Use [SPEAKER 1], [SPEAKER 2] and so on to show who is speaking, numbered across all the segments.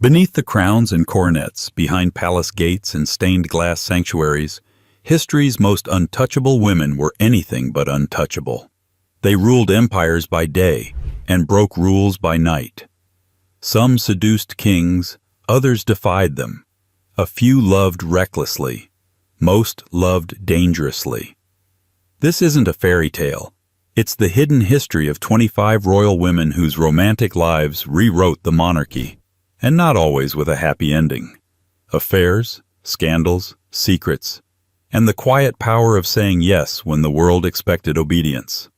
[SPEAKER 1] Beneath the crowns and coronets, behind palace gates and stained glass sanctuaries, history's most untouchable women were anything but untouchable. They ruled empires by day and broke rules by night. Some seduced kings, others defied them. A few loved recklessly, most loved dangerously. This isn't a fairy tale. It's the hidden history of 25 royal women whose romantic lives rewrote the monarchy, and not always with a happy ending. Affairs, scandals, secrets, and the quiet power of saying yes when the world expected obedience.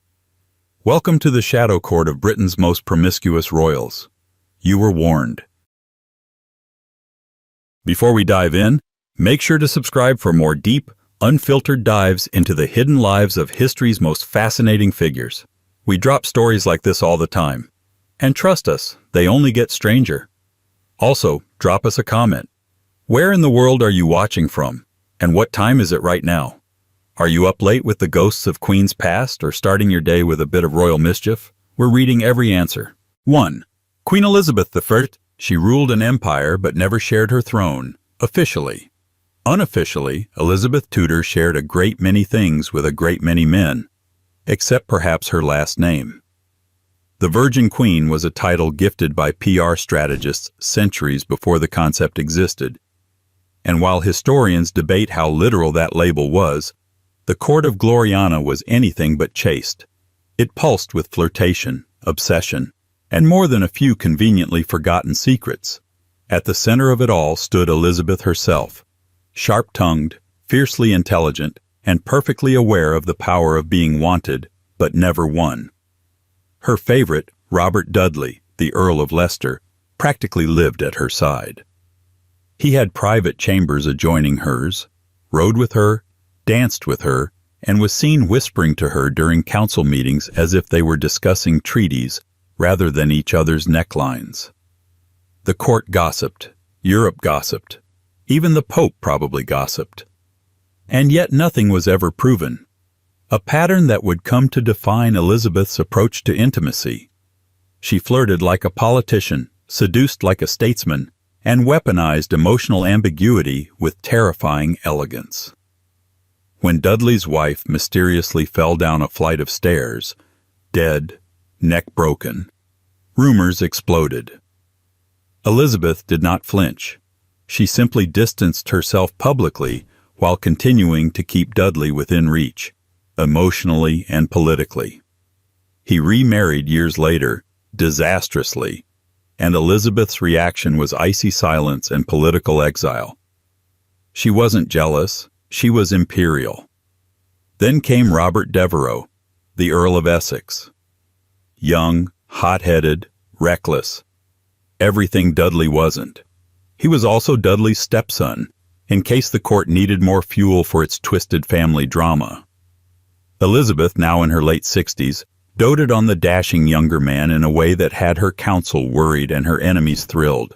[SPEAKER 1] Welcome to the shadow court of Britain's most promiscuous royals. You were warned. Before we dive in, make sure to subscribe for more deep, unfiltered dives into the hidden lives of history's most fascinating figures. We drop stories like this all the time. And trust us, they only get stranger. Also, drop us a comment. Where in the world are you watching from? And what time is it right now? Are you up late with the ghosts of queens past or starting your day with a bit of royal mischief? We're reading every answer. 1. Queen Elizabeth I. She ruled an empire but never shared her throne, officially. Unofficially, Elizabeth Tudor shared a great many things with a great many men, except perhaps her last name. The Virgin Queen was a title gifted by PR strategists centuries before the concept existed. And while historians debate how literal that label was, the court of Gloriana was anything but chaste. It pulsed with flirtation, obsession, and more than a few conveniently forgotten secrets. At the center of it all stood Elizabeth herself, sharp-tongued, fiercely intelligent, and perfectly aware of the power of being wanted, but never won. Her favorite, Robert Dudley, the Earl of Leicester, practically lived at her side. He had private chambers adjoining hers, rode with her, danced with her, and was seen whispering to her during council meetings as if they were discussing treaties rather than each other's necklines. The court gossiped, Europe gossiped, even the Pope probably gossiped. And yet nothing was ever proven. A pattern that would come to define Elizabeth's approach to intimacy. She flirted like a politician, seduced like a statesman, and weaponized emotional ambiguity with terrifying elegance. When Dudley's wife mysteriously fell down a flight of stairs, dead, neck broken, rumors exploded. Elizabeth did not flinch. She simply distanced herself publicly while continuing to keep Dudley within reach, emotionally and politically. He remarried years later, disastrously, and Elizabeth's reaction was icy silence and political exile. She wasn't jealous, she was imperial. Then came Robert Devereux, the Earl of Essex. Young, hot-headed, reckless. Everything Dudley wasn't. He was also Dudley's stepson, in case the court needed more fuel for its twisted family drama. Elizabeth, now in her late 60s, doted on the dashing younger man in a way that had her council worried and her enemies thrilled.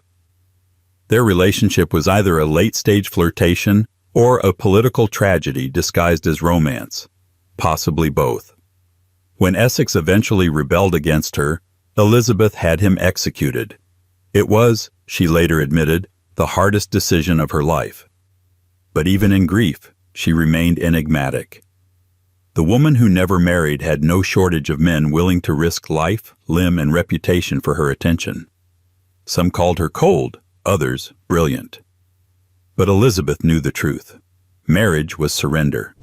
[SPEAKER 1] Their relationship was either a late-stage flirtation or a political tragedy disguised as romance, possibly both. When Essex eventually rebelled against her, Elizabeth had him executed. It was, she later admitted, the hardest decision of her life. But even in grief, she remained enigmatic. The woman who never married had no shortage of men willing to risk life, limb, and reputation for her attention. Some called her cold, others brilliant. But Elizabeth knew the truth. Marriage was surrender.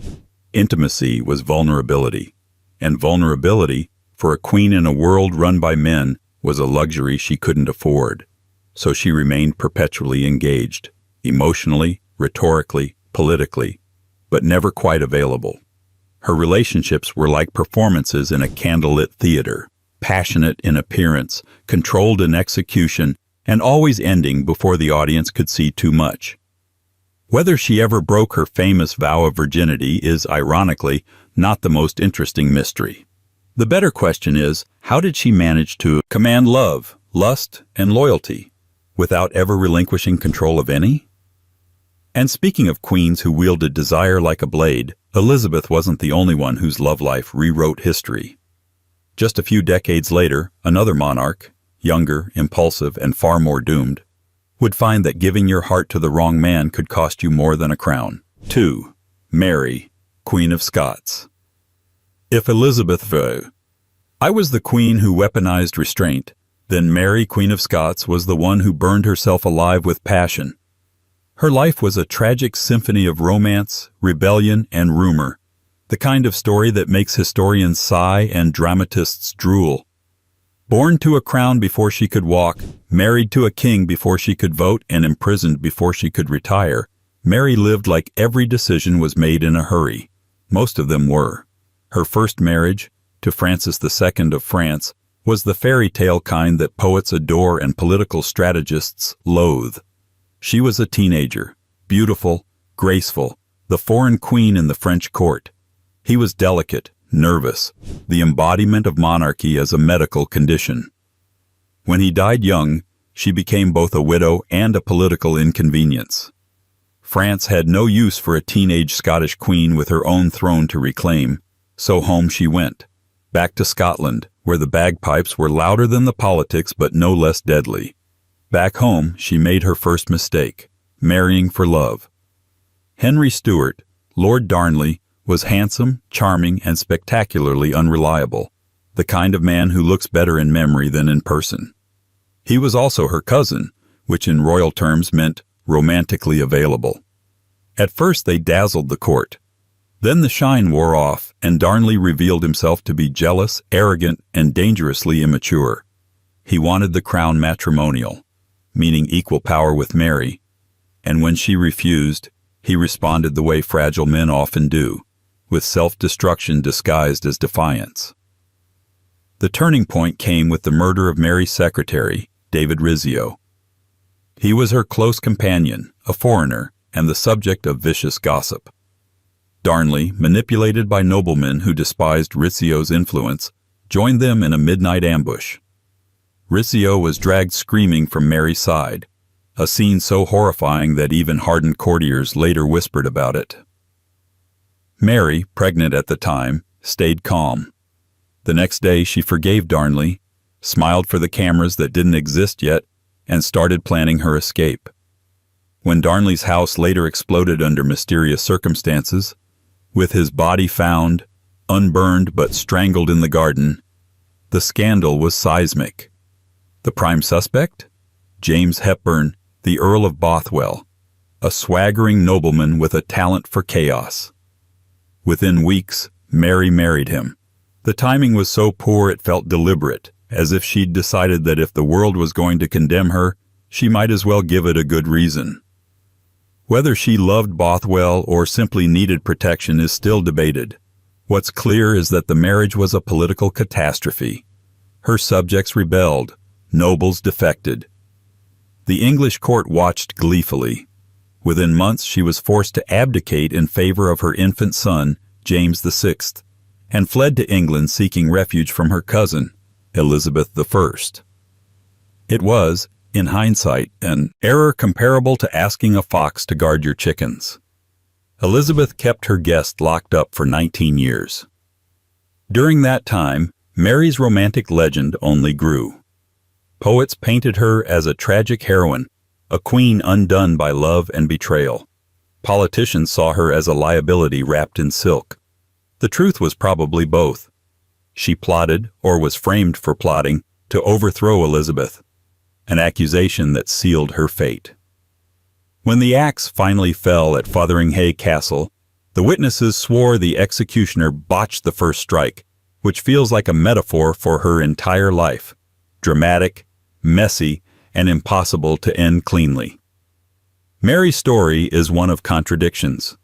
[SPEAKER 1] Intimacy was vulnerability. And vulnerability, for a queen in a world run by men, was a luxury she couldn't afford. So she remained perpetually engaged, emotionally, rhetorically, politically, but never quite available. Her relationships were like performances in a candlelit theater, passionate in appearance, controlled in execution, and always ending before the audience could see too much. Whether she ever broke her famous vow of virginity is, ironically, not the most interesting mystery. The better question is, how did she manage to command love, lust, and loyalty without ever relinquishing control of any? And speaking of queens who wielded desire like a blade, Elizabeth wasn't the only one whose love life rewrote history. Just a few decades later, another monarch, younger, impulsive, and far more doomed, would find that giving your heart to the wrong man could cost you more than a crown. 2. Mary, Queen of Scots. If Elizabeth I was the queen who weaponized restraint, then Mary, Queen of Scots, was the one who burned herself alive with passion. Her life was a tragic symphony of romance, rebellion, and rumor, the kind of story that makes historians sigh and dramatists drool. Born to a crown before she could walk, married to a king before she could vote, and imprisoned before she could retire, Mary lived like every decision was made in a hurry. Most of them were. Her first marriage, to Francis II of France, was the fairy tale kind that poets adore and political strategists loathe. She was a teenager, beautiful, graceful, the foreign queen in the French court. He was delicate, nervous, the embodiment of monarchy as a medical condition. When he died young, she became both a widow and a political inconvenience. France had no use for a teenage Scottish queen with her own throne to reclaim, so home she went, back to Scotland, where the bagpipes were louder than the politics but no less deadly. Back home, she made her first mistake, marrying for love. Henry Stuart, Lord Darnley, was handsome, charming, and spectacularly unreliable, the kind of man who looks better in memory than in person. He was also her cousin, which in royal terms meant romantically available. At first they dazzled the court. Then the shine wore off, and Darnley revealed himself to be jealous, arrogant, and dangerously immature. He wanted the crown matrimonial, meaning equal power with Mary, and when she refused, he responded the way fragile men often do, with self-destruction disguised as defiance. The turning point came with the murder of Mary's secretary, David Rizzio. He was her close companion, a foreigner, and the subject of vicious gossip. Darnley, manipulated by noblemen who despised Rizzio's influence, joined them in a midnight ambush. Rizzio was dragged screaming from Mary's side, a scene so horrifying that even hardened courtiers later whispered about it. Mary, pregnant at the time, stayed calm. The next day she forgave Darnley, smiled for the cameras that didn't exist yet, and started planning her escape. When Darnley's house later exploded under mysterious circumstances, with his body found, unburned but strangled in the garden, the scandal was seismic. The prime suspect? James Hepburn, the Earl of Bothwell, a swaggering nobleman with a talent for chaos. Within weeks, Mary married him. The timing was so poor it felt deliberate, as if she'd decided that if the world was going to condemn her, she might as well give it a good reason. Whether she loved Bothwell or simply needed protection is still debated. What's clear is that the marriage was a political catastrophe. Her subjects rebelled, nobles defected. The English court watched gleefully. Within months she was forced to abdicate in favor of her infant son, James VI, and fled to England seeking refuge from her cousin, Elizabeth I. It was, in hindsight, an error comparable to asking a fox to guard your chickens. Elizabeth kept her guest locked up for 19 years. During that time, Mary's romantic legend only grew. Poets painted her as a tragic heroine, a queen undone by love and betrayal. Politicians saw her as a liability wrapped in silk. The truth was probably both. She plotted, or was framed for plotting, to overthrow Elizabeth, an accusation that sealed her fate. When the axe finally fell at Fotheringhay Castle, the witnesses swore the executioner botched the first strike, which feels like a metaphor for her entire life. Dramatic, messy, and impossible to end cleanly. Mary's story is one of contradictions.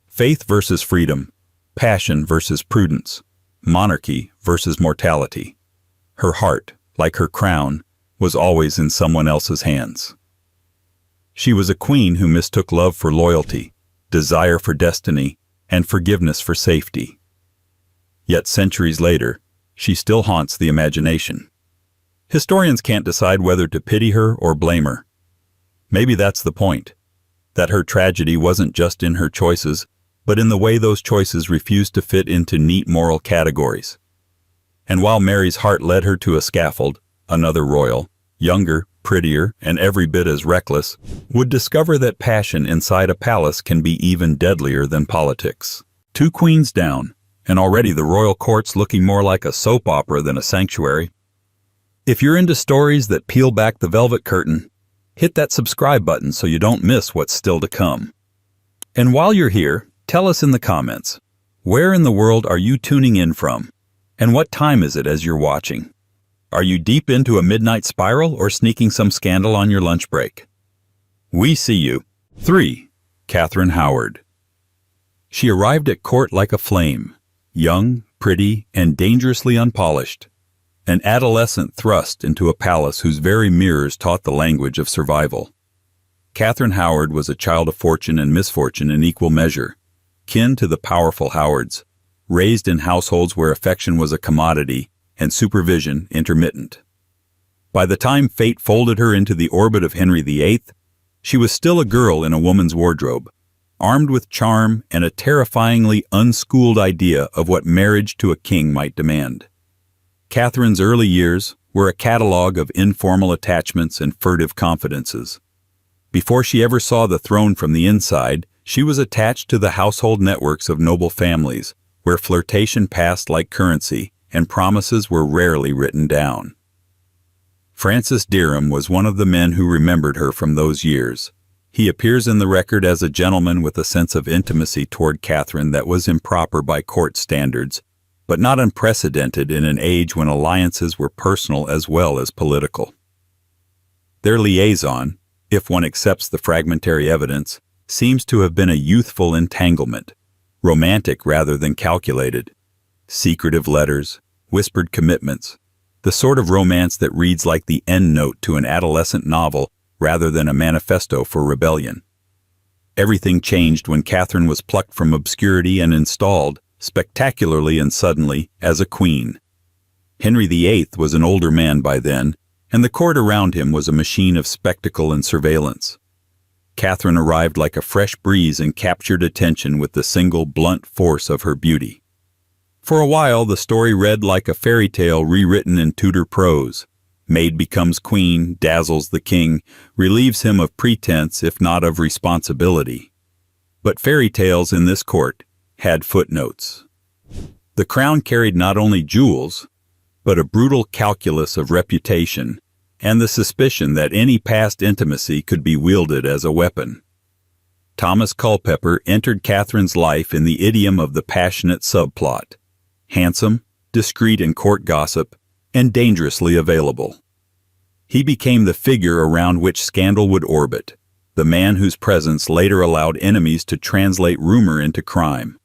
[SPEAKER 1] Faith versus freedom, passion versus prudence, monarchy versus mortality. Her heart, like her crown, was always in someone else's hands. She was a queen who mistook love for loyalty, desire for destiny, and forgiveness for safety. Yet centuries later, she still haunts the imagination. Historians can't decide whether to pity her or blame her. Maybe that's the point, that her tragedy wasn't just in her choices, but in the way those choices refused to fit into neat moral categories. And while Mary's heart led her to a scaffold, another royal, younger, prettier, and every bit as reckless, would discover that passion inside a palace can be even deadlier than politics. 2 queens down, and already the royal court's looking more like a soap opera than a sanctuary. If you're into stories that peel back the velvet curtain, hit that subscribe button so you don't miss what's still to come. And while you're here, tell us in the comments, where in the world are you tuning in from? And what time is it as you're watching? Are you deep into a midnight spiral or sneaking some scandal on your lunch break? We see you. 3. Catherine Howard. She arrived at court like a flame, young, pretty, and dangerously unpolished. An adolescent thrust into a palace whose very mirrors taught the language of survival. Catherine Howard was a child of fortune and misfortune in equal measure, kin to the powerful Howards, raised in households where affection was a commodity and supervision intermittent. By the time fate folded her into the orbit of Henry VIII, she was still a girl in a woman's wardrobe, armed with charm and a terrifyingly unschooled idea of what marriage to a king might demand. Catherine's early years were a catalogue of informal attachments and furtive confidences. Before she ever saw the throne from the inside, she was attached to the household networks of noble families, where flirtation passed like currency and promises were rarely written down. Francis Derham was one of the men who remembered her from those years. He appears in the record as a gentleman with a sense of intimacy toward Catherine that was improper by court standards, but not unprecedented in an age when alliances were personal as well as political. Their liaison, if one accepts the fragmentary evidence, seems to have been a youthful entanglement, romantic rather than calculated. Secretive letters, whispered commitments, the sort of romance that reads like the endnote to an adolescent novel rather than a manifesto for rebellion. Everything changed when Catherine was plucked from obscurity and installed, spectacularly and suddenly, as a queen. Henry VIII was an older man by then, and the court around him was a machine of spectacle and surveillance. Catherine arrived like a fresh breeze and captured attention with the single blunt force of her beauty. For a while, the story read like a fairy tale rewritten in Tudor prose. Maid becomes queen, dazzles the king, relieves him of pretense if not of responsibility. But fairy tales in this court had footnotes. The crown carried not only jewels, but a brutal calculus of reputation and the suspicion that any past intimacy could be wielded as a weapon. Thomas Culpeper entered Catherine's life in the idiom of the passionate subplot: handsome, discreet in court gossip, and dangerously available. He became the figure around which scandal would orbit, the man whose presence later allowed enemies to translate rumor into crime.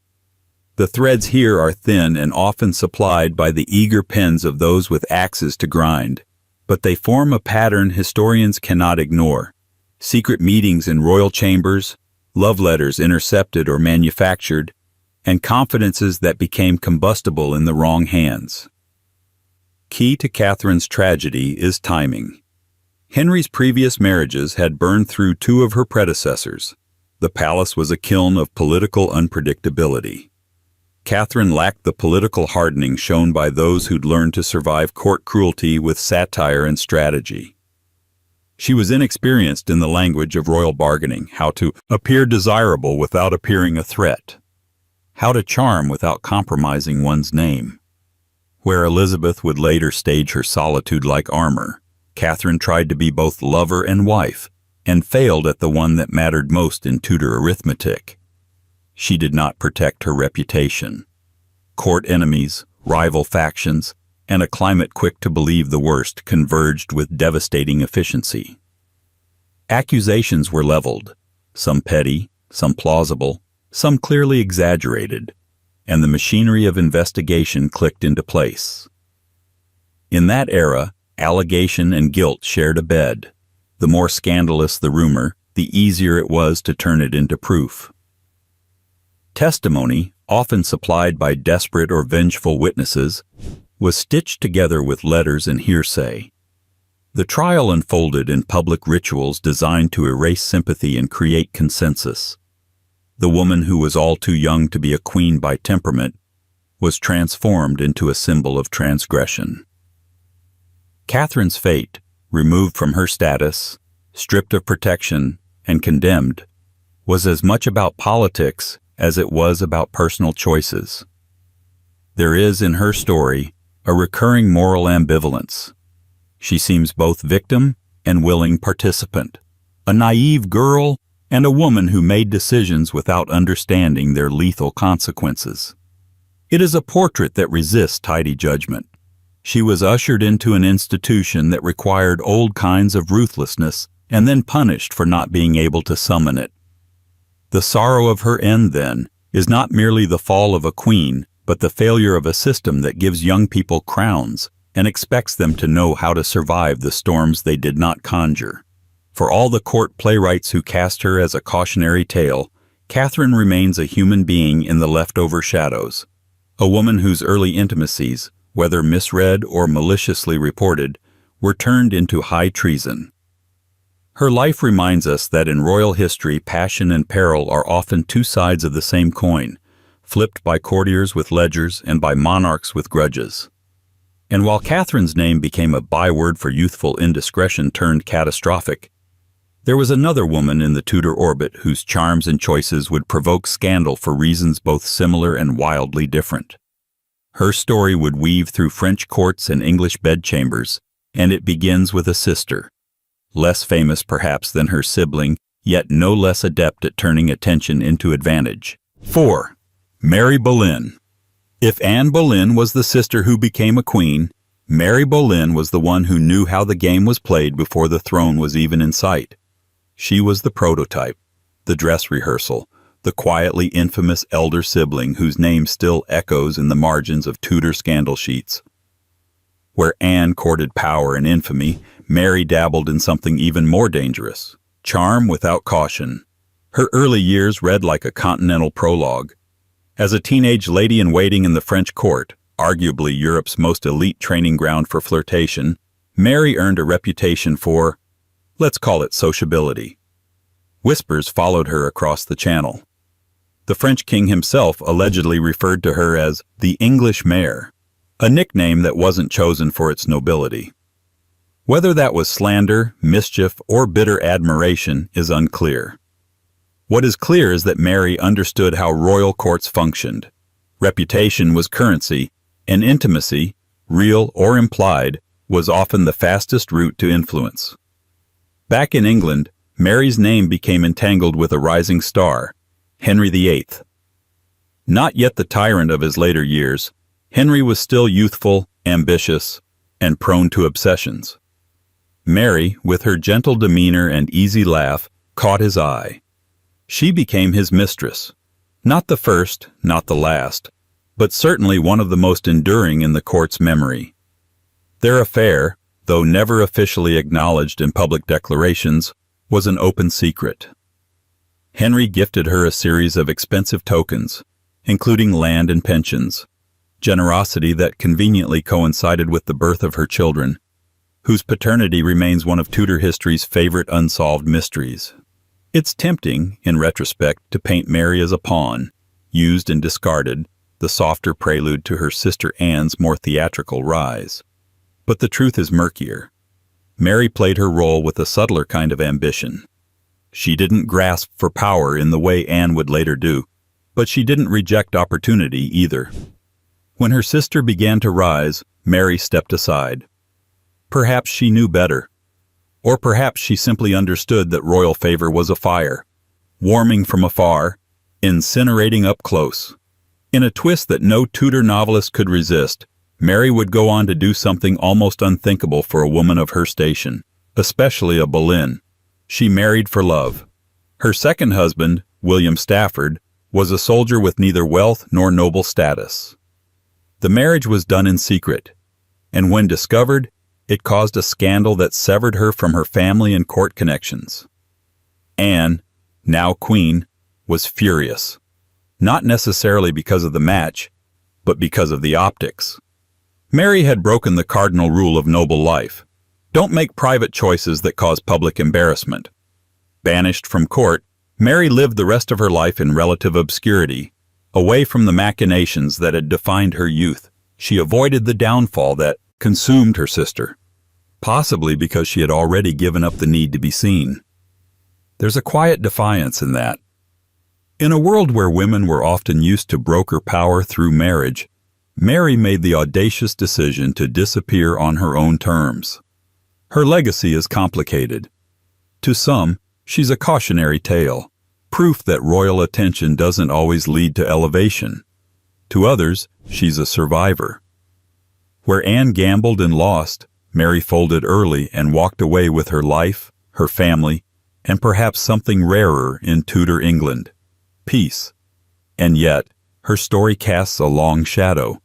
[SPEAKER 1] The threads here are thin and often supplied by the eager pens of those with axes to grind, but they form a pattern historians cannot ignore. Secret meetings in royal chambers, love letters intercepted or manufactured, and confidences that became combustible in the wrong hands. Key to Catherine's tragedy is timing. Henry's previous marriages had burned through 2 of her predecessors. The palace was a kiln of political unpredictability. Catherine lacked the political hardening shown by those who'd learned to survive court cruelty with satire and strategy. She was inexperienced in the language of royal bargaining, how to appear desirable without appearing a threat, how to charm without compromising one's name. Where Elizabeth would later stage her solitude like armor, Catherine tried to be both lover and wife, and failed at the one that mattered most in Tudor arithmetic. She did not protect her reputation. Court enemies, rival factions, and a climate quick to believe the worst converged with devastating efficiency. Accusations were leveled, some petty, some plausible, some clearly exaggerated, and the machinery of investigation clicked into place. In that era, allegation and guilt shared a bed. The more scandalous the rumor, the easier it was to turn it into proof. Testimony, often supplied by desperate or vengeful witnesses, was stitched together with letters and hearsay. The trial unfolded in public rituals designed to erase sympathy and create consensus. The woman who was all too young to be a queen by temperament was transformed into a symbol of transgression. Catherine's fate, removed from her status, stripped of protection, and condemned, was as much about politics as it was about personal choices. There is, in her story, a recurring moral ambivalence. She seems both victim and willing participant, a naive girl and a woman who made decisions without understanding their lethal consequences. It is a portrait that resists tidy judgment. She was ushered into an institution that required old kinds of ruthlessness and then punished for not being able to summon it. The sorrow of her end, then, is not merely the fall of a queen, but the failure of a system that gives young people crowns and expects them to know how to survive the storms they did not conjure. For all the court playwrights who cast her as a cautionary tale, Catherine remains a human being in the leftover shadows, a woman whose early intimacies, whether misread or maliciously reported, were turned into high treason. Her life reminds us that in royal history, passion and peril are often two sides of the same coin, flipped by courtiers with ledgers and by monarchs with grudges. And while Catherine's name became a byword for youthful indiscretion turned catastrophic, there was another woman in the Tudor orbit whose charms and choices would provoke scandal for reasons both similar and wildly different. Her story would weave through French courts and English bedchambers, and it begins with a sister, less famous perhaps than her sibling, yet no less adept at turning attention into advantage. 4. Mary Boleyn. If Anne Boleyn was the sister who became a queen, Mary Boleyn was the one who knew how the game was played before the throne was even in sight. She was the prototype, the dress rehearsal, the quietly infamous elder sibling whose name still echoes in the margins of Tudor scandal sheets. Where Anne courted power and infamy, Mary dabbled in something even more dangerous, charm without caution. Her early years read like a continental prologue. As a teenage lady-in-waiting in the French court, arguably Europe's most elite training ground for flirtation, Mary earned a reputation for, let's call it, sociability. Whispers followed her across the channel. The French king himself allegedly referred to her as the English mare, a nickname that wasn't chosen for its nobility. Whether that was slander, mischief, or bitter admiration is unclear. What is clear is that Mary understood how royal courts functioned. Reputation was currency, and intimacy, real or implied, was often the fastest route to influence. Back in England, Mary's name became entangled with a rising star, Henry VIII. Not yet the tyrant of his later years, Henry was still youthful, ambitious, and prone to obsessions. Mary, with her gentle demeanor and easy laugh, caught his eye. She became his mistress, not the first, not the last, but certainly one of the most enduring in the court's memory. Their affair, though never officially acknowledged in public declarations, was an open secret. Henry gifted her a series of expensive tokens, including land and pensions, generosity that conveniently coincided with the birth of her children, whose paternity remains one of Tudor history's favorite unsolved mysteries. It's tempting, in retrospect, to paint Mary as a pawn, used and discarded, the softer prelude to her sister Anne's more theatrical rise. But the truth is murkier. Mary played her role with a subtler kind of ambition. She didn't grasp for power in the way Anne would later do, but she didn't reject opportunity either. When her sister began to rise, Mary stepped aside. Perhaps she knew better. Or perhaps she simply understood that royal favor was a fire, warming from afar, incinerating up close. In a twist that no Tudor novelist could resist, Mary would go on to do something almost unthinkable for a woman of her station, especially a Boleyn. She married for love. Her second husband, William Stafford, was a soldier with neither wealth nor noble status. The marriage was done in secret, and when discovered, it caused a scandal that severed her from her family and court connections. Anne, now queen, was furious, not necessarily because of the match, but because of the optics. Mary had broken the cardinal rule of noble life. Don't make private choices that cause public embarrassment. Banished from court, Mary lived the rest of her life in relative obscurity, away from the machinations that had defined her youth. She avoided the downfall that consumed her sister. possibly because she had already given up the need to be seen. There's a quiet defiance in that. In a world where women were often used to broker power through marriage, Mary made the audacious decision to disappear on her own terms. Her legacy is complicated. To some, she's a cautionary tale, proof that royal attention doesn't always lead to elevation. To others, she's a survivor. Where Anne gambled and lost, Mary folded early and walked away with her life, her family, and perhaps something rarer in Tudor England: peace. And yet, her story casts a long shadow,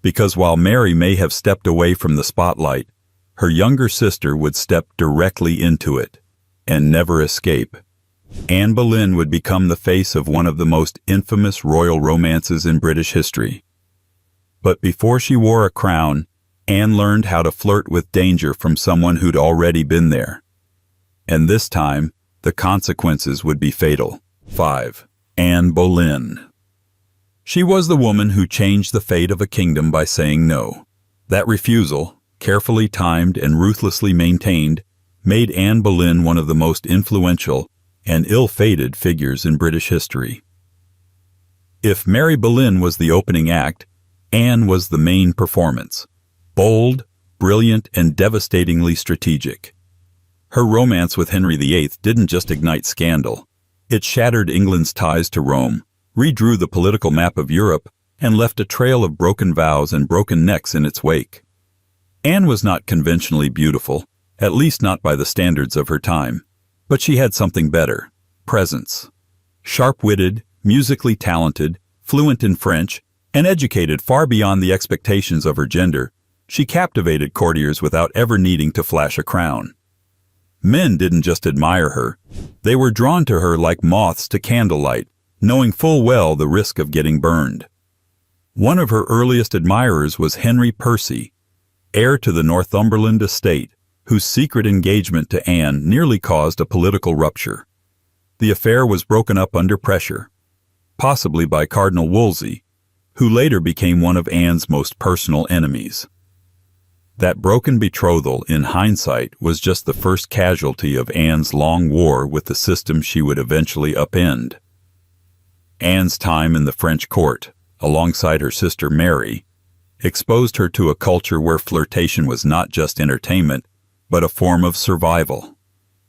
[SPEAKER 1] because while Mary may have stepped away from the spotlight, her younger sister would step directly into it and never escape. Anne Boleyn would become the face of one of the most infamous royal romances in British history. But before she wore a crown, Anne learned how to flirt with danger from someone who'd already been there. And this time, the consequences would be fatal. 5. Anne Boleyn. She was the woman who changed the fate of a kingdom by saying no. That refusal, carefully timed and ruthlessly maintained, made Anne Boleyn one of the most influential and ill-fated figures in British history. If Mary Boleyn was the opening act, Anne was the main performance. Bold, brilliant, and devastatingly strategic. Her romance with Henry VIII didn't just ignite scandal. It shattered England's ties to Rome, redrew the political map of Europe, and left a trail of broken vows and broken necks in its wake. Anne was not conventionally beautiful, at least not by the standards of her time, but she had something better: presence. Sharp-witted, musically talented, fluent in French, and educated far beyond the expectations of her gender, she captivated courtiers without ever needing to flash a crown. Men didn't just admire her, they were drawn to her like moths to candlelight, knowing full well the risk of getting burned. One of her earliest admirers was Henry Percy, heir to the Northumberland estate, whose secret engagement to Anne nearly caused a political rupture. The affair was broken up under pressure, possibly by Cardinal Wolsey, who later became one of Anne's most personal enemies. That broken betrothal, in hindsight, was just the first casualty of Anne's long war with the system she would eventually upend. Anne's time in the French court, alongside her sister Mary, exposed her to a culture where flirtation was not just entertainment, but a form of survival.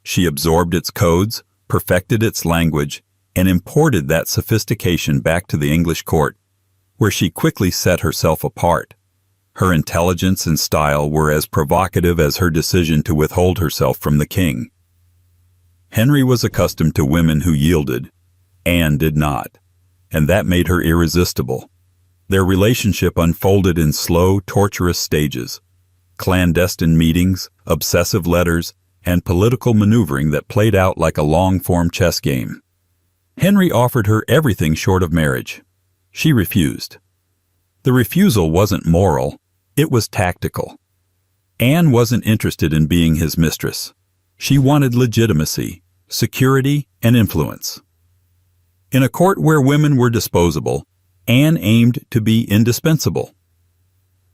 [SPEAKER 1] She absorbed its codes, perfected its language, and imported that sophistication back to the English court, where she quickly set herself apart. Her intelligence and style were as provocative as her decision to withhold herself from the king. Henry was accustomed to women who yielded. Anne did not, and that made her irresistible. Their relationship unfolded in slow, torturous stages: clandestine meetings, obsessive letters, and political maneuvering that played out like a long-form chess game. Henry offered her everything short of marriage. She refused. The refusal wasn't moral, it was tactical. Anne wasn't interested in being his mistress. She wanted legitimacy, security, and influence. In a court where women were disposable, Anne aimed to be indispensable.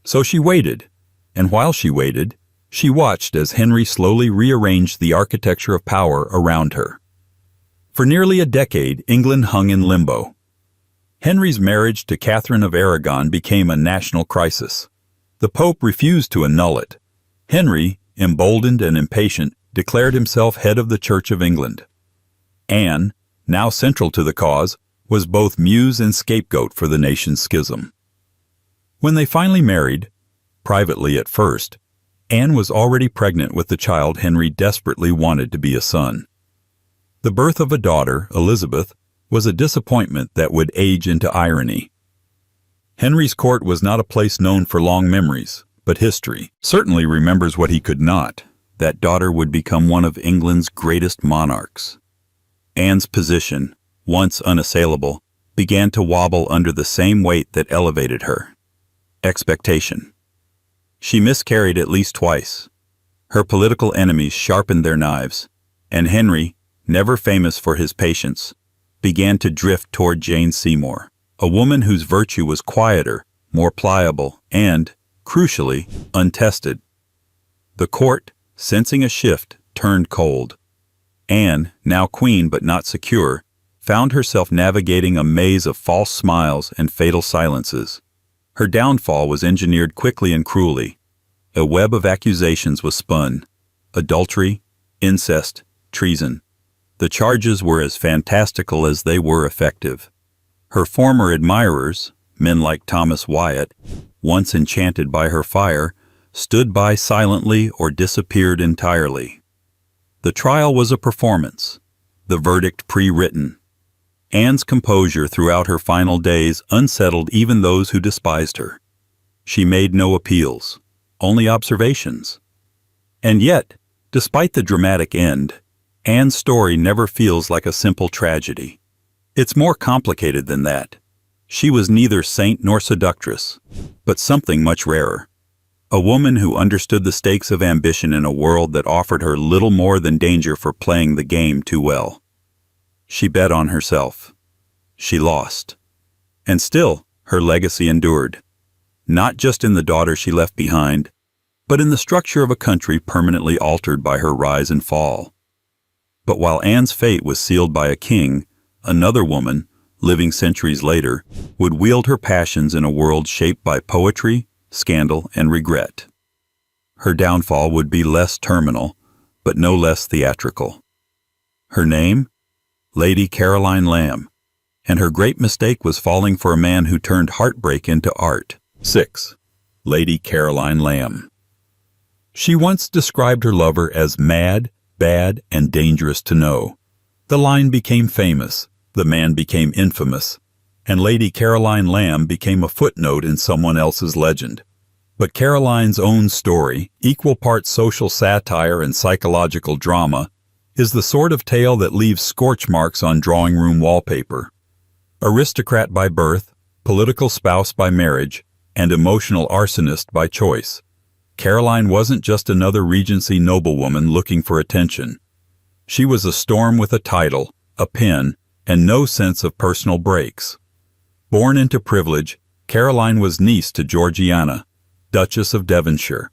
[SPEAKER 1] So she waited, and while she waited, she watched as Henry slowly rearranged the architecture of power around her. For nearly a decade, England hung in limbo. Henry's marriage to Catherine of Aragon became a national crisis. The Pope refused to annul it. Henry, emboldened and impatient, declared himself head of the Church of England. Anne, now central to the cause, was both muse and scapegoat for the nation's schism. When they finally married, privately at first, Anne was already pregnant with the child Henry desperately wanted to be a son. The birth of a daughter, Elizabeth, was a disappointment that would age into irony. Henry's court was not a place known for long memories, but history certainly remembers what he could not. That daughter would become one of England's greatest monarchs. Anne's position, once unassailable, began to wobble under the same weight that elevated her: expectation. She miscarried at least twice. Her political enemies sharpened their knives, and Henry, never famous for his patience, began to drift toward Jane Seymour, a woman whose virtue was quieter, more pliable, and, crucially, untested. The court, sensing a shift, turned cold. Anne, now queen but not secure, found herself navigating a maze of false smiles and fatal silences. Her downfall was engineered quickly and cruelly. A web of accusations was spun: adultery, incest, treason. The charges were as fantastical as they were effective. Her former admirers, men like Thomas Wyatt, once enchanted by her fire, stood by silently or disappeared entirely. The trial was a performance, the verdict pre-written. Anne's composure throughout her final days unsettled even those who despised her. She made no appeals, only observations. And yet, despite the dramatic end, Anne's story never feels like a simple tragedy. It's more complicated than that. She was neither saint nor seductress, but something much rarer. A woman who understood the stakes of ambition in a world that offered her little more than danger for playing the game too well. She bet on herself. She lost. And still, her legacy endured. Not just in the daughter she left behind, but in the structure of a country permanently altered by her rise and fall. But while Anne's fate was sealed by a king, another woman, living centuries later, would wield her passions in a world shaped by poetry, scandal, and regret. Her downfall would be less terminal, but no less theatrical. Her name? Lady Caroline Lamb, and her great mistake was falling for a man who turned heartbreak into art. 6. Lady Caroline Lamb. She once described her lover as mad, bad, and dangerous to know. The line became famous, the man became infamous, and Lady Caroline Lamb became a footnote in someone else's legend. But Caroline's own story, equal parts social satire and psychological drama, is the sort of tale that leaves scorch marks on drawing room wallpaper. Aristocrat by birth, political spouse by marriage, and emotional arsonist by choice, Caroline wasn't just another Regency noblewoman looking for attention. She was a storm with a title, a pen, and no sense of personal breaks. Born into privilege, Caroline was niece to Georgiana, Duchess of Devonshire,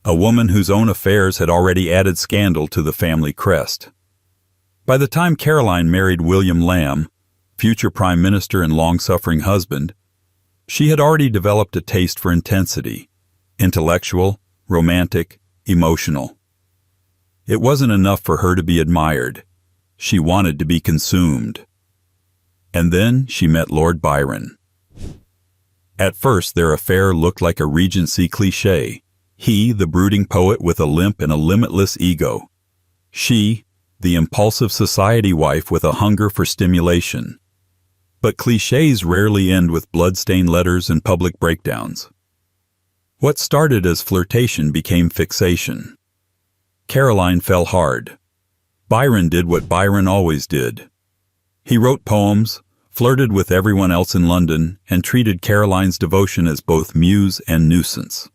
[SPEAKER 1] a woman whose own affairs had already added scandal to the family crest. By the time Caroline married William Lamb, future Prime Minister and long-suffering husband, she had already developed a taste for intensity, intellectual, romantic, emotional. It wasn't enough for her to be admired. She wanted to be consumed. And then she met Lord Byron. At first, their affair looked like a Regency cliché. He, the brooding poet with a limp and a limitless ego. She, the impulsive society wife with a hunger for stimulation. But clichés rarely end with blood-stained letters and public breakdowns. What started as flirtation became fixation. Caroline fell hard. Byron did what Byron always did. He wrote poems, flirted with everyone else in London, and treated Caroline's devotion as both muse and nuisance.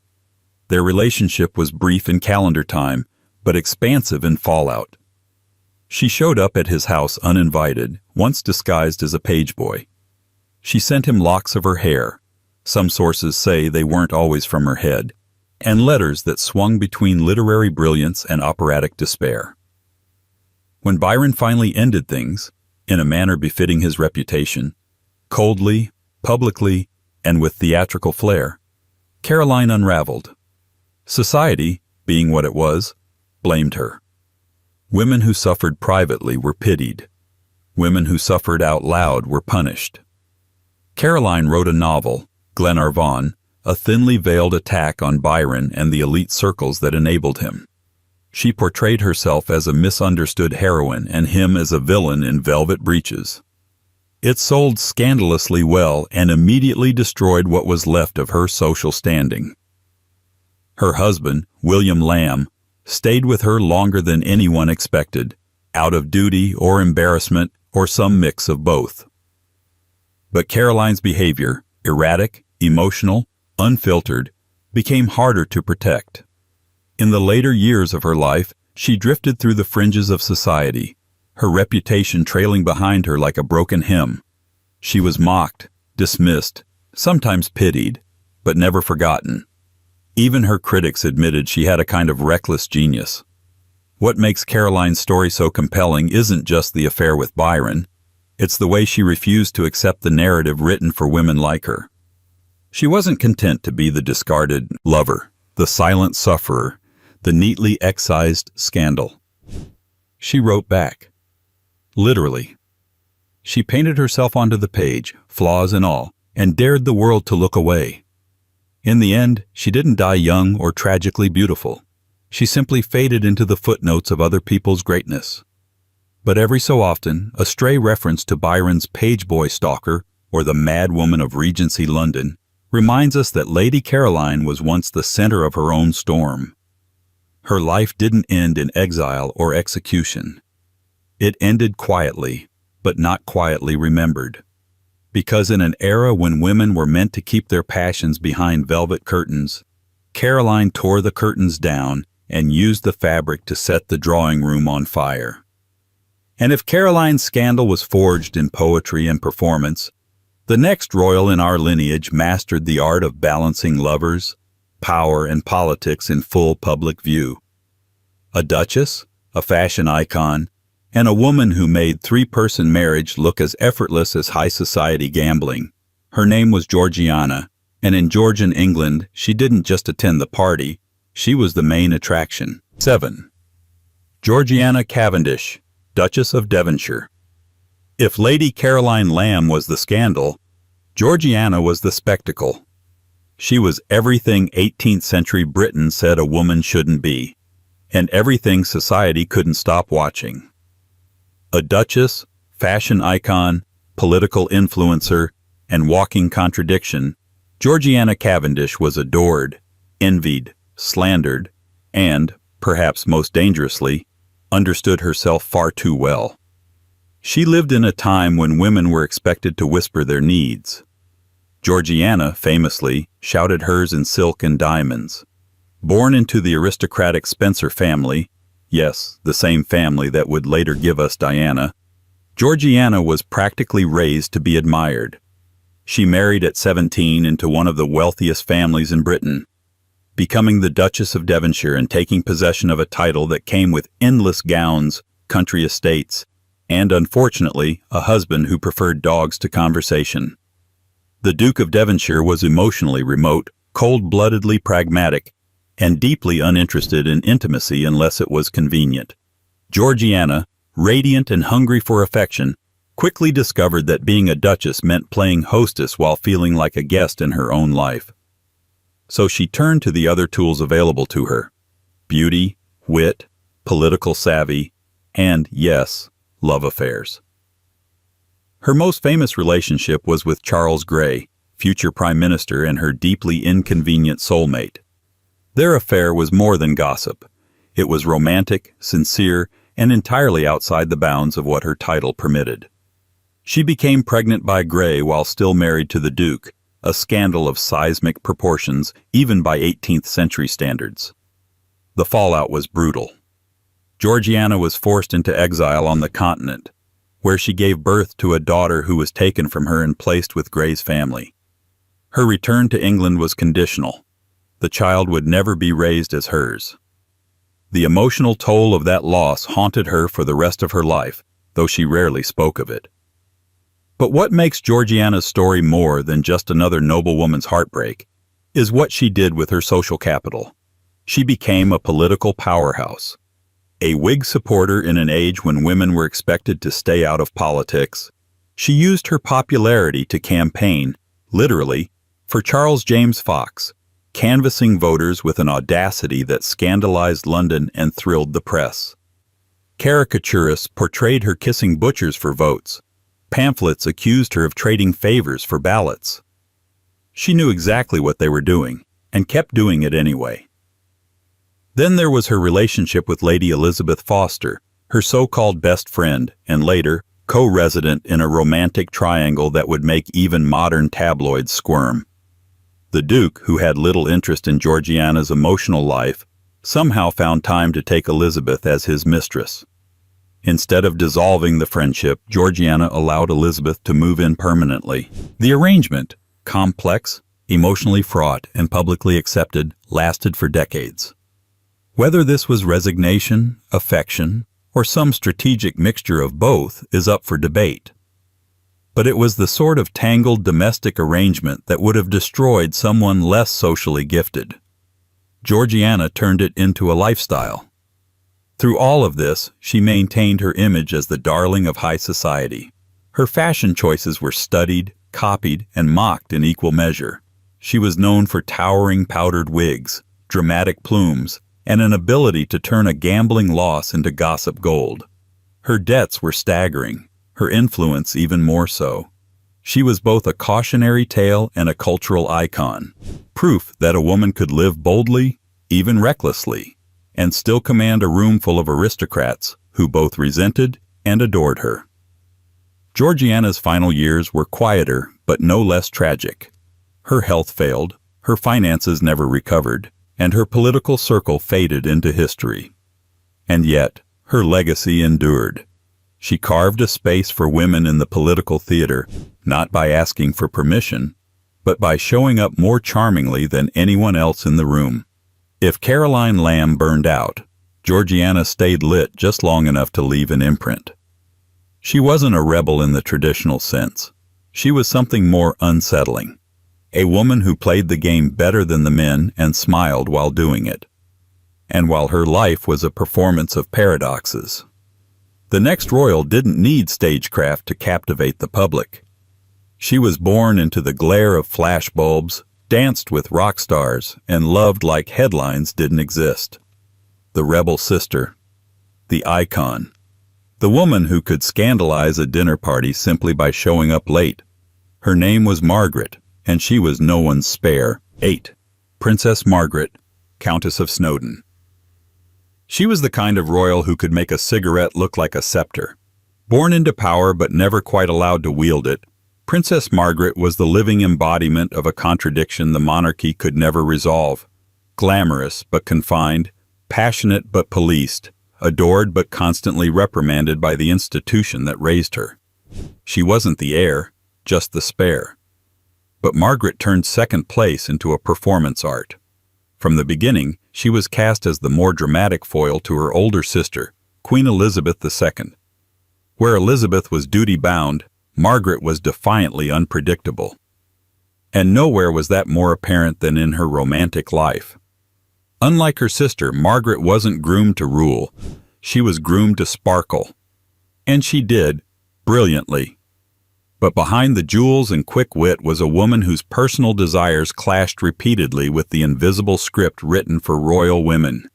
[SPEAKER 1] Their relationship was brief in calendar time, but expansive in fallout. She showed up at his house uninvited, once disguised as a page boy. She sent him locks of her hair. Some sources say they weren't always from her head, and letters that swung between literary brilliance and operatic despair. When Byron finally ended things, in a manner befitting his reputation, coldly, publicly, and with theatrical flair, Caroline unraveled. Society, being what it was, blamed her. Women who suffered privately were pitied. Women who suffered out loud were punished. Caroline wrote a novel, Glenarvon, a thinly veiled attack on Byron and the elite circles that enabled him. She portrayed herself as a misunderstood heroine and him as a villain in velvet breeches. It sold scandalously well and immediately destroyed what was left of her social standing. Her husband, William Lamb, stayed with her longer than anyone expected, out of duty or embarrassment or some mix of both. But Caroline's behavior, erratic, emotional, unfiltered, became harder to protect. In the later years of her life, she drifted through the fringes of society, her reputation trailing behind her like a broken hymn. She was mocked, dismissed, sometimes pitied, but never forgotten. Even her critics admitted she had a kind of reckless genius. What makes Caroline's story so compelling isn't just the affair with Byron, it's the way she refused to accept the narrative written for women like her. She wasn't content to be the discarded lover, the silent sufferer, the neatly excised scandal. She wrote back. Literally. She painted herself onto the page, flaws and all, and dared the world to look away. In the end, she didn't die young or tragically beautiful. She simply faded into the footnotes of other people's greatness. But every so often, a stray reference to Byron's page boy stalker or the mad woman of Regency London reminds us that Lady Caroline was once the center of her own storm. Her life didn't end in exile or execution. It ended quietly, but not quietly remembered. Because in an era when women were meant to keep their passions behind velvet curtains, Caroline tore the curtains down and used the fabric to set the drawing room on fire. And if Caroline's scandal was forged in poetry and performance, the next royal in our lineage mastered the art of balancing lovers, power, and politics in full public view. A duchess, a fashion icon, and a woman who made three-person marriage look as effortless as high society gambling. Her name was Georgiana, and in Georgian England, she didn't just attend the party, she was the main attraction. 7. Georgiana Cavendish, Duchess of Devonshire. If Lady Caroline Lamb was the scandal, Georgiana was the spectacle. She was everything 18th century Britain said a woman shouldn't be, and everything society couldn't stop watching. A duchess, fashion icon, political influencer, and walking contradiction, Georgiana Cavendish was adored, envied, slandered, and, perhaps most dangerously, understood herself far too well. She lived in a time when women were expected to whisper their needs. Georgiana, famously, shouted hers in silk and diamonds. Born into the aristocratic Spencer family, yes, the same family that would later give us Diana, Georgiana was practically raised to be admired. She married at 17 into one of the wealthiest families in Britain, becoming the Duchess of Devonshire and taking possession of a title that came with endless gowns, country estates, and, unfortunately, a husband who preferred dogs to conversation. The Duke of Devonshire was emotionally remote, cold-bloodedly pragmatic, and deeply uninterested in intimacy unless it was convenient. Georgiana, radiant and hungry for affection, quickly discovered that being a duchess meant playing hostess while feeling like a guest in her own life. So she turned to the other tools available to her: beauty, wit, political savvy, and, yes, love affairs. Her most famous relationship was with Charles Grey, future Prime Minister and her deeply inconvenient soulmate. Their affair was more than gossip. It was romantic, sincere, and entirely outside the bounds of what her title permitted. She became pregnant by Grey while still married to the Duke, a scandal of seismic proportions even by 18th century standards. The fallout was brutal. Georgiana was forced into exile on the continent, where she gave birth to a daughter who was taken from her and placed with Grey's family. Her return to England was conditional. The child would never be raised as hers. The emotional toll of that loss haunted her for the rest of her life, though she rarely spoke of it. But what makes Georgiana's story more than just another noblewoman's heartbreak is what she did with her social capital. She became a political powerhouse. A Whig supporter in an age when women were expected to stay out of politics, she used her popularity to campaign, literally, for Charles James Fox, canvassing voters with an audacity that scandalized London and thrilled the press. Caricaturists portrayed her kissing butchers for votes. Pamphlets accused her of trading favors for ballots. She knew exactly what they were doing, and kept doing it anyway. Then there was her relationship with Lady Elizabeth Foster, her so-called best friend, and later, co-resident in a romantic triangle that would make even modern tabloids squirm. The Duke, who had little interest in Georgiana's emotional life, somehow found time to take Elizabeth as his mistress. Instead of dissolving the friendship, Georgiana allowed Elizabeth to move in permanently. The arrangement, complex, emotionally fraught and publicly accepted, lasted for decades. Whether this was resignation, affection, or some strategic mixture of both is up for debate. But it was the sort of tangled domestic arrangement that would have destroyed someone less socially gifted. Georgiana turned it into a lifestyle. Through all of this, she maintained her image as the darling of high society. Her fashion choices were studied, copied, and mocked in equal measure. She was known for towering powdered wigs, dramatic plumes, and an ability to turn a gambling loss into gossip gold. Her debts were staggering, her influence even more so. She was both a cautionary tale and a cultural icon, proof that a woman could live boldly, even recklessly, and still command a room full of aristocrats who both resented and adored her. Georgiana's final years were quieter but no less tragic. Her health failed, her finances never recovered, and her political circle faded into history. And yet, her legacy endured. She carved a space for women in the political theater, not by asking for permission, but by showing up more charmingly than anyone else in the room. If Caroline Lamb burned out, Georgiana stayed lit just long enough to leave an imprint. She wasn't a rebel in the traditional sense. She was something more unsettling. A woman who played the game better than the men and smiled while doing it. And while her life was a performance of paradoxes. The next royal didn't need stagecraft to captivate the public. She was born into the glare of flashbulbs, danced with rock stars, and loved like headlines didn't exist. The rebel sister. The icon. The woman who could scandalize a dinner party simply by showing up late. Her name was Margaret, and she was no one's spare. 8. Princess Margaret, Countess of Snowdon. She was the kind of royal who could make a cigarette look like a scepter. Born into power but never quite allowed to wield it, Princess Margaret was the living embodiment of a contradiction the monarchy could never resolve. Glamorous but confined, passionate but policed, adored but constantly reprimanded by the institution that raised her. She wasn't the heir, just the spare. But Margaret turned second place into a performance art. From the beginning, she was cast as the more dramatic foil to her older sister, Queen Elizabeth II. Where Elizabeth was duty-bound, Margaret was defiantly unpredictable. And nowhere was that more apparent than in her romantic life. Unlike her sister, Margaret wasn't groomed to rule. She was groomed to sparkle. And she did, brilliantly. But behind the jewels and quick wit was a woman whose personal desires clashed repeatedly with the invisible script written for royal women.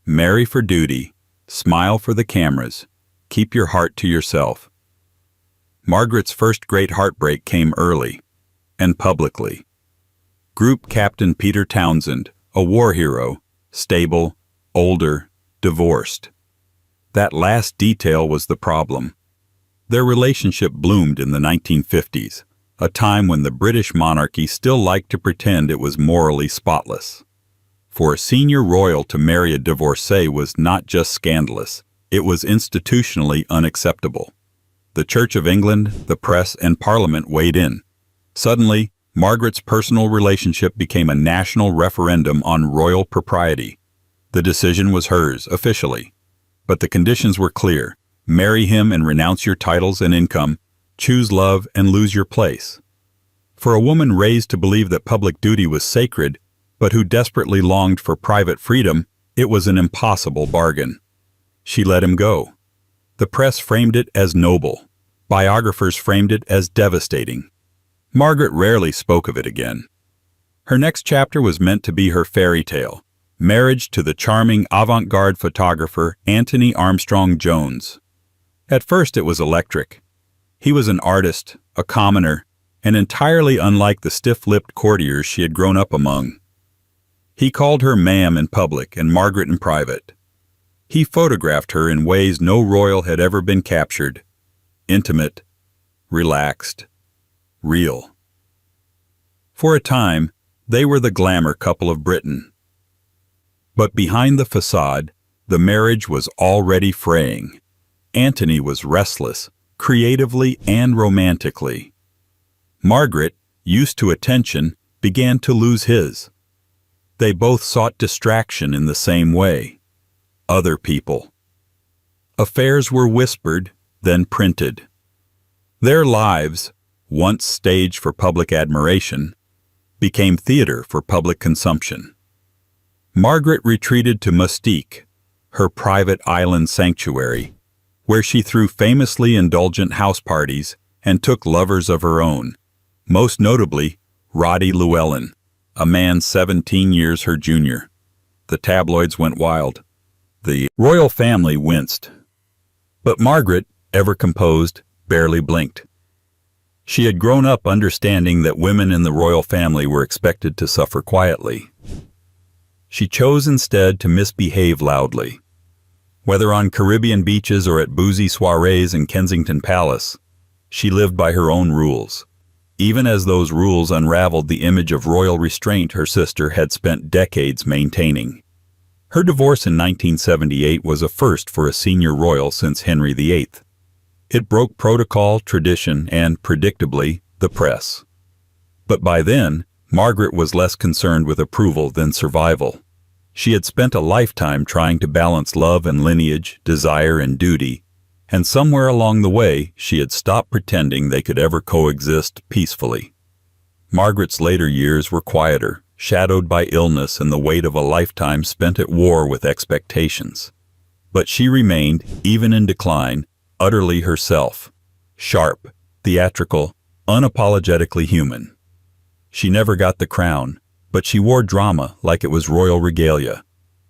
[SPEAKER 1] Marry for duty, smile for the cameras, keep your heart to yourself. Margaret's first great heartbreak came early, and publicly. Group Captain Peter Townsend, a war hero, stable, older, divorced. That last detail was the problem. Their relationship bloomed in the 1950s, a time when the British monarchy still liked to pretend it was morally spotless. For a senior royal to marry a divorcee was not just scandalous, it was institutionally unacceptable. The Church of England, the press, and Parliament weighed in. Suddenly, Margaret's personal relationship became a national referendum on royal propriety. The decision was hers, officially. But the conditions were clear. Marry him and renounce your titles and income. Choose love and lose your place. For a woman raised to believe that public duty was sacred, but who desperately longed for private freedom, it was an impossible bargain. She let him go. The press framed it as noble. Biographers framed it as devastating. Margaret rarely spoke of it again. Her next chapter was meant to be her fairy tale, marriage to the charming avant-garde photographer Anthony Armstrong Jones. At first it was electric. He was an artist, a commoner, and entirely unlike the stiff-lipped courtiers she had grown up among. He called her ma'am in public and Margaret in private. He photographed her in ways no royal had ever been captured. Intimate, relaxed, real. For a time, they were the glamour couple of Britain. But behind the facade, the marriage was already fraying. Anthony was restless, creatively and romantically. Margaret, used to attention, began to lose his. They both sought distraction in the same way. Other people. Affairs were whispered, then printed. Their lives, once staged for public admiration, became theater for public consumption. Margaret retreated to Mustique, her private island sanctuary, where she threw famously indulgent house parties and took lovers of her own, most notably Roddy Llewellyn, a man 17 years her junior. The tabloids went wild. The royal family winced. But Margaret, ever composed, barely blinked. She had grown up understanding that women in the royal family were expected to suffer quietly. She chose instead to misbehave loudly. Whether on Caribbean beaches or at boozy soirees in Kensington Palace, she lived by her own rules, even as those rules unraveled the image of royal restraint her sister had spent decades maintaining. Her divorce in 1978 was a first for a senior royal since Henry VIII. It broke protocol, tradition, and, predictably, the press. But by then, Margaret was less concerned with approval than survival. She had spent a lifetime trying to balance love and lineage, desire and duty, and somewhere along the way, she had stopped pretending they could ever coexist peacefully. Margaret's later years were quieter, shadowed by illness and the weight of a lifetime spent at war with expectations. But she remained, even in decline, utterly herself, sharp, theatrical, unapologetically human. She never got the crown, but she wore drama like it was royal regalia,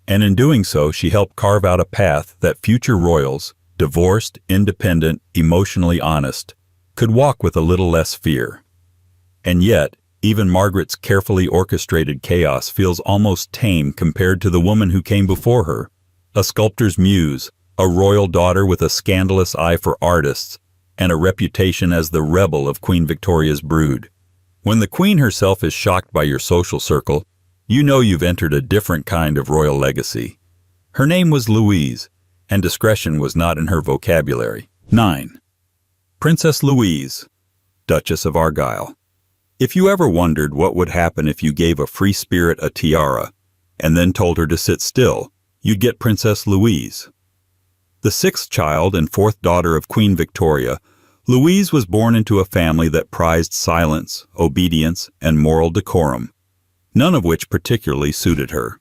[SPEAKER 1] and in doing so she helped carve out a path that future royals, divorced, independent, emotionally honest, could walk with a little less fear. And yet, even Margaret's carefully orchestrated chaos feels almost tame compared to the woman who came before her, a sculptor's muse, a royal daughter with a scandalous eye for artists, and a reputation as the rebel of Queen Victoria's brood. When the Queen herself is shocked by your social circle, you know you've entered a different kind of royal legacy. Her name was Louise, and discretion was not in her vocabulary. 9. Princess Louise, Duchess of Argyll. If you ever wondered what would happen if you gave a free spirit a tiara, and then told her to sit still, you'd get Princess Louise. The sixth child and fourth daughter of Queen Victoria, Louise was born into a family that prized silence, obedience, and moral decorum, none of which particularly suited her.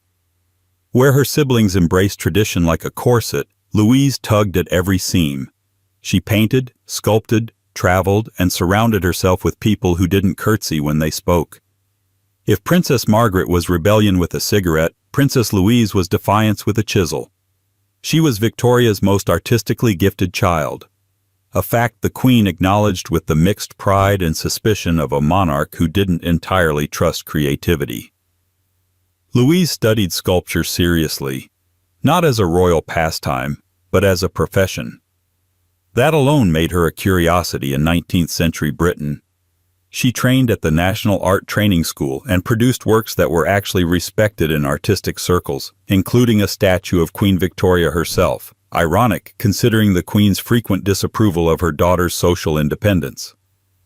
[SPEAKER 1] Where her siblings embraced tradition like a corset, Louise tugged at every seam. She painted, sculpted, traveled, and surrounded herself with people who didn't curtsy when they spoke. If Princess Margaret was rebellion with a cigarette, Princess Louise was defiance with a chisel. She was Victoria's most artistically gifted child, a fact the Queen acknowledged with the mixed pride and suspicion of a monarch who didn't entirely trust creativity. Louise studied sculpture seriously, not as a royal pastime, but as a profession. That alone made her a curiosity in 19th century Britain. She trained at the National Art Training School and produced works that were actually respected in artistic circles, including a statue of Queen Victoria herself, ironic considering the Queen's frequent disapproval of her daughter's social independence.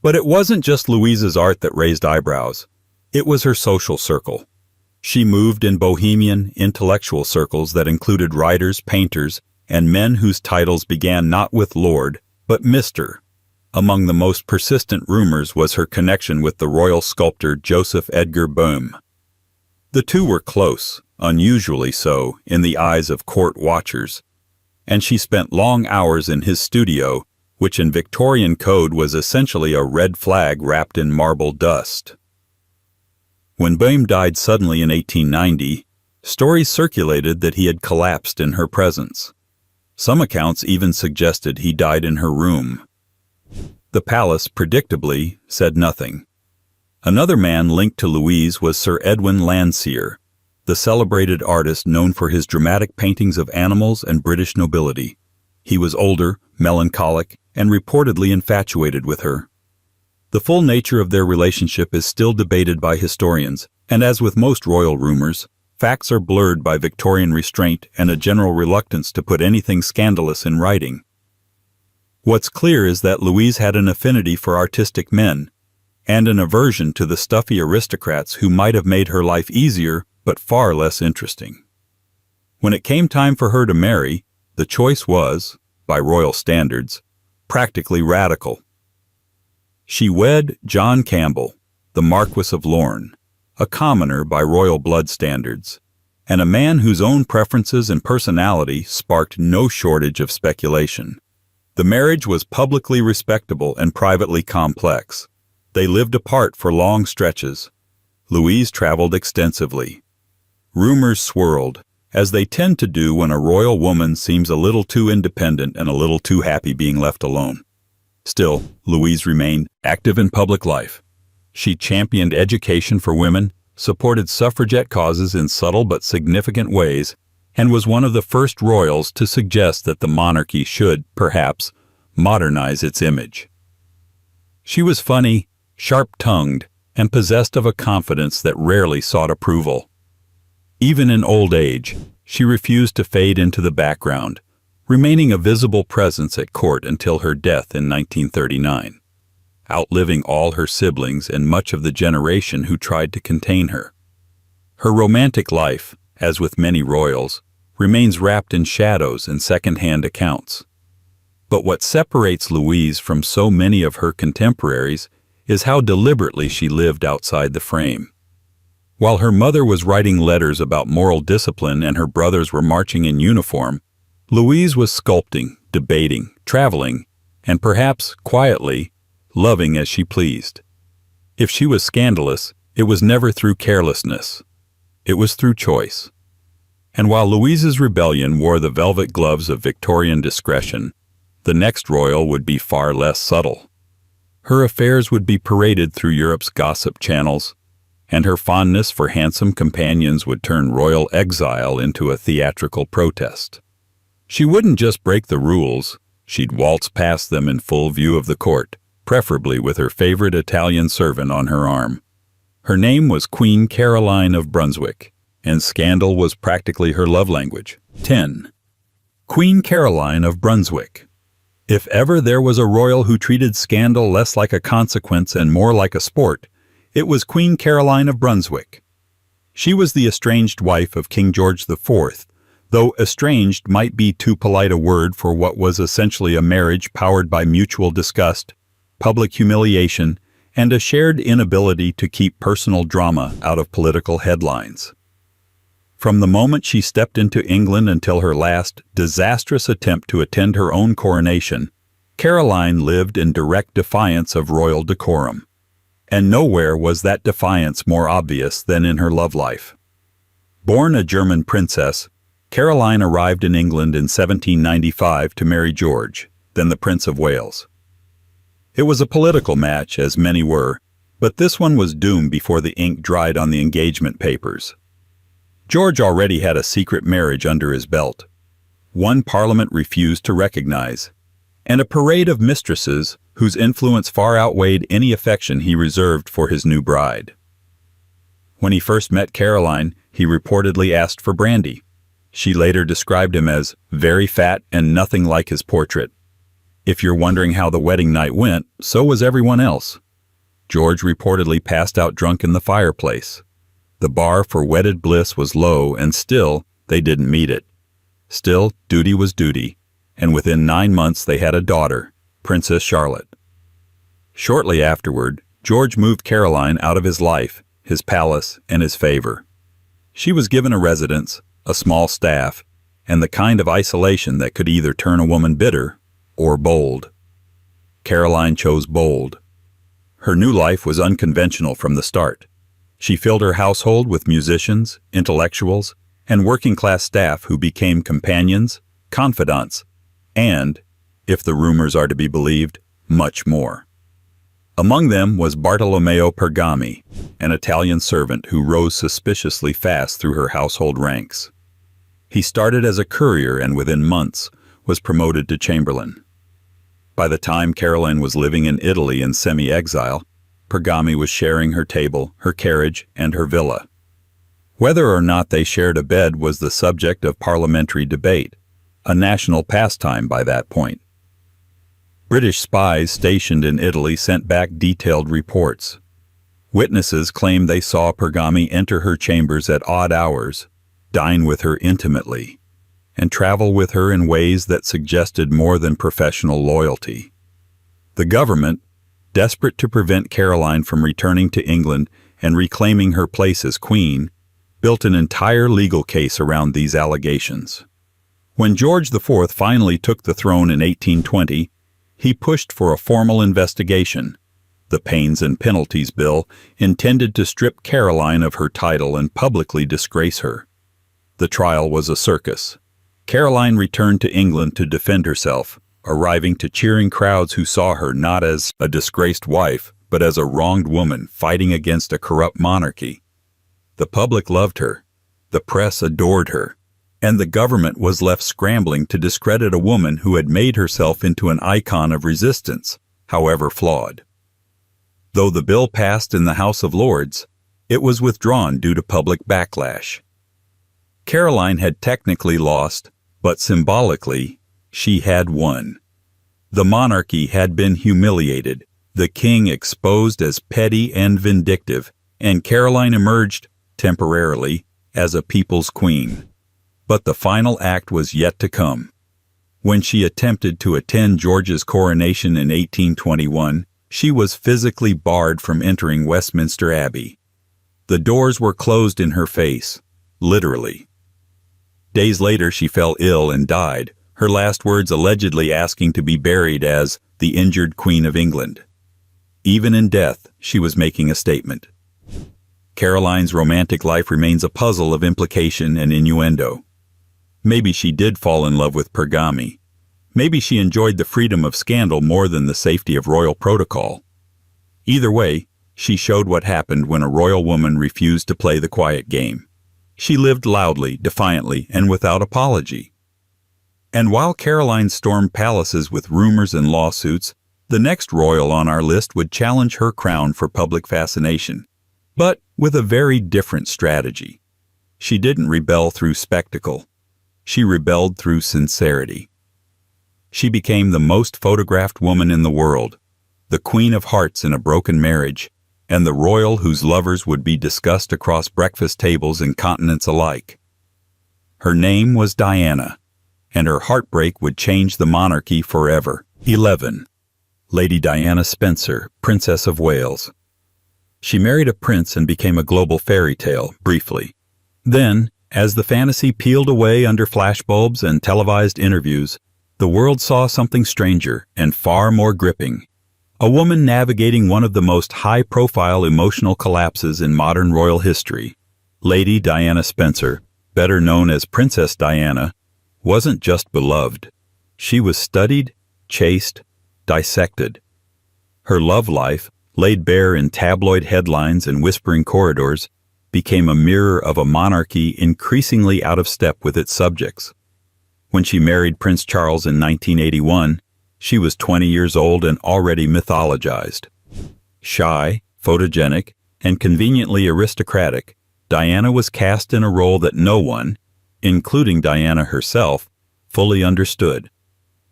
[SPEAKER 1] But it wasn't just Louise's art that raised eyebrows. It was her social circle. She moved in bohemian, intellectual circles that included writers, painters, and men whose titles began not with Lord, but Mr. Among the most persistent rumors was her connection with the royal sculptor Joseph Edgar Boehm. The two were close, unusually so, in the eyes of court watchers, and she spent long hours in his studio, which in Victorian code was essentially a red flag wrapped in marble dust. When Boehm died suddenly in 1890, stories circulated that he had collapsed in her presence. Some accounts even suggested he died in her room. The palace, predictably, said nothing. Another man linked to Louise was Sir Edwin Landseer, the celebrated artist known for his dramatic paintings of animals and British nobility. He was older, melancholic, and reportedly infatuated with her. The full nature of their relationship is still debated by historians, and as with most royal rumors, facts are blurred by Victorian restraint and a general reluctance to put anything scandalous in writing. What's clear is that Louise had an affinity for artistic men. and an aversion to the stuffy aristocrats who might have made her life easier but far less interesting. When it came time for her to marry, the choice was, by royal standards, practically radical. She wed John Campbell, the Marquis of Lorne, a commoner by royal blood standards, and a man whose own preferences and personality sparked no shortage of speculation. The marriage was publicly respectable and privately complex. They lived apart for long stretches. Louise traveled extensively. Rumors swirled, as they tend to do when a royal woman seems a little too independent and a little too happy being left alone. Still, Louise remained active in public life. She championed education for women, supported suffragette causes in subtle but significant ways, and was one of the first royals to suggest that the monarchy should, perhaps, modernize its image. She was funny, sharp-tongued, and possessed of a confidence that rarely sought approval. Even in old age, she refused to fade into the background, remaining a visible presence at court until her death in 1939, outliving all her siblings and much of the generation who tried to contain her. Her romantic life, as with many royals, remains wrapped in shadows and second-hand accounts. But what separates Louise from so many of her contemporaries is how deliberately she lived outside the frame. While her mother was writing letters about moral discipline and her brothers were marching in uniform, Louise was sculpting, debating, traveling, and perhaps, quietly, loving as she pleased. If she was scandalous, it was never through carelessness. It was through choice. And while Louise's rebellion wore the velvet gloves of Victorian discretion, the next royal would be far less subtle. Her affairs would be paraded through Europe's gossip channels, and her fondness for handsome companions would turn royal exile into a theatrical protest. She wouldn't just break the rules, she'd waltz past them in full view of the court, preferably with her favorite Italian servant on her arm. Her name was Queen Caroline of Brunswick, and scandal was practically her love language. 10. Queen Caroline of Brunswick. If ever there was a royal who treated scandal less like a consequence and more like a sport, it was Queen Caroline of Brunswick. She was the estranged wife of King George IV, though estranged might be too polite a word for what was essentially a marriage powered by mutual disgust, public humiliation, and a shared inability to keep personal drama out of political headlines. From the moment she stepped into England until her last, disastrous attempt to attend her own coronation, Caroline lived in direct defiance of royal decorum. And nowhere was that defiance more obvious than in her love life. Born a German princess, Caroline arrived in England in 1795 to marry George, then the Prince of Wales. It was a political match, as many were, but this one was doomed before the ink dried on the engagement papers. George already had a secret marriage under his belt, one Parliament refused to recognize, and a parade of mistresses whose influence far outweighed any affection he reserved for his new bride. When he first met Caroline, he reportedly asked for brandy. She later described him as very fat and nothing like his portrait. If you're wondering how the wedding night went, so was everyone else. George reportedly passed out drunk in the fireplace. The bar for wedded bliss was low, and still, they didn't meet it. Still, duty was duty, and within 9 months they had a daughter, Princess Charlotte. Shortly afterward, George moved Caroline out of his life, his palace, and his favor. She was given a residence, a small staff, and the kind of isolation that could either turn a woman bitter or bold. Caroline chose bold. Her new life was unconventional from the start. She filled her household with musicians, intellectuals, and working-class staff who became companions, confidants, and, if the rumors are to be believed, much more. Among them was Bartolomeo Pergami, an Italian servant who rose suspiciously fast through her household ranks. He started as a courier and within months was promoted to chamberlain. By the time Caroline was living in Italy in semi-exile, Pergami was sharing her table, her carriage, and her villa. Whether or not they shared a bed was the subject of parliamentary debate, a national pastime by that point. British spies stationed in Italy sent back detailed reports. Witnesses claimed they saw Pergami enter her chambers at odd hours, dine with her intimately, and travel with her in ways that suggested more than professional loyalty. The government, desperate to prevent Caroline from returning to England and reclaiming her place as queen, built an entire legal case around these allegations. When George IV finally took the throne in 1820, he pushed for a formal investigation, the Pains and Penalties Bill, intended to strip Caroline of her title and publicly disgrace her. The trial was a circus. Caroline returned to England to defend herself, arriving to cheering crowds who saw her not as a disgraced wife, but as a wronged woman fighting against a corrupt monarchy. The public loved her, the press adored her, and the government was left scrambling to discredit a woman who had made herself into an icon of resistance, however flawed. Though the bill passed in the House of Lords, it was withdrawn due to public backlash. Caroline had technically lost, but symbolically, she had won. The monarchy had been humiliated, the king exposed as petty and vindictive, and Caroline emerged, temporarily, as a people's queen. But the final act was yet to come. When she attempted to attend George's coronation in 1821, she was physically barred from entering Westminster Abbey. The doors were closed in her face, literally. Days later she fell ill and died, her last words allegedly asking to be buried as the injured Queen of England. Even in death, she was making a statement. Caroline's romantic life remains a puzzle of implication and innuendo. Maybe she did fall in love with Pergami. Maybe she enjoyed the freedom of scandal more than the safety of royal protocol. Either way, she showed what happened when a royal woman refused to play the quiet game. She lived loudly, defiantly, and without apology. And while Caroline stormed palaces with rumors and lawsuits, the next royal on our list would challenge her crown for public fascination, but with a very different strategy. She didn't rebel through spectacle. She rebelled through sincerity. She became the most photographed woman in the world, the Queen of Hearts in a broken marriage, and the royal whose lovers would be discussed across breakfast tables in continents alike. Her name was Diana, and her heartbreak would change the monarchy forever. 11. Lady Diana Spencer, Princess of Wales. She married a prince and became a global fairy tale, briefly. Then, as the fantasy peeled away under flashbulbs and televised interviews, the world saw something stranger and far more gripping. A woman navigating one of the most high-profile emotional collapses in modern royal history. Lady Diana Spencer, better known as Princess Diana, wasn't just beloved. She was studied, chased, dissected. Her love life, laid bare in tabloid headlines and whispering corridors, became a mirror of a monarchy increasingly out of step with its subjects. When she married Prince Charles in 1981, she was 20 years old and already mythologized. Shy, photogenic, and conveniently aristocratic, Diana was cast in a role that no one, including Diana herself, fully understood.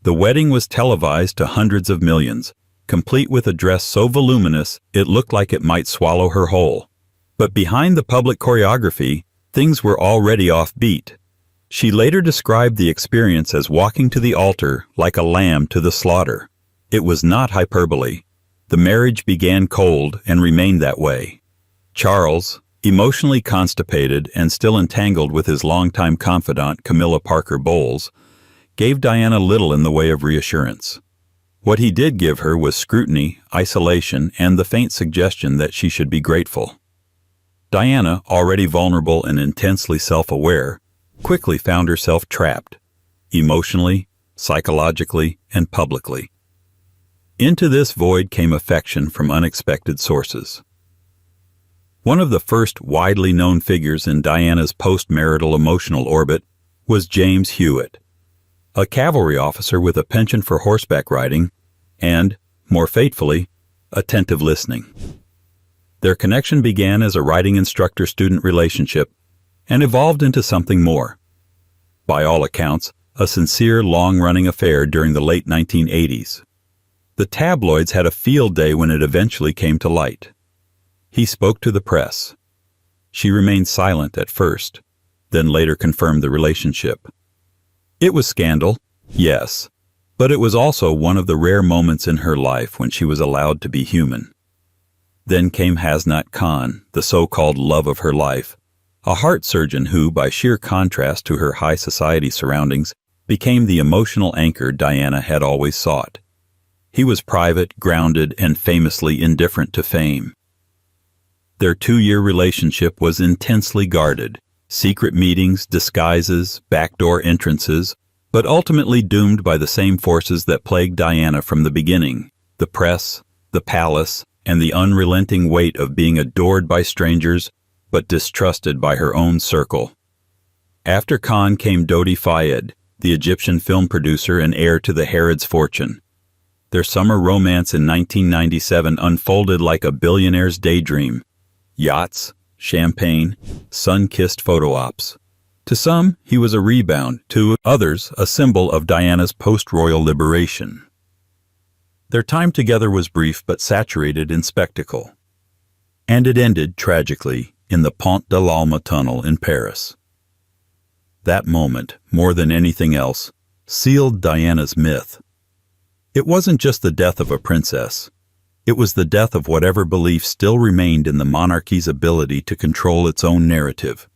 [SPEAKER 1] The wedding was televised to hundreds of millions, complete with a dress so voluminous it looked like it might swallow her whole. But behind the public choreography, things were already offbeat. She later described the experience as walking to the altar like a lamb to the slaughter. It was not hyperbole. The marriage began cold and remained that way. Charles, emotionally constipated and still entangled with his longtime confidant Camilla Parker Bowles, gave Diana little in the way of reassurance. What he did give her was scrutiny, isolation, and the faint suggestion that she should be grateful. Diana, already vulnerable and intensely self-aware, quickly found herself trapped, emotionally, psychologically, and publicly. Into this void came affection from unexpected sources. One of the first widely known figures in Diana's post-marital emotional orbit was James Hewitt, a cavalry officer with a penchant for horseback riding and, more fatefully, attentive listening. Their connection began as a riding instructor-student relationship and evolved into something more. By all accounts, a sincere, long-running affair during the late 1980s. The tabloids had a field day when it eventually came to light. He spoke to the press. She remained silent at first, then later confirmed the relationship. It was scandal, yes, but it was also one of the rare moments in her life when she was allowed to be human. Then came Hasnat Khan, the so-called love of her life, a heart surgeon who, by sheer contrast to her high society surroundings, became the emotional anchor Diana had always sought. He was private, grounded, and famously indifferent to fame. Their 2-year relationship was intensely guarded, secret meetings, disguises, backdoor entrances, but ultimately doomed by the same forces that plagued Diana from the beginning: the press, the palace, and the unrelenting weight of being adored by strangers but distrusted by her own circle. After Khan came Dodi Fayed, the Egyptian film producer and heir to the Harrods' fortune. Their summer romance in 1997 unfolded like a billionaire's daydream. Yachts, champagne, sun-kissed photo ops. To some, he was a rebound, to others, a symbol of Diana's post-royal liberation. Their time together was brief but saturated in spectacle. And it ended, tragically, in the Pont de l'Alma tunnel in Paris. That moment, more than anything else, sealed Diana's myth. It wasn't just the death of a princess. It was the death of whatever belief still remained in the monarchy's ability to control its own narrative.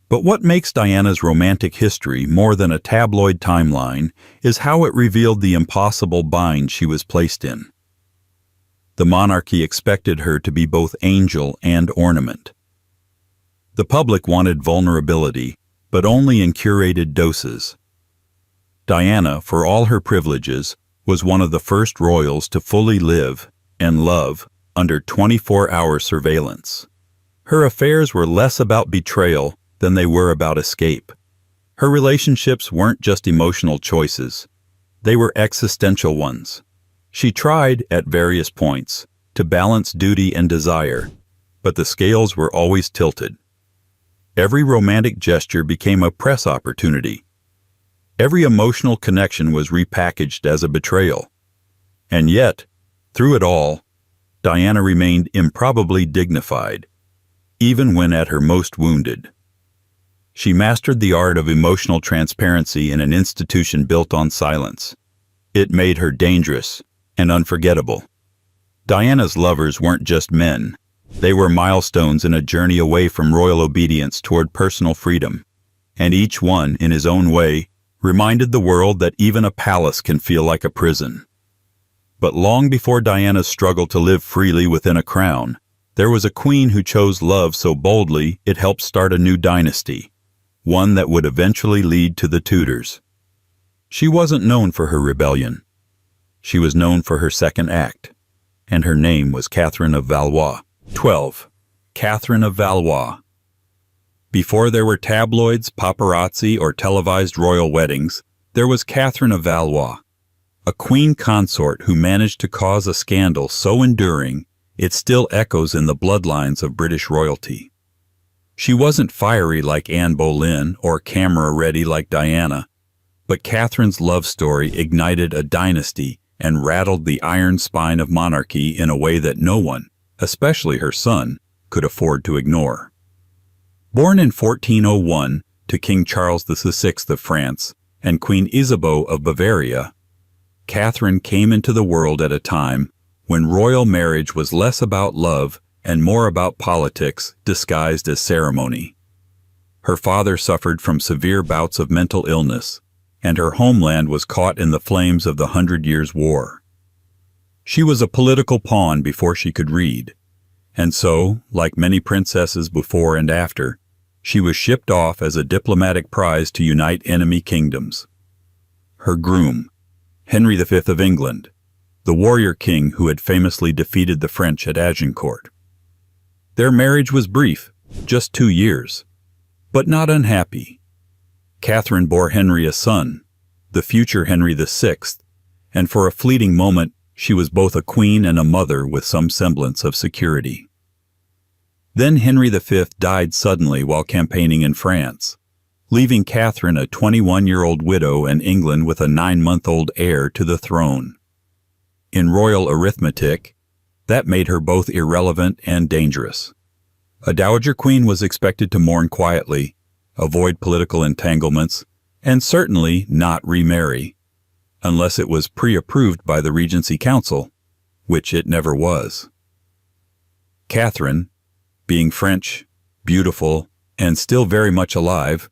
[SPEAKER 1] But what makes Diana's romantic history more than a tabloid timeline is how it revealed the impossible bind she was placed in. The monarchy expected her to be both angel and ornament. The public wanted vulnerability, but only in curated doses. Diana, for all her privileges, was one of the first royals to fully live and love under 24-hour surveillance. Her affairs were less about betrayal than they were about escape. Her relationships weren't just emotional choices. They were existential ones. She tried, at various points, to balance duty and desire, but the scales were always tilted. Every romantic gesture became a press opportunity. Every emotional connection was repackaged as a betrayal. And yet, through it all, Diana remained improbably dignified, even when at her most wounded. She mastered the art of emotional transparency in an institution built on silence. It made her dangerous and unforgettable. Diana's lovers weren't just men. They were milestones in a journey away from royal obedience toward personal freedom, and each one, in his own way, reminded the world that even a palace can feel like a prison. But long before Diana's struggle to live freely within a crown, there was a queen who chose love so boldly it helped start a new dynasty, one that would eventually lead to the Tudors. She wasn't known for her rebellion. She was known for her second act, and her name was Catherine of Valois. 12. Catherine of Valois. Before there were tabloids, paparazzi, or televised royal weddings, there was Catherine of Valois, a queen consort who managed to cause a scandal so enduring it still echoes in the bloodlines of British royalty. She wasn't fiery like Anne Boleyn or camera-ready like Diana, but Catherine's love story ignited a dynasty and rattled the iron spine of monarchy in a way that no one, especially her son, could afford to ignore. Born in 1401 to King Charles VI of France and Queen Isabeau of Bavaria, Catherine came into the world at a time when royal marriage was less about love and more about politics disguised as ceremony. Her father suffered from severe bouts of mental illness, and her homeland was caught in the flames of the 100 Years' War. She was a political pawn before she could read, and so, like many princesses before and after, she was shipped off as a diplomatic prize to unite enemy kingdoms. Her groom, Henry V of England, the warrior king who had famously defeated the French at Agincourt. Their marriage was brief, just 2 years, but not unhappy. Catherine bore Henry a son, the future Henry VI, and for a fleeting moment she was both a queen and a mother with some semblance of security. Then Henry V died suddenly while campaigning in France, leaving Catherine a 21-year-old widow in England with a 9-month-old heir to the throne. In royal arithmetic, that made her both irrelevant and dangerous. A dowager queen was expected to mourn quietly, avoid political entanglements, and certainly not remarry, unless it was pre-approved by the Regency Council, which it never was. Catherine, being French, beautiful, and still very much alive,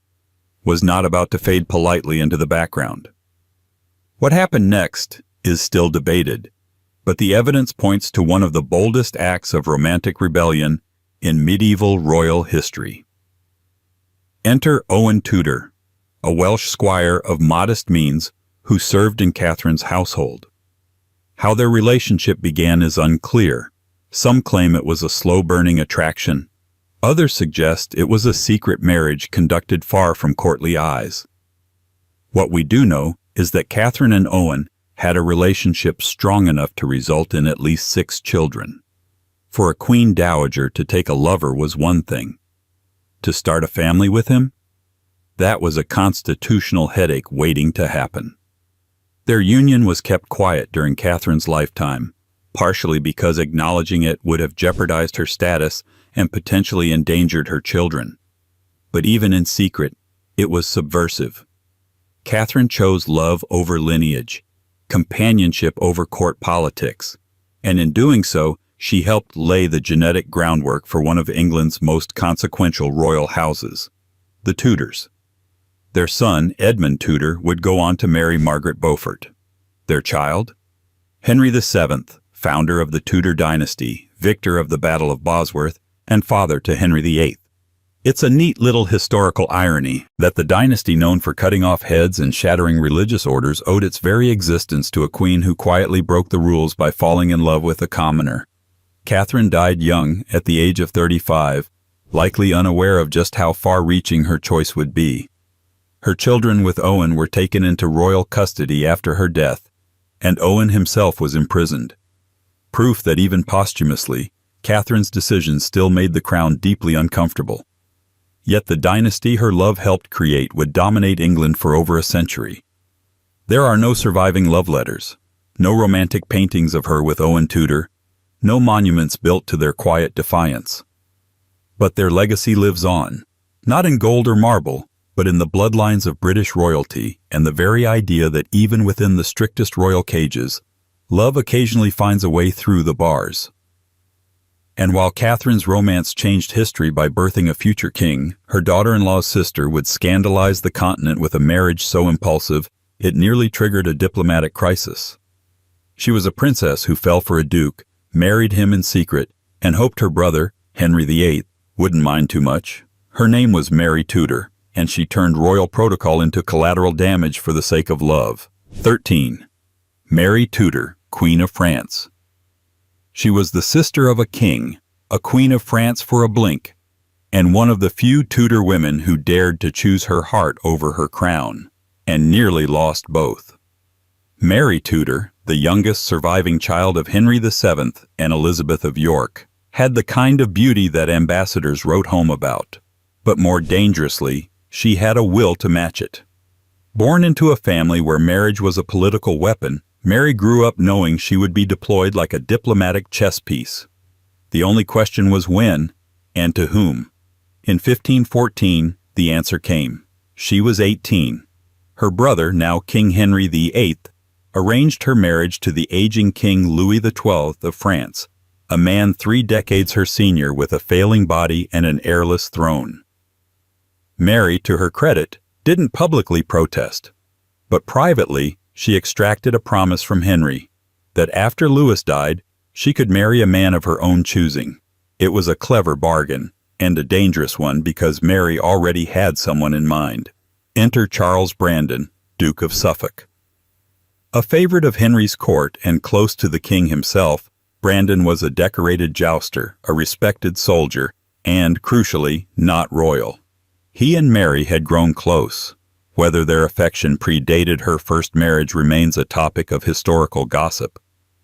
[SPEAKER 1] was not about to fade politely into the background. What happened next is still debated, but the evidence points to one of the boldest acts of romantic rebellion in medieval royal history. Enter Owen Tudor, a Welsh squire of modest means who served in Catherine's household. How their relationship began is unclear. Some claim it was a slow-burning attraction. Others suggest it was a secret marriage conducted far from courtly eyes. What we do know is that Catherine and Owen had a relationship strong enough to result in at least 6 children. For a queen dowager to take a lover was one thing. To start a family with him? That was a constitutional headache waiting to happen. Their union was kept quiet during Catherine's lifetime, partially because acknowledging it would have jeopardized her status and potentially endangered her children. But even in secret, it was subversive. Catherine chose love over lineage, companionship over court politics, and in doing so, she helped lay the genetic groundwork for one of England's most consequential royal houses, the Tudors. Their son, Edmund Tudor, would go on to marry Margaret Beaufort. Their child? Henry VII, founder of the Tudor dynasty, victor of the Battle of Bosworth, and father to Henry VIII. It's a neat little historical irony that the dynasty known for cutting off heads and shattering religious orders owed its very existence to a queen who quietly broke the rules by falling in love with a commoner. Catherine died young, at the age of 35, likely unaware of just how far-reaching her choice would be. Her children with Owen were taken into royal custody after her death, and Owen himself was imprisoned. Proof that even posthumously, Catherine's decision still made the crown deeply uncomfortable. Yet the dynasty her love helped create would dominate England for over a century. There are no surviving love letters, no romantic paintings of her with Owen Tudor, no monuments built to their quiet defiance. But their legacy lives on, not in gold or marble, but in the bloodlines of British royalty and the very idea that even within the strictest royal cages, love occasionally finds a way through the bars. And while Catherine's romance changed history by birthing a future king, her daughter-in-law's sister would scandalize the continent with a marriage so impulsive it nearly triggered a diplomatic crisis. She was a princess who fell for a duke, married him in secret, and hoped her brother, Henry VIII, wouldn't mind too much. Her name was Mary Tudor, and she turned royal protocol into collateral damage for the sake of love. 13. Mary Tudor, Queen of France. She was the sister of a king, a queen of France for a blink, and one of the few Tudor women who dared to choose her heart over her crown, and nearly lost both. Mary Tudor, the youngest surviving child of Henry VII and Elizabeth of York, had the kind of beauty that ambassadors wrote home about. But more dangerously, she had a will to match it. Born into a family where marriage was a political weapon, Mary grew up knowing she would be deployed like a diplomatic chess piece. The only question was when, and to whom. In 1514, the answer came. She was 18. Her brother, now King Henry VIII, arranged her marriage to the aging King Louis XII of France, a man 3 decades her senior with a failing body and an heirless throne. Mary, to her credit, didn't publicly protest, but privately, she extracted a promise from Henry that after Louis died, she could marry a man of her own choosing. It was a clever bargain, and a dangerous one because Mary already had someone in mind. Enter Charles Brandon, Duke of Suffolk. A favorite of Henry's court and close to the king himself, Brandon was a decorated jouster, a respected soldier, and, crucially, not royal. He and Mary had grown close. Whether their affection predated her first marriage remains a topic of historical gossip.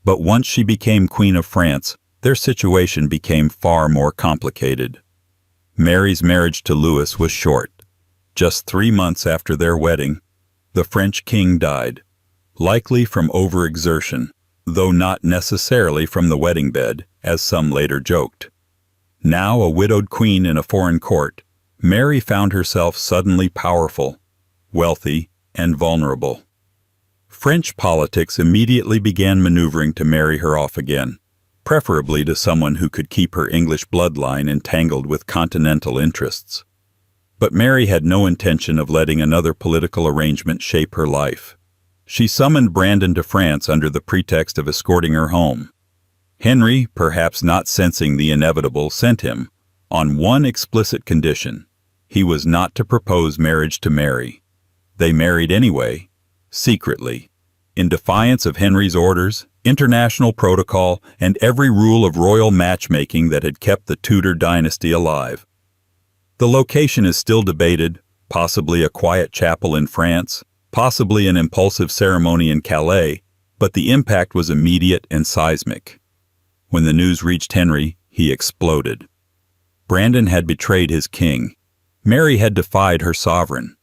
[SPEAKER 1] But once she became Queen of France, their situation became far more complicated. Mary's marriage to Louis was short. Just 3 months after their wedding, the French king died, likely from overexertion, though not necessarily from the wedding bed, as some later joked. Now a widowed queen in a foreign court, Mary found herself suddenly powerful, wealthy, and vulnerable. French politics immediately began maneuvering to marry her off again, preferably to someone who could keep her English bloodline entangled with continental interests. But Mary had no intention of letting another political arrangement shape her life. She summoned Brandon to France under the pretext of escorting her home. Henry, perhaps not sensing the inevitable, sent him, on one explicit condition. He was not to propose marriage to Mary. They married anyway, secretly, in defiance of Henry's orders, international protocol, and every rule of royal matchmaking that had kept the Tudor dynasty alive. The location is still debated, possibly a quiet chapel in France, possibly an impulsive ceremony in Calais, but the impact was immediate and seismic. When the news reached Henry, he exploded. Brandon had betrayed his king. Mary had defied her sovereign.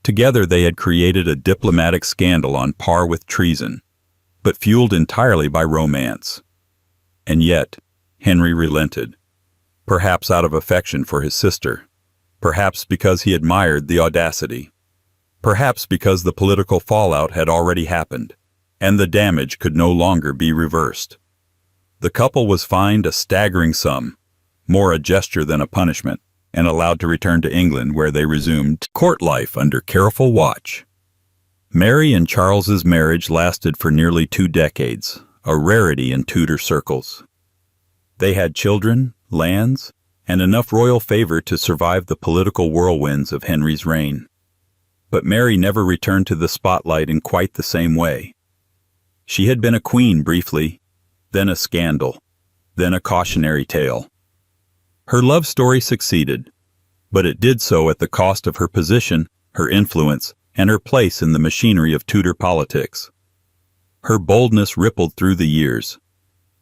[SPEAKER 1] Together they had created a diplomatic scandal on par with treason, but fueled entirely by romance. And yet, Henry relented, perhaps out of affection for his sister, perhaps because he admired the audacity, perhaps because the political fallout had already happened, and the damage could no longer be reversed. The couple was fined a staggering sum, more a gesture than a punishment, and allowed to return to England, where they resumed court life under careful watch. Mary and Charles's marriage lasted for nearly 2 decades, a rarity in Tudor circles. They had children, lands, and enough royal favor to survive the political whirlwinds of Henry's reign. But Mary never returned to the spotlight in quite the same way. She had been a queen briefly, then a scandal, then a cautionary tale. Her love story succeeded, but it did so at the cost of her position, her influence, and her place in the machinery of Tudor politics. Her boldness rippled through the years.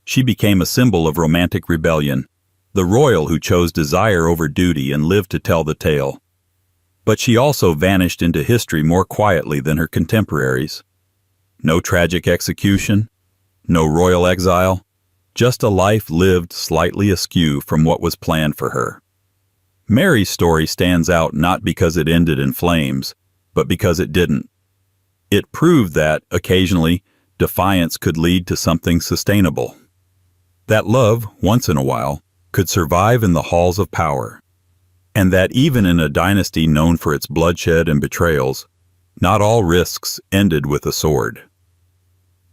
[SPEAKER 1] She became a symbol of romantic rebellion, the royal who chose desire over duty and lived to tell the tale. But she also vanished into history more quietly than her contemporaries. No tragic execution, no royal exile, just a life lived slightly askew from what was planned for her. Mary's story stands out not because it ended in flames, but because it didn't. It proved that, occasionally, defiance could lead to something sustainable. That love, once in a while, could survive in the halls of power. And that even in a dynasty known for its bloodshed and betrayals, not all risks ended with a sword.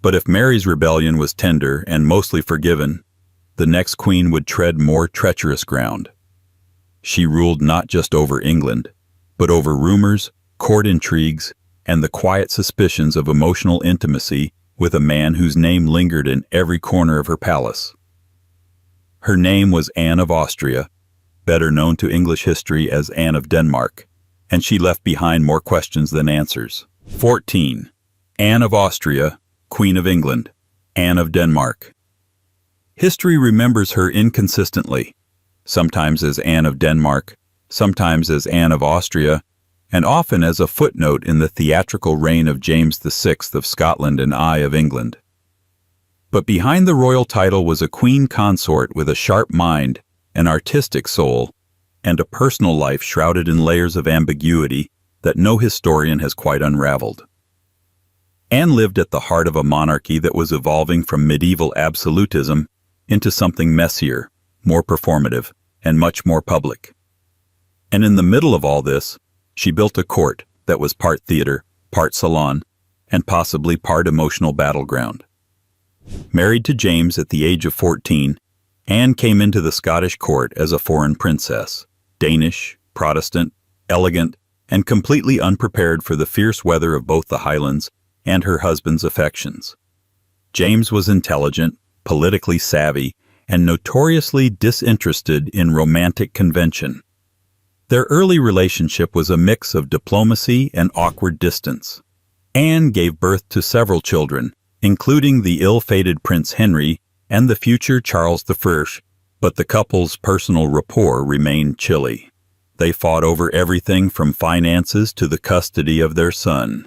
[SPEAKER 1] But if Mary's rebellion was tender and mostly forgiven, the next queen would tread more treacherous ground. She ruled not just over England, but over rumors, court intrigues, and the quiet suspicions of emotional intimacy with a man whose name lingered in every corner of her palace. Her name was Anne of Austria, better known to English history as Anne of Denmark, and she left behind more questions than answers. 14. Anne of Austria, Queen of England, Anne of Denmark. History remembers her inconsistently, sometimes as Anne of Denmark, sometimes as Anne of Austria, and often as a footnote in the theatrical reign of James VI of Scotland and I of England. But behind the royal title was a queen consort with a sharp mind, an artistic soul, and a personal life shrouded in layers of ambiguity that no historian has quite unraveled. Anne lived at the heart of a monarchy that was evolving from medieval absolutism into something messier, more performative, and much more public. And in the middle of all this, she built a court that was part theater, part salon, and possibly part emotional battleground. Married to James at the age of 14, Anne came into the Scottish court as a foreign princess, Danish, Protestant, elegant, and completely unprepared for the fierce weather of both the Highlands and her husband's affections. James was intelligent, politically savvy, and notoriously disinterested in romantic convention. Their early relationship was a mix of diplomacy and awkward distance. Anne gave birth to several children, including the ill-fated Prince Henry and the future Charles I, but the couple's personal rapport remained chilly. They fought over everything from finances to the custody of their son.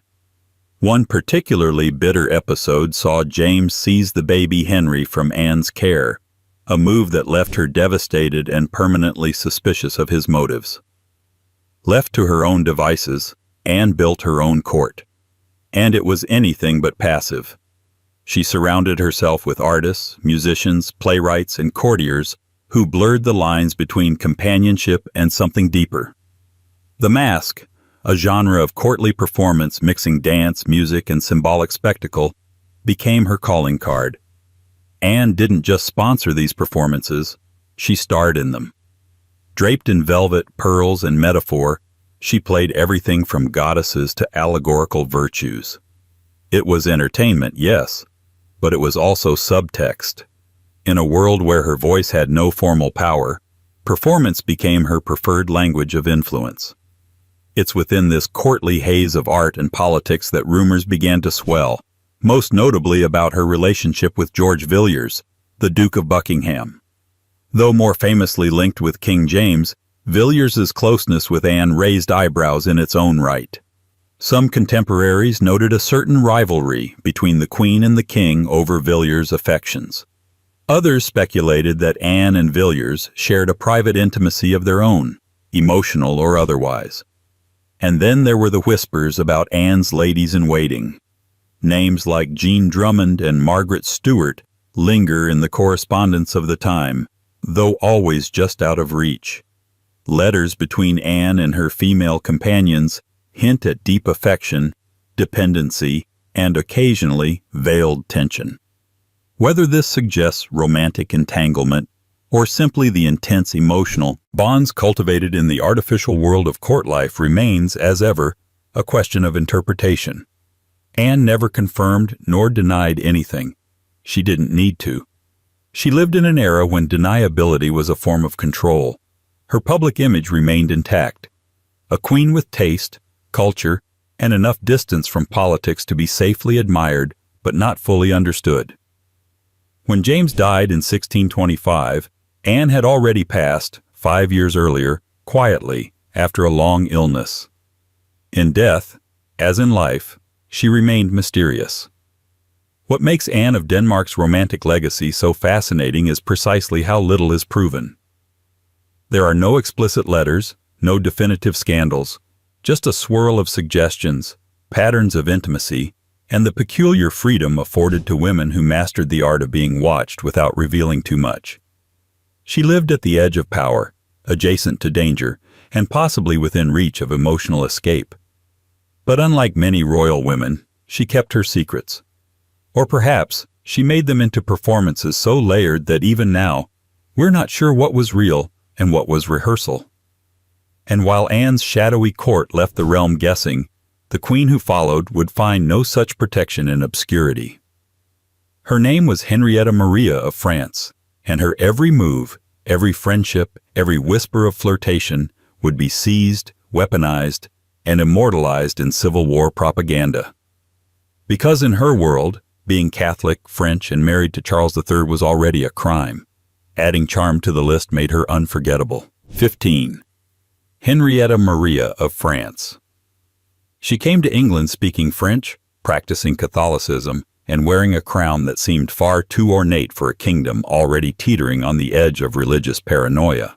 [SPEAKER 1] One particularly bitter episode saw James seize the baby Henry from Anne's care, a move that left her devastated and permanently suspicious of his motives. Left to her own devices, Anne built her own court. And it was anything but passive. She surrounded herself with artists, musicians, playwrights, and courtiers who blurred the lines between companionship and something deeper. The Mask, a genre of courtly performance mixing dance, music, and symbolic spectacle, became her calling card. Anne didn't just sponsor these performances, she starred in them. Draped in velvet, pearls, and metaphor, she played everything from goddesses to allegorical virtues. It was entertainment, yes, but it was also subtext. In a world where her voice had no formal power, performance became her preferred language of influence. It's within this courtly haze of art and politics that rumors began to swell, most notably about her relationship with George Villiers, the Duke of Buckingham. Though more famously linked with King James, Villiers' closeness with Anne raised eyebrows in its own right. Some contemporaries noted a certain rivalry between the Queen and the King over Villiers' affections. Others speculated that Anne and Villiers shared a private intimacy of their own, emotional or otherwise. And then there were the whispers about Anne's ladies-in-waiting. Names like Jean Drummond and Margaret Stuart linger in the correspondence of the time, though always just out of reach. Letters between Anne and her female companions hint at deep affection, dependency, and occasionally veiled tension. Whether this suggests romantic entanglement or simply the intense emotional bonds cultivated in the artificial world of court life remains, as ever, a question of interpretation. Anne never confirmed nor denied anything. She didn't need to. She lived in an era when deniability was a form of control. Her public image remained intact. A queen with taste, culture, and enough distance from politics to be safely admired but not fully understood. When James died in 1625, Anne had already passed, 5 years earlier, quietly, after a long illness. In death, as in life, she remained mysterious. What makes Anne of Denmark's romantic legacy so fascinating is precisely how little is proven. There are no explicit letters, no definitive scandals, just a swirl of suggestions, patterns of intimacy, and the peculiar freedom afforded to women who mastered the art of being watched without revealing too much. She lived at the edge of power, adjacent to danger, and possibly within reach of emotional escape. But unlike many royal women, she kept her secrets. Or perhaps she made them into performances so layered that even now, we're not sure what was real and what was rehearsal. And while Anne's shadowy court left the realm guessing, the queen who followed would find no such protection in obscurity. Her name was Henrietta Maria of France, and her every move, every friendship, every whisper of flirtation would be seized, weaponized, and immortalized in Civil War propaganda. Because in her world, being Catholic, French, and married to Charles III was already a crime. Adding charm to the list made her unforgettable. 15. Henrietta Maria of France. She came to England speaking French, practicing Catholicism, and wearing a crown that seemed far too ornate for a kingdom already teetering on the edge of religious paranoia.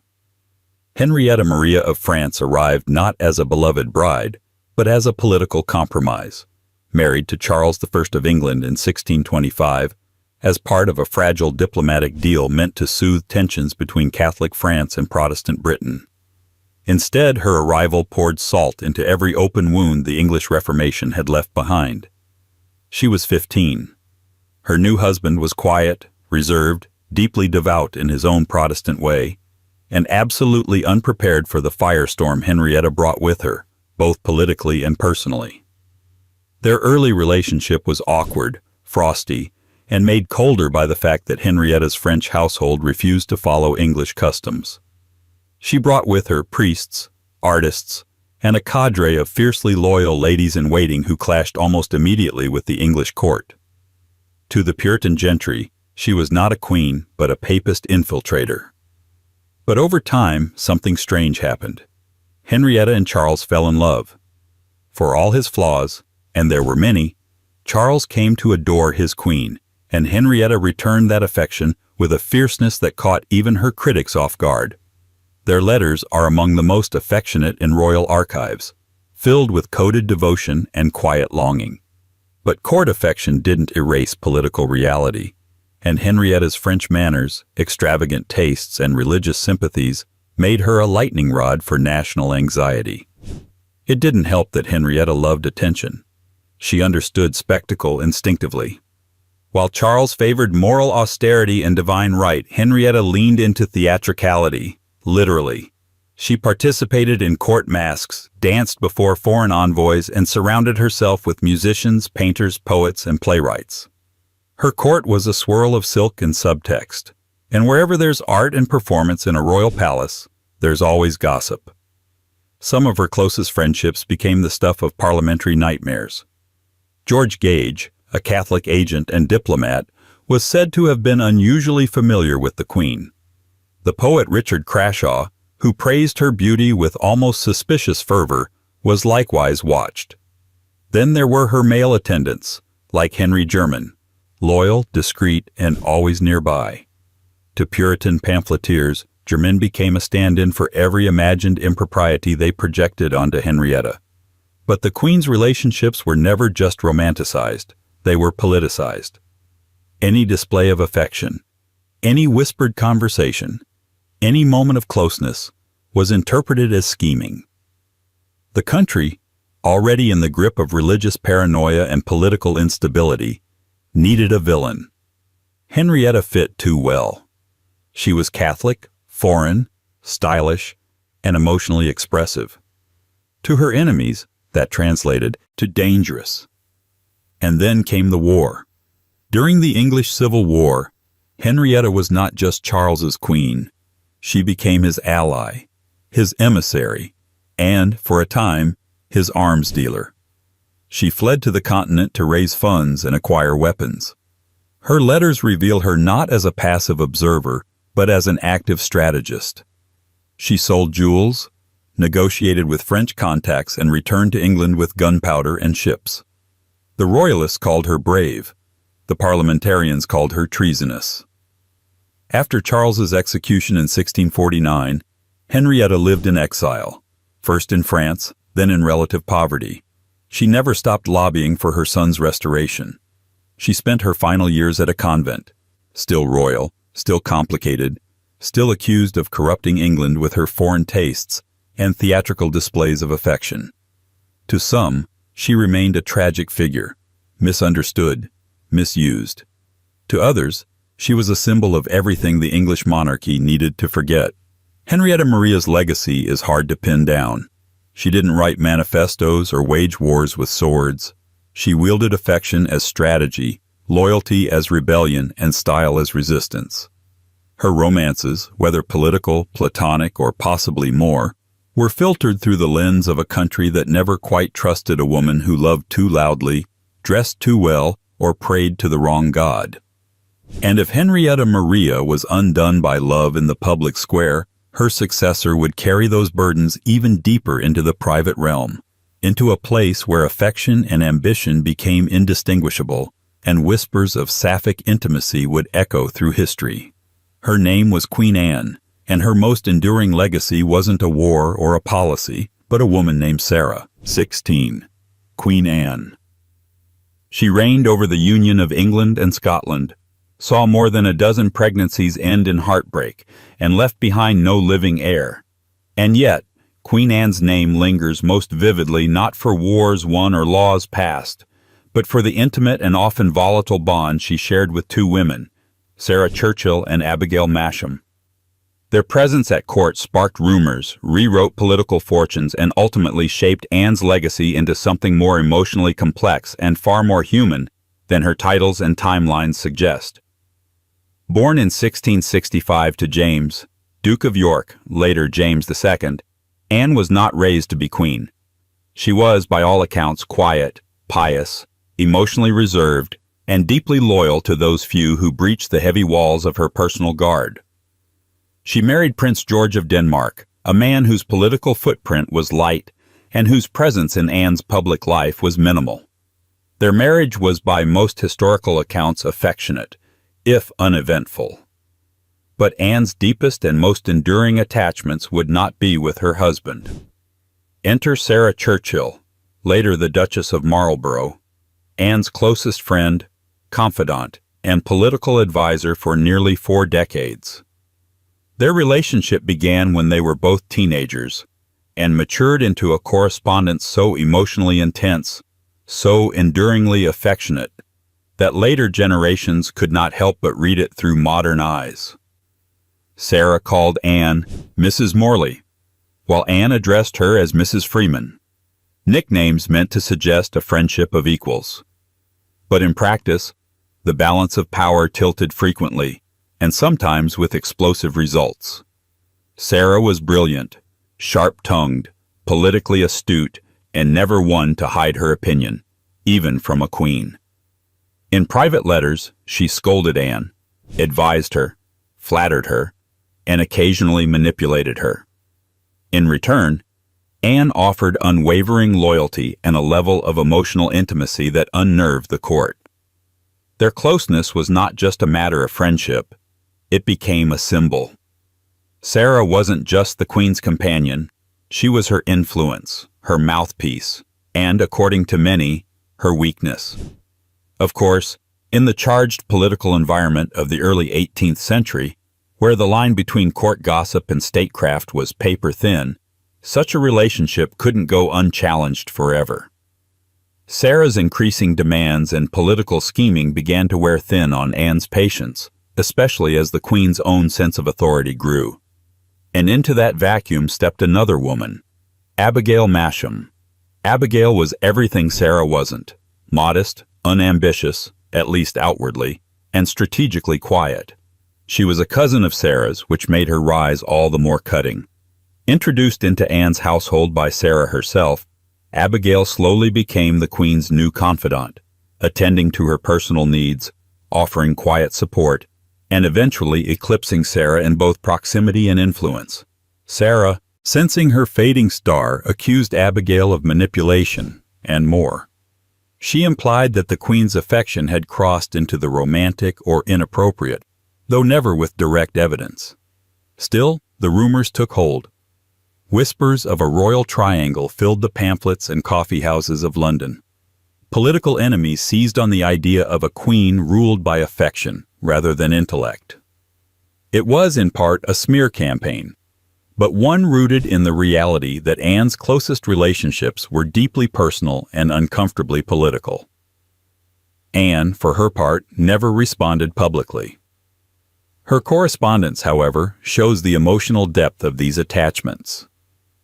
[SPEAKER 1] Henrietta Maria of France arrived not as a beloved bride, but as a political compromise, married to Charles I of England in 1625, as part of a fragile diplomatic deal meant to soothe tensions between Catholic France and Protestant Britain. Instead, her arrival poured salt into every open wound the English Reformation had left behind. She was 15. Her new husband was quiet, reserved, deeply devout in his own Protestant way, and absolutely unprepared for the firestorm Henrietta brought with her, both politically and personally. Their early relationship was awkward, frosty, and made colder by the fact that Henrietta's French household refused to follow English customs. She brought with her priests, artists, and a cadre of fiercely loyal ladies-in-waiting who clashed almost immediately with the English court. To the Puritan gentry, she was not a queen, but a papist infiltrator. But over time, something strange happened. Henrietta and Charles fell in love. For all his flaws, and there were many, Charles came to adore his queen, and Henrietta returned that affection with a fierceness that caught even her critics off guard. Their letters are among the most affectionate in royal archives, filled with coded devotion and quiet longing. But court affection didn't erase political reality, and Henrietta's French manners, extravagant tastes, and religious sympathies made her a lightning rod for national anxiety. It didn't help that Henrietta loved attention. She understood spectacle instinctively. While Charles favored moral austerity and divine right, Henrietta leaned into theatricality, literally. She participated in court masques, danced before foreign envoys, and surrounded herself with musicians, painters, poets, and playwrights. Her court was a swirl of silk and subtext, and wherever there's art and performance in a royal palace, there's always gossip. Some of her closest friendships became the stuff of parliamentary nightmares. George Gage, a Catholic agent and diplomat, was said to have been unusually familiar with the Queen. The poet Richard Crashaw, who praised her beauty with almost suspicious fervor, was likewise watched. Then there were her male attendants, like Henry Jermyn, loyal, discreet, and always nearby. To Puritan pamphleteers, Jermyn became a stand-in for every imagined impropriety they projected onto Henrietta. But the Queen's relationships were never just romanticized, they were politicized. Any display of affection, any whispered conversation, any moment of closeness was interpreted as scheming. The country, already in the grip of religious paranoia and political instability, needed a villain. Henrietta fit too well. She was Catholic, foreign, stylish, and emotionally expressive. To her enemies, that translated to dangerous. And then came the war. During the English Civil War, Henrietta was not just Charles's queen. She became his ally, his emissary, and, for a time, his arms dealer. She fled to the continent to raise funds and acquire weapons. Her letters reveal her not as a passive observer, but as an active strategist. She sold jewels, negotiated with French contacts, and returned to England with gunpowder and ships. The royalists called her brave. The parliamentarians called her treasonous. After Charles's execution in 1649, Henrietta lived in exile, first in France, then in relative poverty. She never stopped lobbying for her son's restoration. She spent her final years at a convent, still royal, still complicated, still accused of corrupting England with her foreign tastes and theatrical displays of affection. To some, she remained a tragic figure, misunderstood, misused. To others, she was a symbol of everything the English monarchy needed to forget. Henrietta Maria's legacy is hard to pin down. She didn't write manifestos or wage wars with swords. She wielded affection as strategy, loyalty as rebellion, and style as resistance. Her romances, whether political, platonic, or possibly more, were filtered through the lens of a country that never quite trusted a woman who loved too loudly, dressed too well, or prayed to the wrong god. And if Henrietta Maria was undone by love in the public square, her successor would carry those burdens even deeper into the private realm, into a place where affection and ambition became indistinguishable, and whispers of sapphic intimacy would echo through history. Her name was Queen Anne, and her most enduring legacy wasn't a war or a policy, but a woman named Sarah, 16, Queen Anne. She reigned over the Union of England and Scotland, saw more than a dozen pregnancies end in heartbreak, and left behind no living heir. And yet, Queen Anne's name lingers most vividly not for wars won or laws passed, but for the intimate and often volatile bond she shared with two women, Sarah Churchill and Abigail Masham. Their presence at court sparked rumors, rewrote political fortunes, and ultimately shaped Anne's legacy into something more emotionally complex and far more human than her titles and timelines suggest. Born in 1665 to James, Duke of York, later James II, Anne was not raised to be queen. She was, by all accounts, quiet, pious, emotionally reserved, and deeply loyal to those few who breached the heavy walls of her personal guard. She married Prince George of Denmark, a man whose political footprint was light and whose presence in Anne's public life was minimal. Their marriage was by most historical accounts affectionate, if uneventful. But Anne's deepest and most enduring attachments would not be with her husband. Enter Sarah Churchill, later the Duchess of Marlborough, Anne's closest friend, confidant, and political advisor for nearly 4 decades. Their relationship began when they were both teenagers, and matured into a correspondence so emotionally intense, so enduringly affectionate, that later generations could not help but read it through modern eyes. Sarah called Anne Mrs. Morley, while Anne addressed her as Mrs. Freeman, nicknames meant to suggest a friendship of equals. But in practice, the balance of power tilted frequently, and sometimes with explosive results. Sarah was brilliant, sharp-tongued, politically astute, and never one to hide her opinion, even from a queen. In private letters, she scolded Anne, advised her, flattered her, and occasionally manipulated her. In return, Anne offered unwavering loyalty and a level of emotional intimacy that unnerved the court. Their closeness was not just a matter of friendship, it became a symbol. Sarah wasn't just the Queen's companion, she was her influence, her mouthpiece, and, according to many, her weakness. Of course, in the charged political environment of the early 18th century, where the line between court gossip and statecraft was paper-thin, such a relationship couldn't go unchallenged forever. Sarah's increasing demands and political scheming began to wear thin on Anne's patience, especially as the Queen's own sense of authority grew. And into that vacuum stepped another woman, Abigail Masham. Abigail was everything Sarah wasn't: modest, unambitious, at least outwardly, and strategically quiet. She was a cousin of Sarah's, which made her rise all the more cutting. Introduced into Anne's household by Sarah herself, Abigail slowly became the Queen's new confidant, attending to her personal needs, offering quiet support, and eventually eclipsing Sarah in both proximity and influence. Sarah, sensing her fading star, accused Abigail of manipulation, and more. She implied that the Queen's affection had crossed into the romantic or inappropriate, though never with direct evidence. Still, the rumors took hold. Whispers of a royal triangle filled the pamphlets and coffee houses of London. Political enemies seized on the idea of a queen ruled by affection rather than intellect. It was, in part, a smear campaign, but one rooted in the reality that Anne's closest relationships were deeply personal and uncomfortably political. Anne, for her part, never responded publicly. Her correspondence, however, shows the emotional depth of these attachments.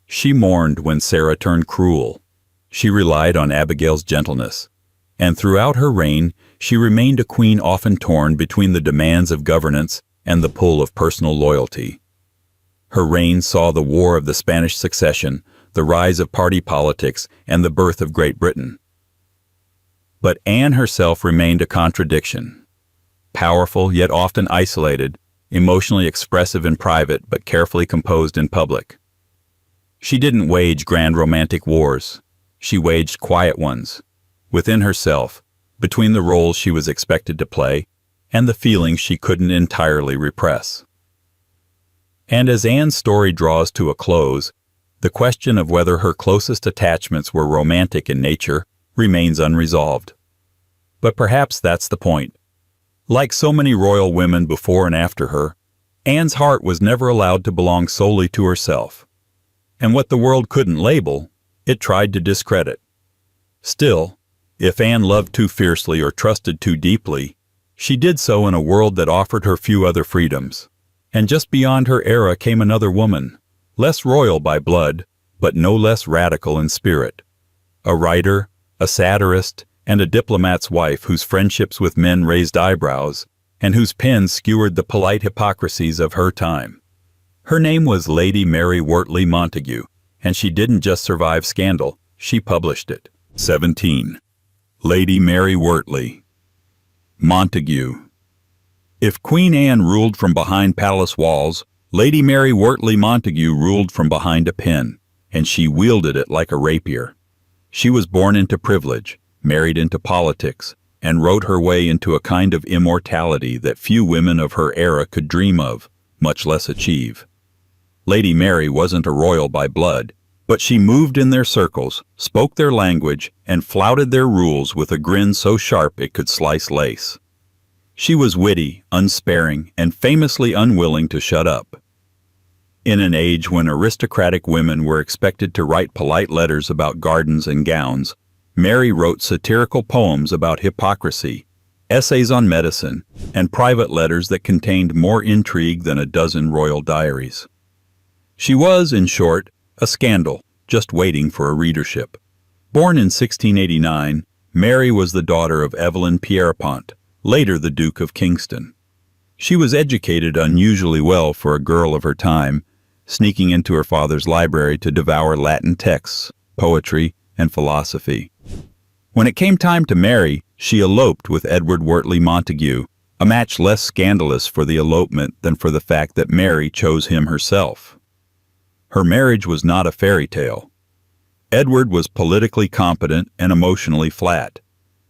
[SPEAKER 1] She mourned when Sarah turned cruel. She relied on Abigail's gentleness, and throughout her reign she remained a queen often torn between the demands of governance and the pull of personal loyalty. Her reign saw the War of the Spanish Succession, the rise of party politics, and the birth of Great Britain. But Anne herself remained a contradiction. Powerful yet often isolated, emotionally expressive in private but carefully composed in public. She didn't wage grand romantic wars. She waged quiet ones, within herself, between the roles she was expected to play and the feelings she couldn't entirely repress. And as Anne's story draws to a close, the question of whether her closest attachments were romantic in nature remains unresolved. But perhaps that's the point. Like so many royal women before and after her, Anne's heart was never allowed to belong solely to herself. And what the world couldn't label, it tried to discredit. Still, if Anne loved too fiercely or trusted too deeply, she did so in a world that offered her few other freedoms. And just beyond her era came another woman, less royal by blood, but no less radical in spirit. A writer, a satirist, and a diplomat's wife whose friendships with men raised eyebrows, and whose pen skewered the polite hypocrisies of her time. Her name was Lady Mary Wortley Montagu, and she didn't just survive scandal, she published it. 17. Lady Mary Wortley Montagu. If Queen Anne ruled from behind palace walls, Lady Mary Wortley Montagu ruled from behind a pen, and she wielded it like a rapier. She was born into privilege, married into politics, and wrote her way into a kind of immortality that few women of her era could dream of, much less achieve. Lady Mary wasn't a royal by blood, but she moved in their circles, spoke their language, and flouted their rules with a grin so sharp it could slice lace. She was witty, unsparing, and famously unwilling to shut up. In an age when aristocratic women were expected to write polite letters about gardens and gowns, Mary wrote satirical poems about hypocrisy, essays on medicine, and private letters that contained more intrigue than a dozen royal diaries. She was, in short, a scandal, just waiting for a readership. Born in 1689, Mary was the daughter of Evelyn Pierrepont, later the Duke of Kingston. She was educated unusually well for a girl of her time, sneaking into her father's library to devour Latin texts, poetry, and philosophy. When it came time to marry, she eloped with Edward Wortley Montagu, a match less scandalous for the elopement than for the fact that Mary chose him herself. Her marriage was not a fairy tale. Edward was politically competent and emotionally flat,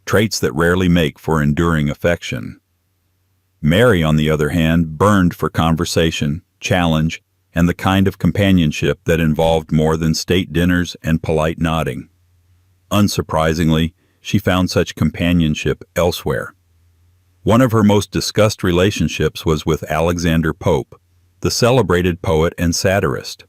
[SPEAKER 1] traits that rarely make for enduring affection. Mary, on the other hand, burned for conversation, challenge, and the kind of companionship that involved more than state dinners and polite nodding. Unsurprisingly, she found such companionship elsewhere. One of her most discussed relationships was with Alexander Pope, the celebrated poet and satirist.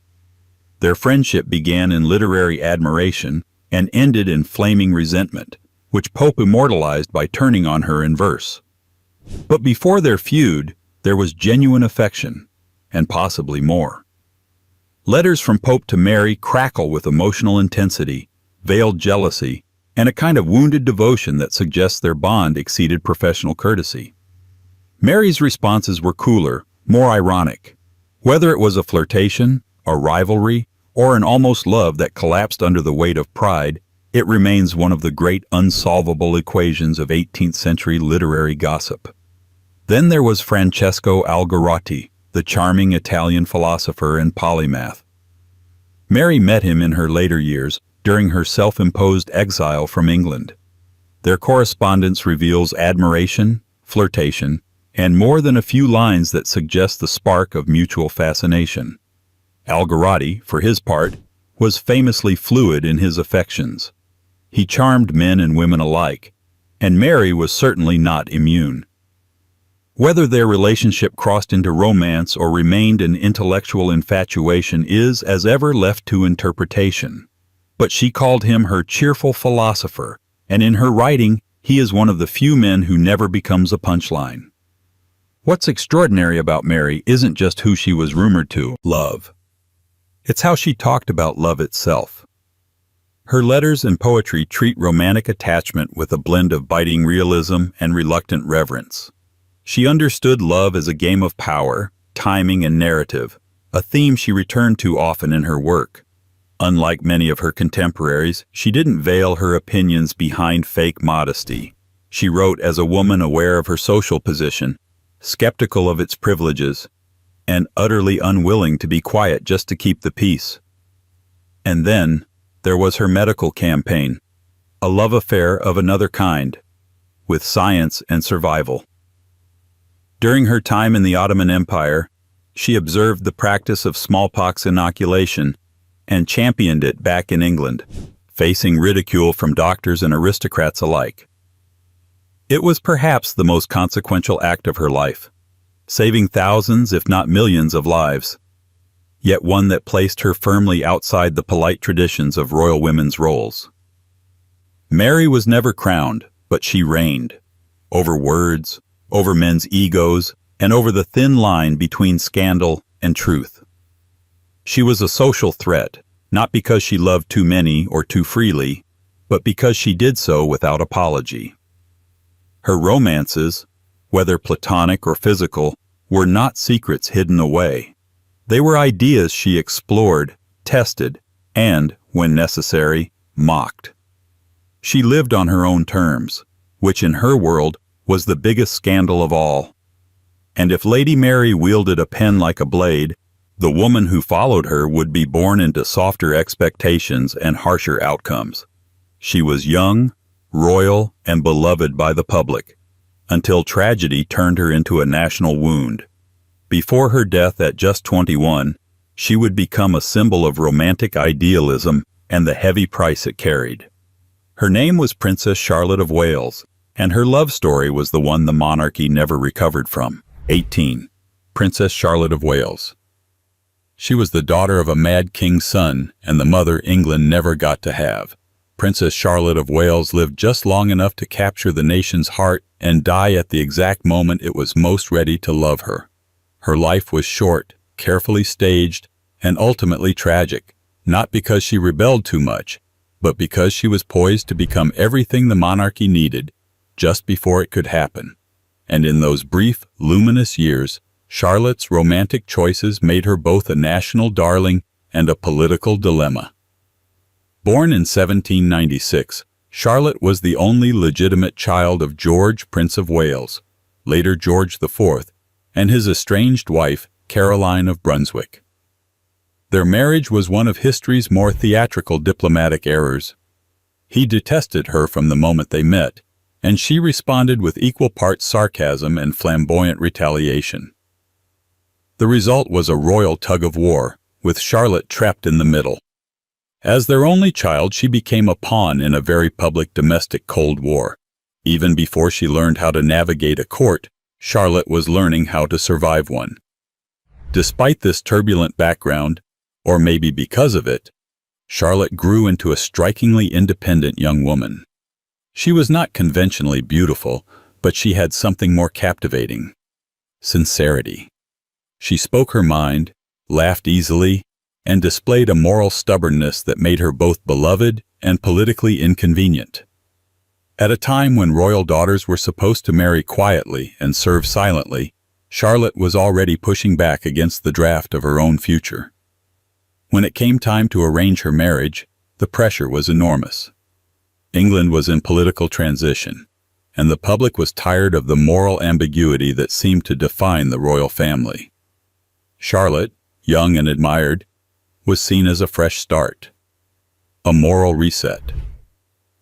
[SPEAKER 1] Their friendship began in literary admiration and ended in flaming resentment, which Pope immortalized by turning on her in verse. But before their feud, there was genuine affection, and possibly more. Letters from Pope to Mary crackle with emotional intensity, veiled jealousy, and a kind of wounded devotion that suggests their bond exceeded professional courtesy. Mary's responses were cooler, more ironic. Whether it was a flirtation, a rivalry, or an almost love that collapsed under the weight of pride, it remains one of the great unsolvable equations of 18th century literary gossip. Then there was Francesco Algarotti, the charming Italian philosopher and polymath. Mary met him in her later years, during her self-imposed exile from England. Their correspondence reveals admiration, flirtation, and more than a few lines that suggest the spark of mutual fascination. Algarotti, for his part, was famously fluid in his affections. He charmed men and women alike, and Mary was certainly not immune. Whether their relationship crossed into romance or remained an intellectual infatuation is, as ever, left to interpretation. But she called him her cheerful philosopher, and in her writing, he is one of the few men who never becomes a punchline. What's extraordinary about Mary isn't just who she was rumored to love. It's how she talked about love itself. Her letters and poetry treat romantic attachment with a blend of biting realism and reluctant reverence. She understood love as a game of power, timing, and narrative, a theme she returned to often in her work. Unlike many of her contemporaries, she didn't veil her opinions behind fake modesty. She wrote as a woman aware of her social position, skeptical of its privileges, and utterly unwilling to be quiet just to keep the peace. And then there was her medical campaign, a love affair of another kind, with science and survival. During her time in the Ottoman Empire, she observed the practice of smallpox inoculation and championed it back in England, facing ridicule from doctors and aristocrats alike. It was perhaps the most consequential act of her life, saving thousands, if not millions, of lives, yet one that placed her firmly outside the polite traditions of royal women's roles. Mary was never crowned, but she reigned, over words, over men's egos, and over the thin line between scandal and truth. She was a social threat, not because she loved too many or too freely, but because she did so without apology. Her romances, whether platonic or physical, were not secrets hidden away. They were ideas she explored, tested, and, when necessary, mocked. She lived on her own terms, which in her world was the biggest scandal of all. And if Lady Mary wielded a pen like a blade, the woman who followed her would be born into softer expectations and harsher outcomes. She was young, royal, and beloved by the public, until tragedy turned her into a national wound. Before her death at just 21, she would become a symbol of romantic idealism and the heavy price it carried. Her name was Princess Charlotte of Wales, and her love story was the one the monarchy never recovered from. 18. Princess Charlotte of Wales. She was the daughter of a mad king's son, and the mother England never got to have. Princess Charlotte of Wales lived just long enough to capture the nation's heart and die at the exact moment it was most ready to love her. Her life was short, carefully staged, and ultimately tragic, not because she rebelled too much, but because she was poised to become everything the monarchy needed just before it could happen. And in those brief, luminous years, Charlotte's romantic choices made her both a national darling and a political dilemma. Born in 1796, Charlotte was the only legitimate child of George, Prince of Wales, later George IV, and his estranged wife, Caroline of Brunswick. Their marriage was one of history's more theatrical diplomatic errors. He detested her from the moment they met, and she responded with equal parts sarcasm and flamboyant retaliation. The result was a royal tug-of-war, with Charlotte trapped in the middle. As their only child, she became a pawn in a very public domestic Cold War. Even before she learned how to navigate a court, Charlotte was learning how to survive one. Despite this turbulent background, or maybe because of it, Charlotte grew into a strikingly independent young woman. She was not conventionally beautiful, but she had something more captivating: sincerity. She spoke her mind, laughed easily, and displayed a moral stubbornness that made her both beloved and politically inconvenient. At a time when royal daughters were supposed to marry quietly and serve silently, Charlotte was already pushing back against the draft of her own future. When it came time to arrange her marriage, the pressure was enormous. England was in political transition, and the public was tired of the moral ambiguity that seemed to define the royal family. Charlotte, young and admired, was seen as a fresh start, a moral reset.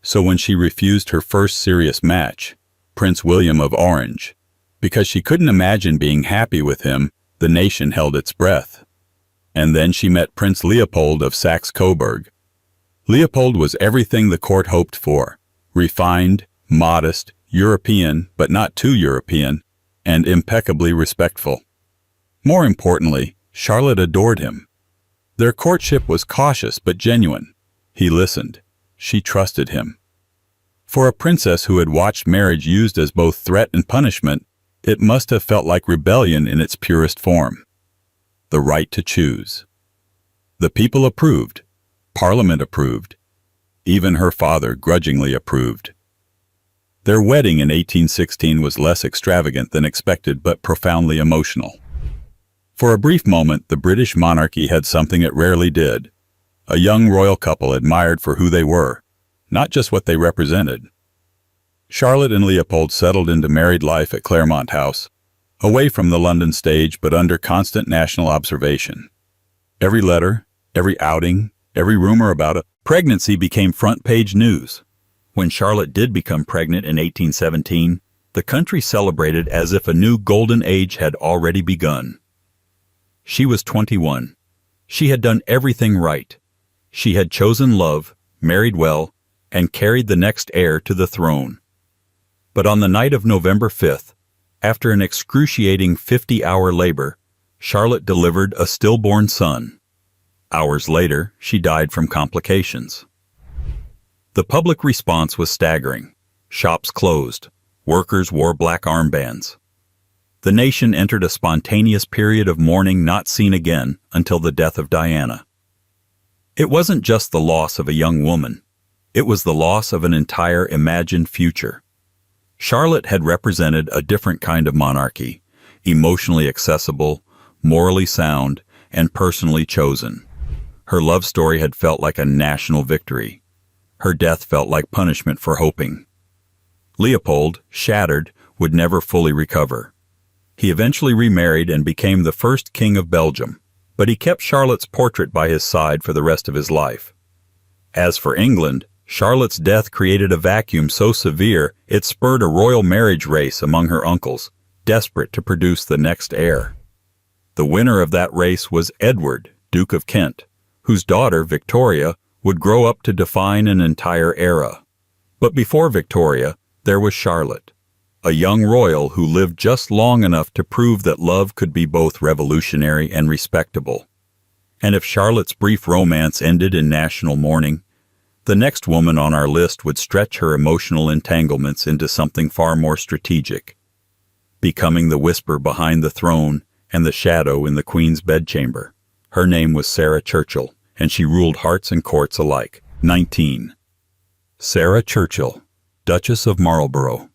[SPEAKER 1] So when she refused her first serious match, Prince William of Orange, because she couldn't imagine being happy with him, the nation held its breath. And then she met Prince Leopold of Saxe-Coburg. Leopold was everything the court hoped for: refined, modest, European, but not too European, and impeccably respectful. More importantly, Charlotte adored him. Their courtship was cautious but genuine. He listened. She trusted him. For a princess who had watched marriage used as both threat and punishment, it must have felt like rebellion in its purest form. The right to choose. The people approved. Parliament approved. Even her father grudgingly approved. Their wedding in 1816 was less extravagant than expected but profoundly emotional. For a brief moment, the British monarchy had something it rarely did: a young royal couple admired for who they were, not just what they represented. Charlotte and Leopold settled into married life at Claremont House, away from the London stage but under constant national observation. Every letter, every outing, every rumor about a pregnancy became front-page news. When Charlotte did become pregnant in 1817, the country celebrated as if a new golden age had already begun. She was 21. She had done everything right. She had chosen love, married well, and carried the next heir to the throne. But on the night of November 5th, after an excruciating 50-hour labor, Charlotte delivered a stillborn son. Hours later, she died from complications. The public response was staggering. Shops closed. Workers wore black armbands. The nation entered a spontaneous period of mourning not seen again until the death of Diana. It wasn't just the loss of a young woman. It was the loss of an entire imagined future. Charlotte had represented a different kind of monarchy, emotionally accessible, morally sound, and personally chosen. Her love story had felt like a national victory. Her death felt like punishment for hoping. Leopold, shattered, would never fully recover. He eventually remarried and became the first king of Belgium, but he kept Charlotte's portrait by his side for the rest of his life. As for England, Charlotte's death created a vacuum so severe it spurred a royal marriage race among her uncles, desperate to produce the next heir. The winner of that race was Edward, Duke of Kent, whose daughter, Victoria, would grow up to define an entire era. But before Victoria, there was Charlotte, a young royal who lived just long enough to prove that love could be both revolutionary and respectable. And if Charlotte's brief romance ended in national mourning, the next woman on our list would stretch her emotional entanglements into something far more strategic, becoming the whisper behind the throne and the shadow in the Queen's bedchamber. Her name was Sarah Churchill, and she ruled hearts and courts alike. 19. Sarah Churchill, Duchess of Marlborough.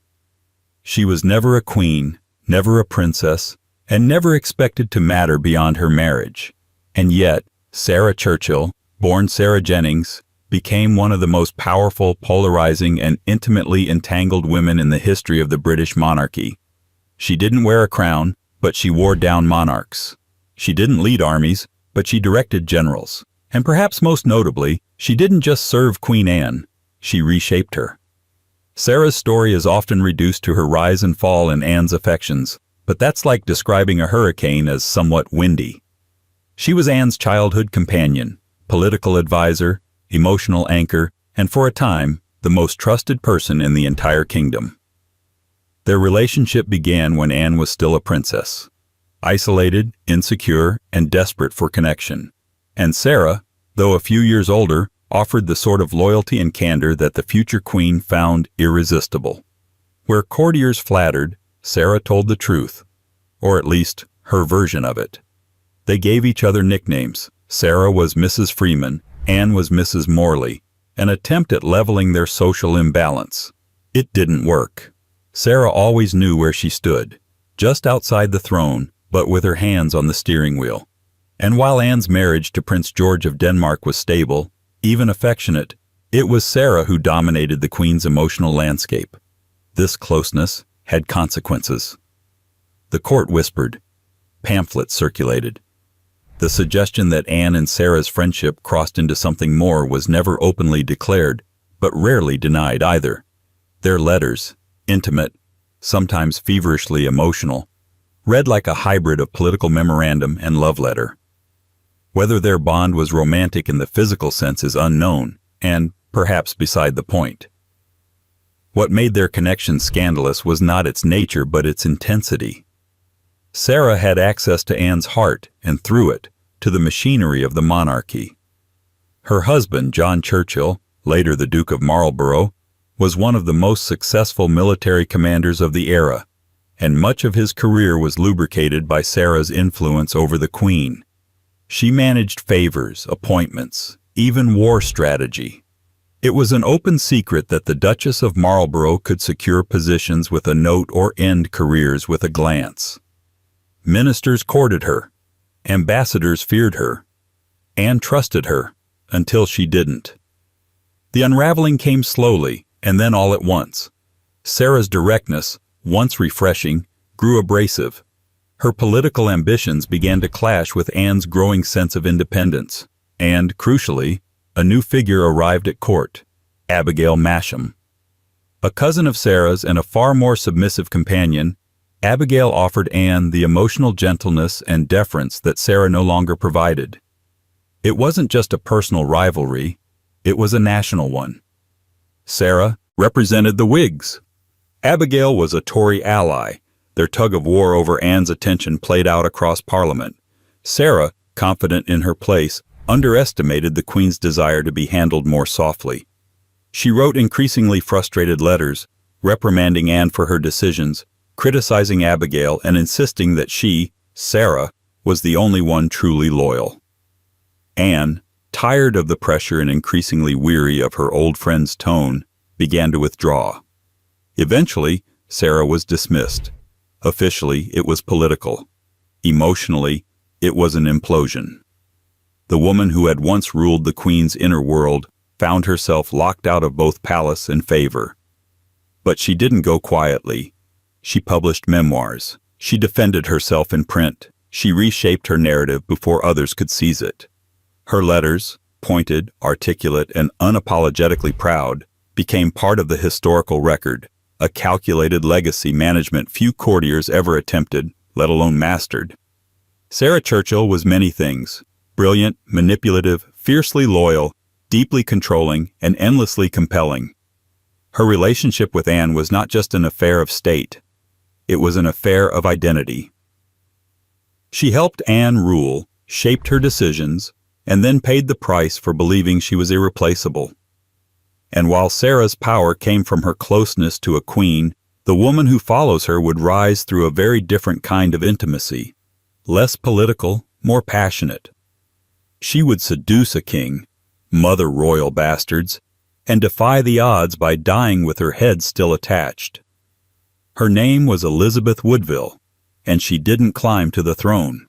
[SPEAKER 1] She was never a queen, never a princess, and never expected to matter beyond her marriage. And yet, Sarah Churchill, born Sarah Jennings, became one of the most powerful, polarizing, and intimately entangled women in the history of the British monarchy. She didn't wear a crown, but she wore down monarchs. She didn't lead armies, but she directed generals. And perhaps most notably, she didn't just serve Queen Anne, she reshaped her. Sarah's story is often reduced to her rise and fall in Anne's affections, but that's like describing a hurricane as somewhat windy. She was Anne's childhood companion, political advisor, emotional anchor, and for a time, the most trusted person in the entire kingdom. Their relationship began when Anne was still a princess, isolated, insecure, and desperate for connection. And Sarah, though a few years older, offered the sort of loyalty and candor that the future queen found irresistible. Where courtiers flattered, Sarah told the truth, or at least her version of it. They gave each other nicknames. Sarah was Mrs. Freeman, Anne was Mrs. Morley, an attempt at leveling their social imbalance. It didn't work. Sarah always knew where she stood, just outside the throne, but with her hands on the steering wheel. And while Anne's marriage to Prince George of Denmark was stable, even affectionate, it was Sarah who dominated the Queen's emotional landscape. This closeness had consequences. The court whispered. Pamphlets circulated. The suggestion that Anne and Sarah's friendship crossed into something more was never openly declared, but rarely denied either. Their letters, intimate, sometimes feverishly emotional, read like a hybrid of political memorandum and love letter. Whether their bond was romantic in the physical sense is unknown, and perhaps beside the point. What made their connection scandalous was not its nature but its intensity. Sarah had access to Anne's heart, and through it, to the machinery of the monarchy. Her husband, John Churchill, later the Duke of Marlborough, was one of the most successful military commanders of the era, and much of his career was lubricated by Sarah's influence over the Queen. She managed favors, appointments, even war strategy. It was an open secret that the Duchess of Marlborough could secure positions with a note or end careers with a glance. Ministers courted her, ambassadors feared her, and trusted her, until she didn't. The unraveling came slowly, and then all at once. Sarah's directness, once refreshing, grew abrasive. Her political ambitions began to clash with Anne's growing sense of independence, and, crucially, a new figure arrived at court, Abigail Masham. A cousin of Sarah's and a far more submissive companion, Abigail offered Anne the emotional gentleness and deference that Sarah no longer provided. It wasn't just a personal rivalry, it was a national one. Sarah represented the Whigs. Abigail was a Tory ally. Their tug-of-war over Anne's attention played out across Parliament. Sarah, confident in her place, underestimated the Queen's desire to be handled more softly. She wrote increasingly frustrated letters, reprimanding Anne for her decisions, criticizing Abigail and insisting that she, Sarah, was the only one truly loyal. Anne, tired of the pressure and increasingly weary of her old friend's tone, began to withdraw. Eventually, Sarah was dismissed. Officially, it was political. Emotionally, it was an implosion. The woman who had once ruled the Queen's inner world found herself locked out of both palace and favor. But she didn't go quietly. She published memoirs. She defended herself in print. She reshaped her narrative before others could seize it. Her letters, pointed, articulate, and unapologetically proud, became part of the historical record, a calculated legacy management few courtiers ever attempted, let alone mastered. Sarah Churchill was many things: brilliant, manipulative, fiercely loyal, deeply controlling, and endlessly compelling. Her relationship with Anne was not just an affair of state. It was an affair of identity. She helped Anne rule, shaped her decisions, and then paid the price for believing she was irreplaceable. And while Sarah's power came from her closeness to a queen, the woman who follows her would rise through a very different kind of intimacy, less political, more passionate. She would seduce a king, mother royal bastards, and defy the odds by dying with her head still attached. Her name was Elizabeth Woodville, and she didn't climb to the throne.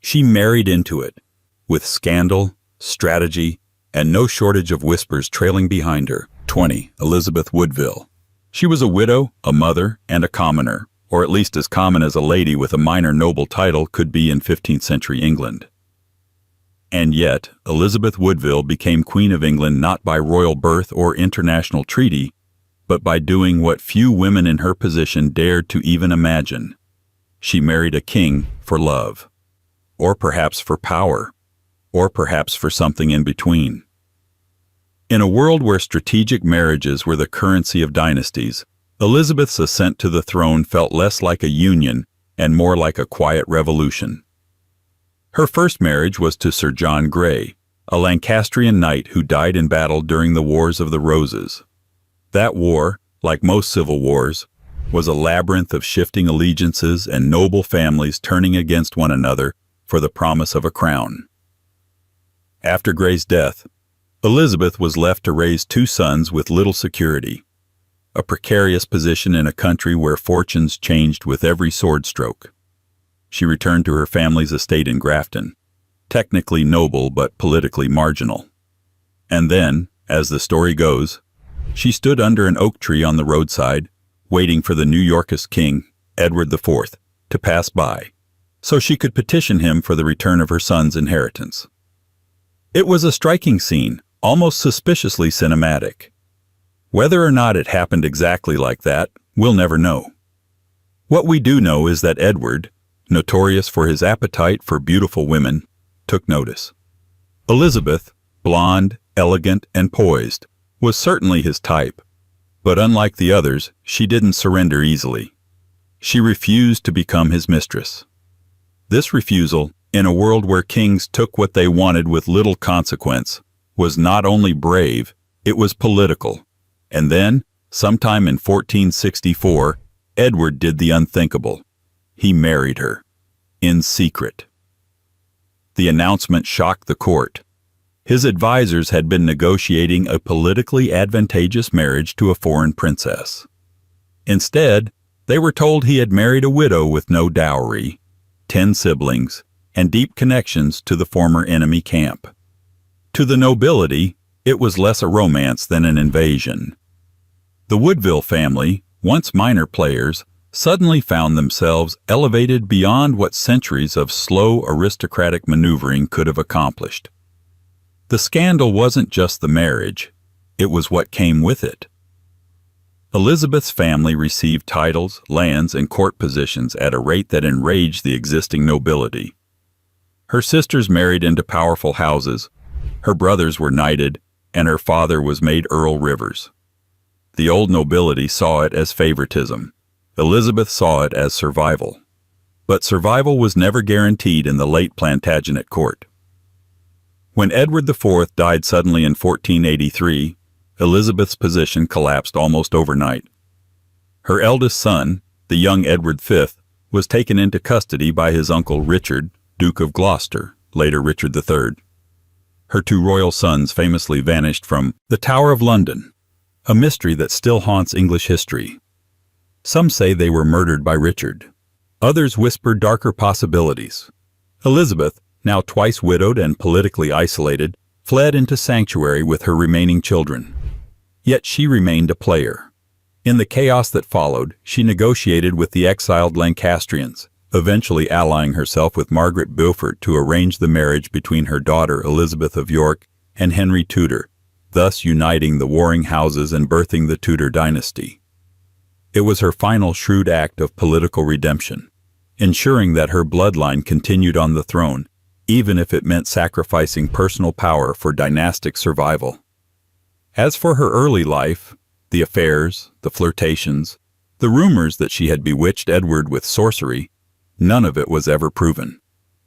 [SPEAKER 1] She married into it, with scandal, strategy, and no shortage of whispers trailing behind her. 20. Elizabeth Woodville. She was a widow, a mother, and a commoner, or at least as common as a lady with a minor noble title could be in 15th century England. And yet, Elizabeth Woodville became Queen of England not by royal birth or international treaty, but by doing what few women in her position dared to even imagine. She married a king for love, or perhaps for power, or perhaps for something in between. In a world where strategic marriages were the currency of dynasties, Elizabeth's ascent to the throne felt less like a union and more like a quiet revolution. Her first marriage was to Sir John Grey, a Lancastrian knight who died in battle during the Wars of the Roses. That war, like most civil wars, was a labyrinth of shifting allegiances and noble families turning against one another for the promise of a crown. After Grey's death, Elizabeth was left to raise two sons with little security, a precarious position in a country where fortunes changed with every sword stroke. She returned to her family's estate in Grafton, technically noble but politically marginal. And then, as the story goes, she stood under an oak tree on the roadside, waiting for the New Yorkist king, Edward IV, to pass by, so she could petition him for the return of her son's inheritance. It was a striking scene, almost suspiciously cinematic. Whether or not it happened exactly like that, we'll never know. What we do know is that Edward, notorious for his appetite for beautiful women, took notice. Elizabeth, blonde, elegant, and poised, was certainly his type, but unlike the others, she didn't surrender easily. She refused to become his mistress. This refusal, in a world where kings took what they wanted with little consequence, was not only brave, it was political. And then, sometime in 1464, Edward did the unthinkable. He married her, in secret. The announcement shocked the court. His advisors had been negotiating a politically advantageous marriage to a foreign princess. Instead, they were told he had married a widow with no dowry, 10 siblings, and deep connections to the former enemy camp. To the nobility, it was less a romance than an invasion. The Woodville family, once minor players, suddenly found themselves elevated beyond what centuries of slow aristocratic maneuvering could have accomplished. The scandal wasn't just the marriage, it was what came with it. Elizabeth's family received titles, lands, and court positions at a rate that enraged the existing nobility. Her sisters married into powerful houses, her brothers were knighted, and her father was made Earl Rivers. The old nobility saw it as favoritism. Elizabeth saw it as survival. But survival was never guaranteed in the late Plantagenet court. When Edward IV died suddenly in 1483, Elizabeth's position collapsed almost overnight. Her eldest son, the young Edward V, was taken into custody by his uncle Richard, Duke of Gloucester, later Richard III. Her two royal sons famously vanished from the Tower of London, a mystery that still haunts English history. Some say they were murdered by Richard. Others whisper darker possibilities. Elizabeth, now twice widowed and politically isolated, fled into sanctuary with her remaining children. Yet she remained a player. In the chaos that followed, she negotiated with the exiled Lancastrians, eventually allying herself with Margaret Beaufort to arrange the marriage between her daughter Elizabeth of York and Henry Tudor, thus uniting the warring houses and birthing the Tudor dynasty. It was her final shrewd act of political redemption, ensuring that her bloodline continued on the throne, even if it meant sacrificing personal power for dynastic survival. As for her early life, the affairs, the flirtations, the rumors that she had bewitched Edward with sorcery, none of it was ever proven.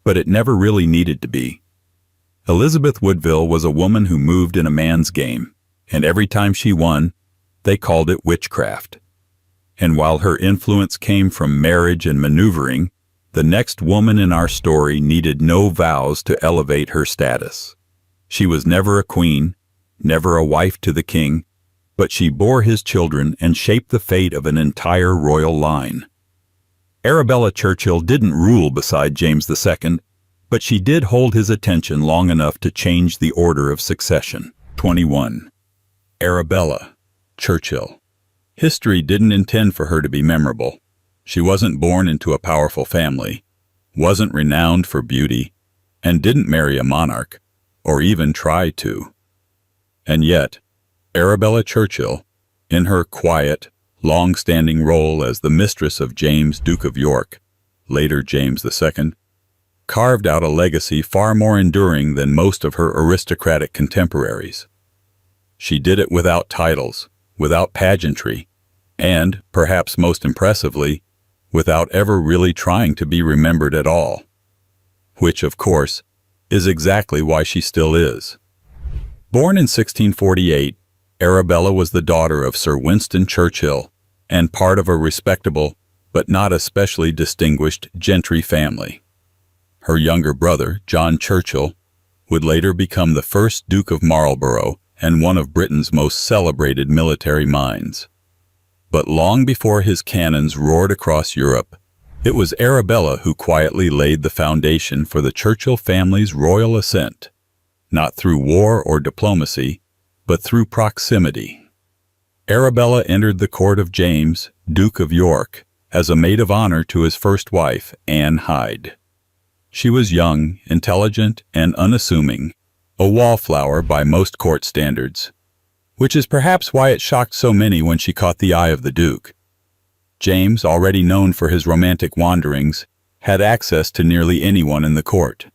[SPEAKER 1] But it never really needed to be. Elizabeth Woodville was a woman who moved in a man's game, and every time she won, they called it witchcraft. And while her influence came from marriage and maneuvering, the next woman in our story needed no vows to elevate her status. She was never a queen, never a wife to the king, but she bore his children and shaped the fate of an entire royal line. Arabella Churchill didn't rule beside James II, but she did hold his attention long enough to change the order of succession. 21. Arabella Churchill. History didn't intend for her to be memorable. She wasn't born into a powerful family, wasn't renowned for beauty, and didn't marry a monarch, or even try to. And yet, Arabella Churchill, in her quiet, long-standing role as the mistress of James, Duke of York, later James II, carved out a legacy far more enduring than most of her aristocratic contemporaries. She did it without titles, without pageantry, and, perhaps most impressively, without ever really trying to be remembered at all. Which, of course, is exactly why she still is. Born in 1648, Arabella was the daughter of Sir Winston Churchill and part of a respectable, but not especially distinguished, gentry family. Her younger brother, John Churchill, would later become the first Duke of Marlborough and one of Britain's most celebrated military minds. But long before his cannons roared across Europe, it was Arabella who quietly laid the foundation for the Churchill family's royal ascent, not through war or diplomacy, but through proximity. Arabella entered the court of James, Duke of York, as a maid of honor to his first wife, Anne Hyde. She was young, intelligent, and unassuming, a wallflower by most court standards, which is perhaps why it shocked so many when she caught the eye of the Duke. James, already known for his romantic wanderings, had access to nearly anyone in the court.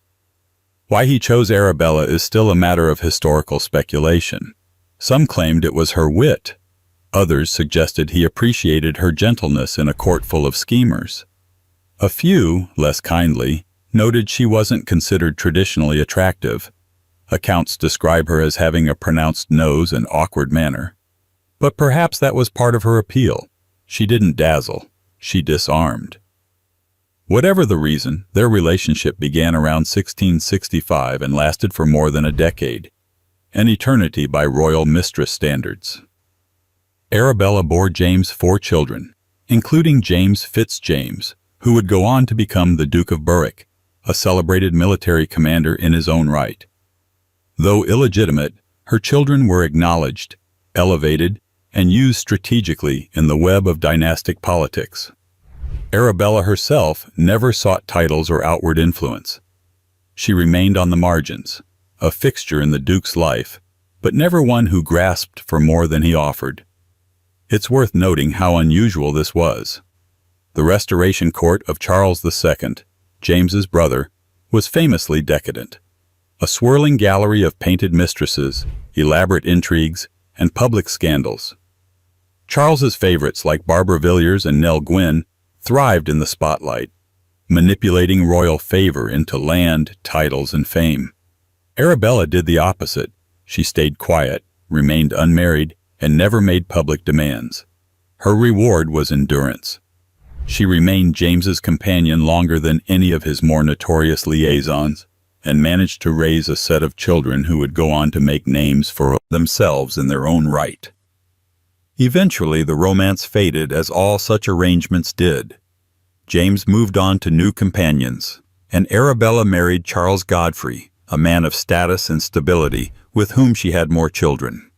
[SPEAKER 1] Why he chose Arabella is still a matter of historical speculation. Some claimed it was her wit. Others suggested he appreciated her gentleness in a court full of schemers. A few, less kindly, noted she wasn't considered traditionally attractive. Accounts describe her as having a pronounced nose and awkward manner. But perhaps that was part of her appeal. She didn't dazzle. She disarmed. Whatever the reason, their relationship began around 1665 and lasted for more than a decade, an eternity by royal mistress standards. Arabella bore James 4 children, including James Fitzjames, who would go on to become the Duke of Berwick, a celebrated military commander in his own right. Though illegitimate, her children were acknowledged, elevated, and used strategically in the web of dynastic politics. Arabella herself never sought titles or outward influence. She remained on the margins, a fixture in the Duke's life, but never one who grasped for more than he offered. It's worth noting how unusual this was. The Restoration Court of Charles II, James's brother, was famously decadent. A swirling gallery of painted mistresses, elaborate intrigues, and public scandals. Charles's favorites like Barbara Villiers and Nell Gwynn thrived in the spotlight, manipulating royal favor into land, titles, and fame. Arabella did the opposite. She stayed quiet, remained unmarried, and never made public demands. Her reward was endurance. She remained James's companion longer than any of his more notorious liaisons, and managed to raise a set of children who would go on to make names for themselves in their own right. Eventually, the romance faded as all such arrangements did. James moved on to new companions, and Arabella married Charles Godfrey, a man of status and stability, with whom she had more children.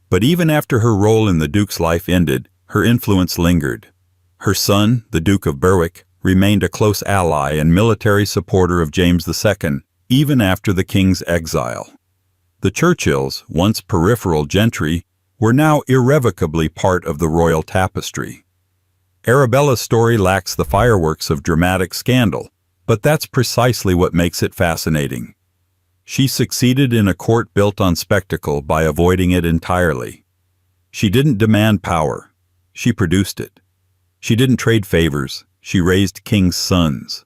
[SPEAKER 1] But even after her role in the Duke's life ended, her influence lingered. Her son, the Duke of Berwick, remained a close ally and military supporter of James II, even after the king's exile. The Churchills, once peripheral gentry, were now irrevocably part of the royal tapestry. Arabella's story lacks the fireworks of dramatic scandal, but that's precisely what makes it fascinating. She succeeded in a court built on spectacle by avoiding it entirely. She didn't demand power. She produced it. She didn't trade favors. She raised kings' sons.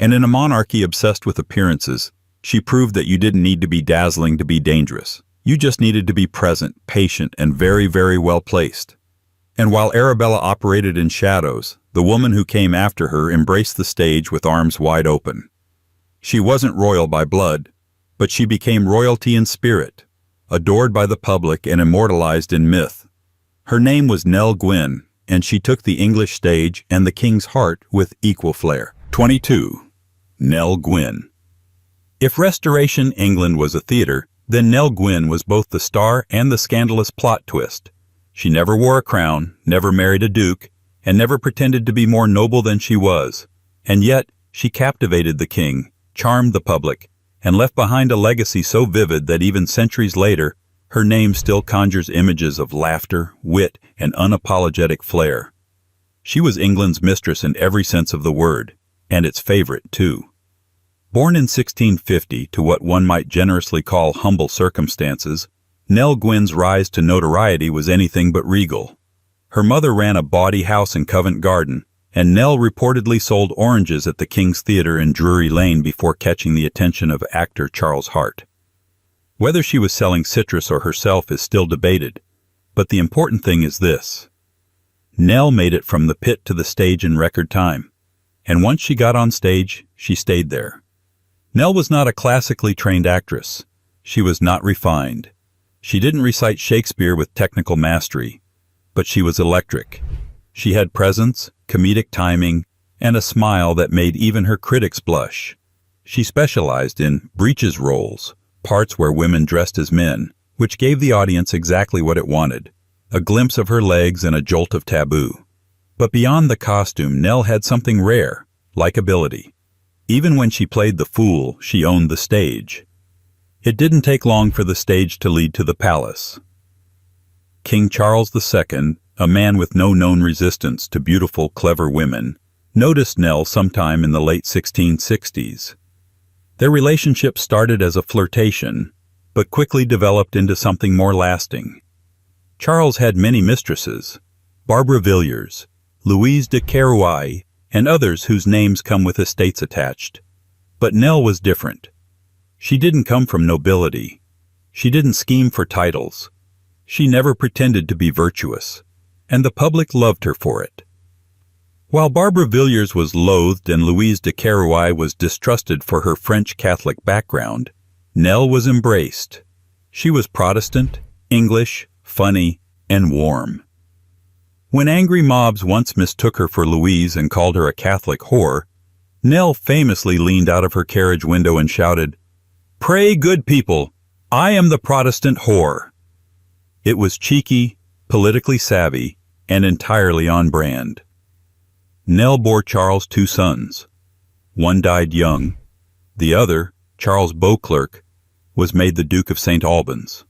[SPEAKER 1] And in a monarchy obsessed with appearances, she proved that you didn't need to be dazzling to be dangerous. You just needed to be present, patient, and very, very well placed. And while Arabella operated in shadows, the woman who came after her embraced the stage with arms wide open. She wasn't royal by blood, but she became royalty in spirit, adored by the public and immortalized in myth. Her name was Nell Gwyn, and she took the English stage and the king's heart with equal flair. 22. Nell Gwyn. If Restoration England was a theater, then Nell Gwyn was both the star and the scandalous plot twist. She never wore a crown, never married a duke, and never pretended to be more noble than she was. And yet, she captivated the king, charmed the public, and left behind a legacy so vivid that even centuries later, her name still conjures images of laughter, wit, and unapologetic flair. She was England's mistress in every sense of the word, and its favorite, too. Born in 1650 to what one might generously call humble circumstances, Nell Gwyn's rise to notoriety was anything but regal. Her mother ran a bawdy house in Covent Garden, and Nell reportedly sold oranges at the King's Theatre in Drury Lane before catching the attention of actor Charles Hart. Whether she was selling citrus or herself is still debated, but the important thing is this. Nell made it from the pit to the stage in record time, and once she got on stage, she stayed there. Nell was not a classically trained actress. She was not refined. She didn't recite Shakespeare with technical mastery, but she was electric. She had presence, comedic timing, and a smile that made even her critics blush. She specialized in breeches roles, parts where women dressed as men, which gave the audience exactly what it wanted, a glimpse of her legs and a jolt of taboo. But beyond the costume, Nell had something rare, likability. Even when she played the fool, she owned the stage. It didn't take long for the stage to lead to the palace. King Charles II, a man with no known resistance to beautiful, clever women, noticed Nell sometime in the late 1660s. Their relationship started as a flirtation, but quickly developed into something more lasting. Charles had many mistresses, Barbara Villiers, Louise de Querouaille, and others whose names come with estates attached. But Nell was different. She didn't come from nobility. She didn't scheme for titles. She never pretended to be virtuous, and the public loved her for it. While Barbara Villiers was loathed and Louise de Querouaille was distrusted for her French Catholic background, Nell was embraced. She was Protestant, English, funny, and warm. When angry mobs once mistook her for Louise and called her a Catholic whore, Nell famously leaned out of her carriage window and shouted, "Pray, good people, I am the Protestant whore." It was cheeky, politically savvy, and entirely on brand. Nell bore Charles 2 sons. One died young. The other, Charles Beauclerk, was made the Duke of St. Albans.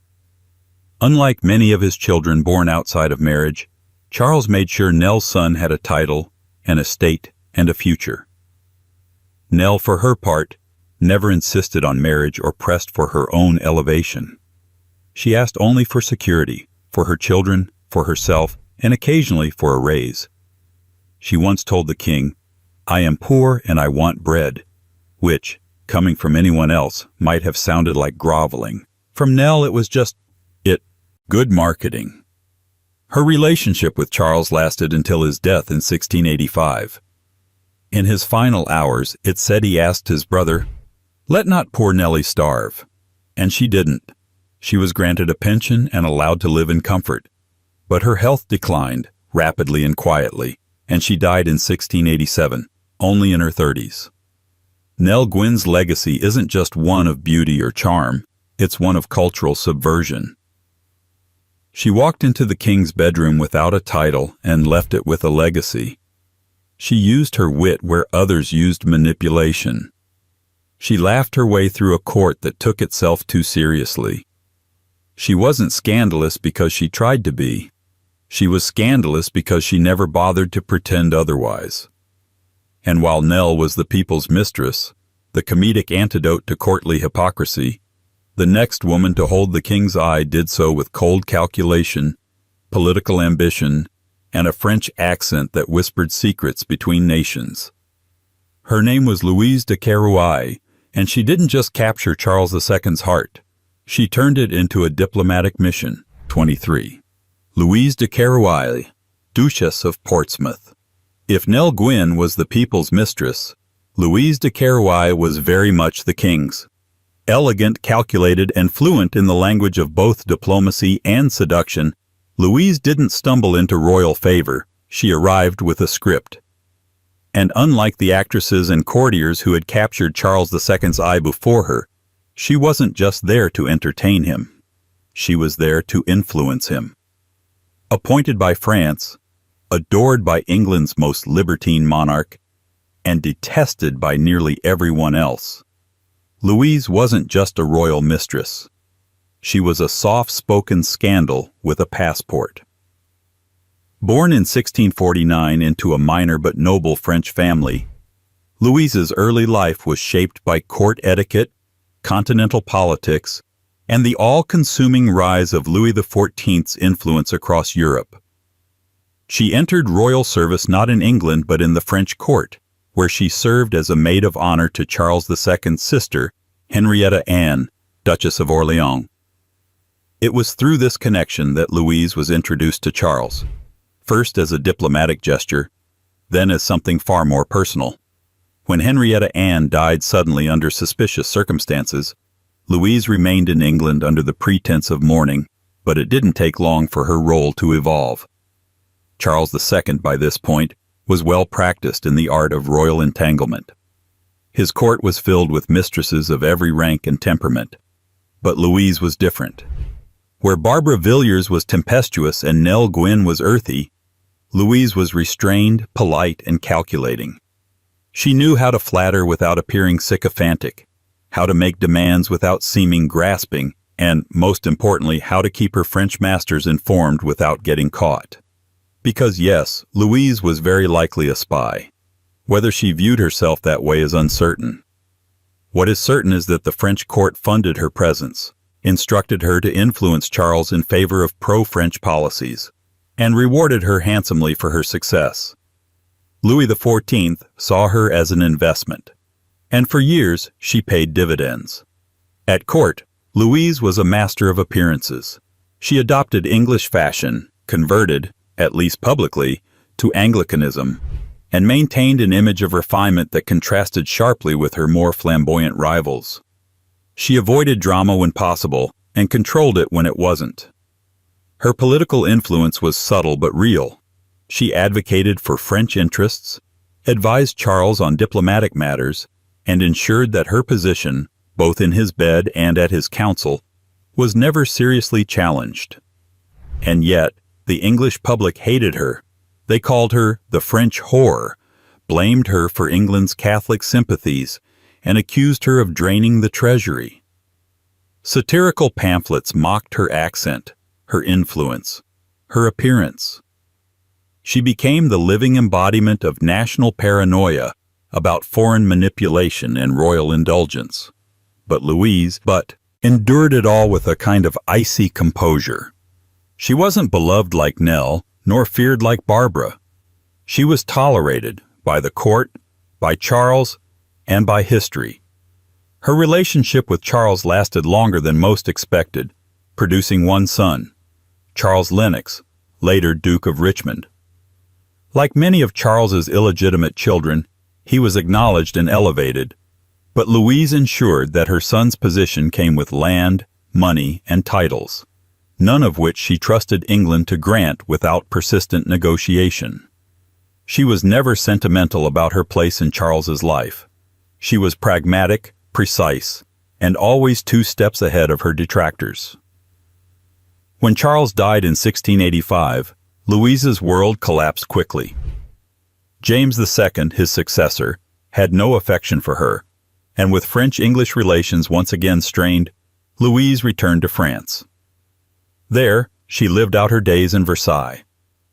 [SPEAKER 1] Unlike many of his children born outside of marriage, Charles made sure Nell's son had a title, an estate, and a future. Nell, for her part, never insisted on marriage or pressed for her own elevation. She asked only for security, for her children, for herself, and occasionally for a raise. She once told the king, "I am poor and I want bread," which, coming from anyone else, might have sounded like groveling. From Nell, it was just, good marketing. Her relationship with Charles lasted until his death in 1685. In his final hours, it's said he asked his brother, "Let not poor Nellie starve." And she didn't. She was granted a pension and allowed to live in comfort. But her health declined, rapidly and quietly, and she died in 1687, only in her 30s. Nell Gwyn's legacy isn't just one of beauty or charm, it's one of cultural subversion. She walked into the king's bedroom without a title and left it with a legacy. She used her wit where others used manipulation. She laughed her way through a court that took itself too seriously. She wasn't scandalous because she tried to be. She was scandalous because she never bothered to pretend otherwise. And while Nell was the people's mistress, the comedic antidote to courtly hypocrisy, the next woman to hold the king's eye did so with cold calculation, political ambition, and a French accent that whispered secrets between nations. Her name was Louise de Querouaille, and she didn't just capture Charles II's heart. She turned it into a diplomatic mission. 23. Louise de Querouaille, Duchess of Portsmouth. If Nell Gwyn was the people's mistress, Louise de Querouaille was very much the king's. Elegant, calculated, and fluent in the language of both diplomacy and seduction, Louise didn't stumble into royal favor. She arrived with a script. And unlike the actresses and courtiers who had captured Charles II's eye before her, she wasn't just there to entertain him. She was there to influence him. Appointed by France, adored by England's most libertine monarch, and detested by nearly everyone else, Louise wasn't just a royal mistress. She was a soft-spoken scandal with a passport. Born in 1649 into a minor but noble French family, Louise's early life was shaped by court etiquette, continental politics, and the all-consuming rise of Louis XIV's influence across Europe. She entered royal service not in England but in the French court, where she served as a maid of honor to Charles II's sister, Henrietta Anne, Duchess of Orleans. It was through this connection that Louise was introduced to Charles, first as a diplomatic gesture, then as something far more personal. When Henrietta Anne died suddenly under suspicious circumstances, Louise remained in England under the pretense of mourning, but it didn't take long for her role to evolve. Charles II, by this point, was well practiced in the art of royal entanglement. His court was filled with mistresses of every rank and temperament. But Louise was different. Where Barbara Villiers was tempestuous and Nell Gwyn was earthy, Louise was restrained, polite, and calculating. She knew how to flatter without appearing sycophantic, how to make demands without seeming grasping, and, most importantly, how to keep her French masters informed without getting caught. Because yes, Louise was very likely a spy. Whether she viewed herself that way is uncertain. What is certain is that the French court funded her presence, instructed her to influence Charles in favor of pro-French policies, and rewarded her handsomely for her success. Louis XIV saw her as an investment, and for years she paid dividends. At court, Louise was a master of appearances. She adopted English fashion, converted, at least publicly, to Anglicanism, and maintained an image of refinement that contrasted sharply with her more flamboyant rivals. She avoided drama when possible and controlled it when it wasn't. Her political influence was subtle but real. She advocated for French interests, advised Charles on diplomatic matters, and ensured that her position, both in his bed and at his council, was never seriously challenged. And yet, the English public hated her. They called her the French whore, blamed her for England's Catholic sympathies, and accused her of draining the treasury. Satirical pamphlets mocked her accent, her influence, her appearance. She became the living embodiment of national paranoia about foreign manipulation and royal indulgence. But Louise endured it all with a kind of icy composure. She wasn't beloved like Nell, nor feared like Barbara. She was tolerated by the court, by Charles, and by history. Her relationship with Charles lasted longer than most expected, producing one son, Charles Lennox, later Duke of Richmond. Like many of Charles's illegitimate children, he was acknowledged and elevated, but Louise ensured that her son's position came with land, money, and titles, none of which she trusted England to grant without persistent negotiation. She was never sentimental about her place in Charles's life. She was pragmatic, precise, and always 2 steps ahead of her detractors. When Charles died in 1685, Louise's world collapsed quickly. James II, his successor, had no affection for her, and with French-English relations once again strained, Louise returned to France. There, she lived out her days in Versailles,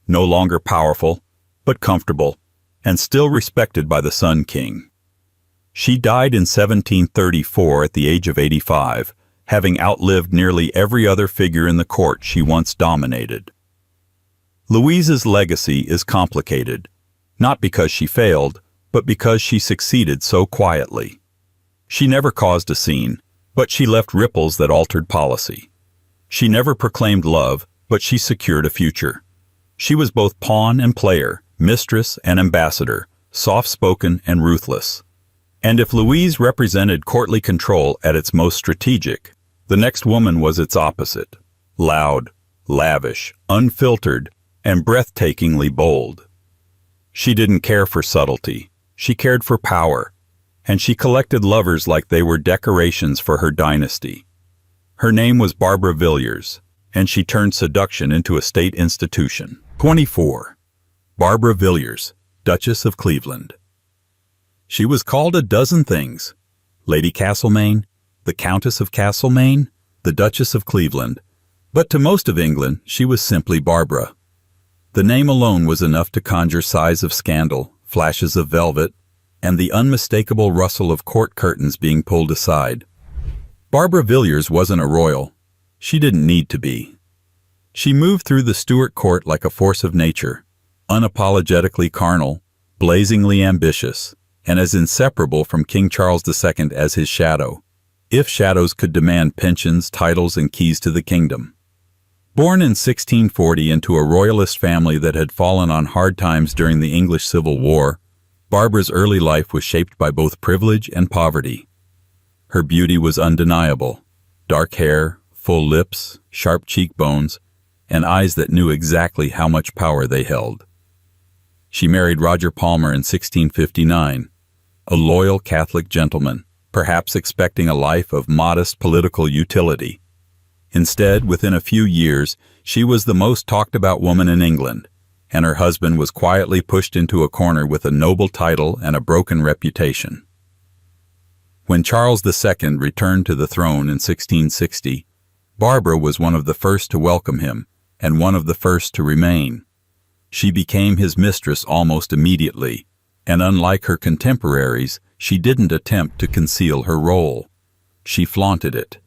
[SPEAKER 1] no longer powerful, but comfortable, and still respected by the Sun King. She died in 1734 at the age of 85, having outlived nearly every other figure in the court she once dominated. Louise's legacy is complicated, not because she failed, but because she succeeded so quietly. She never caused a scene, but she left ripples that altered policy. She never proclaimed love, but she secured a future. She was both pawn and player, mistress and ambassador, soft-spoken and ruthless. And if Louise represented courtly control at its most strategic, the next woman was its opposite: loud, lavish, unfiltered, and breathtakingly bold. She didn't care for subtlety. She cared for power, and she collected lovers like they were decorations for her dynasty. Her name was Barbara Villiers, and she turned seduction into a state institution. 24. Barbara Villiers, Duchess of Cleveland. She was called a dozen things: Lady Castlemaine, the Countess of Castlemaine, the Duchess of Cleveland, but to most of England she was simply Barbara. The name alone was enough to conjure sighs of scandal, flashes of velvet, and the unmistakable rustle of court curtains being pulled aside. Barbara Villiers wasn't a royal. She didn't need to be. She moved through the Stuart court like a force of nature, unapologetically carnal, blazingly ambitious, and as inseparable from King Charles II as his shadow, if shadows could demand pensions, titles, and keys to the kingdom. Born in 1640 into a royalist family that had fallen on hard times during the English Civil War, Barbara's early life was shaped by both privilege and poverty. Her beauty was undeniable: dark hair, full lips, sharp cheekbones, and eyes that knew exactly how much power they held. She married Roger Palmer in 1659, a loyal Catholic gentleman, perhaps expecting a life of modest political utility. Instead, within a few years, she was the most talked about woman in England, and her husband was quietly pushed into a corner with a noble title and a broken reputation. When Charles II returned to the throne in 1660, Barbara was one of the first to welcome him, and one of the first to remain. She became his mistress almost immediately, and unlike her contemporaries, she didn't attempt to conceal her role. She flaunted it.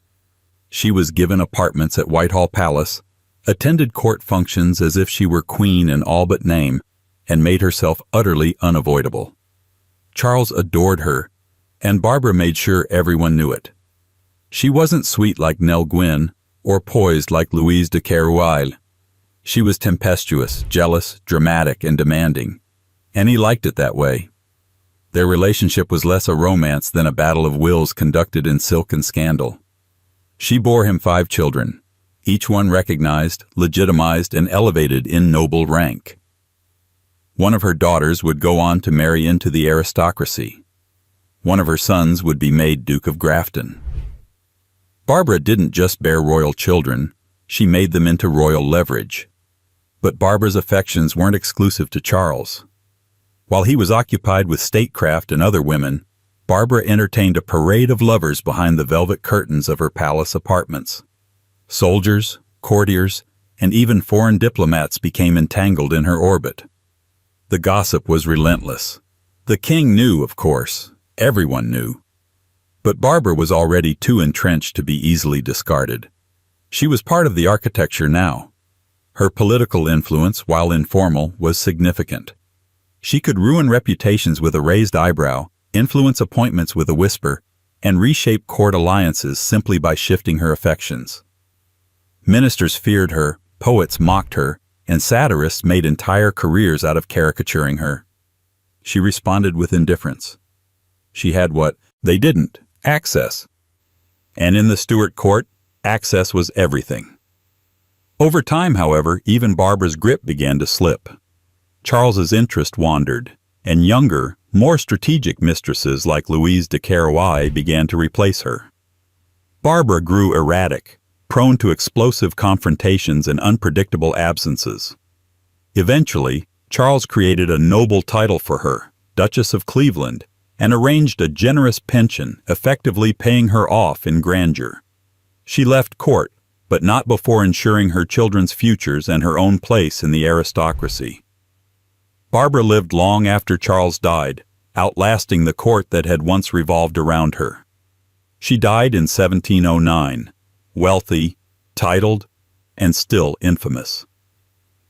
[SPEAKER 1] She was given apartments at Whitehall Palace, attended court functions as if she were queen in all but name, and made herself utterly unavoidable. Charles adored her, and Barbara made sure everyone knew it. She wasn't sweet like Nell Gwynn, or poised like Louise de Keroualle. She was tempestuous, jealous, dramatic, and demanding, and he liked it that way. Their relationship was less a romance than a battle of wills conducted in silk and scandal. She bore him 5 children, each one recognized, legitimized, and elevated in noble rank. One of her daughters would go on to marry into the aristocracy. One of her sons would be made Duke of Grafton. Barbara didn't just bear royal children, she made them into royal leverage. But Barbara's affections weren't exclusive to Charles. While he was occupied with statecraft and other women, Barbara entertained a parade of lovers behind the velvet curtains of her palace apartments. Soldiers, courtiers, and even foreign diplomats became entangled in her orbit. The gossip was relentless. The king knew, of course. Everyone knew. But Barbara was already too entrenched to be easily discarded. She was part of the architecture now. Her political influence, while informal, was significant. She could ruin reputations with a raised eyebrow, influence appointments with a whisper, and reshape court alliances simply by shifting her affections. Ministers feared her, poets mocked her, and satirists made entire careers out of caricaturing her. She responded with indifference. She had what they didn't: access. And in the Stuart court, access was everything. Over time, however, even Barbara's grip began to slip. Charles's interest wandered, and younger, more strategic mistresses like Louise de Keroualle began to replace her. Barbara grew erratic, prone to explosive confrontations and unpredictable absences. Eventually, Charles created a noble title for her, Duchess of Cleveland, and arranged a generous pension, effectively paying her off in grandeur. She left court, but not before ensuring her children's futures and her own place in the aristocracy. Barbara lived long after Charles died, outlasting the court that had once revolved around her. She died in 1709, wealthy, titled, and still infamous.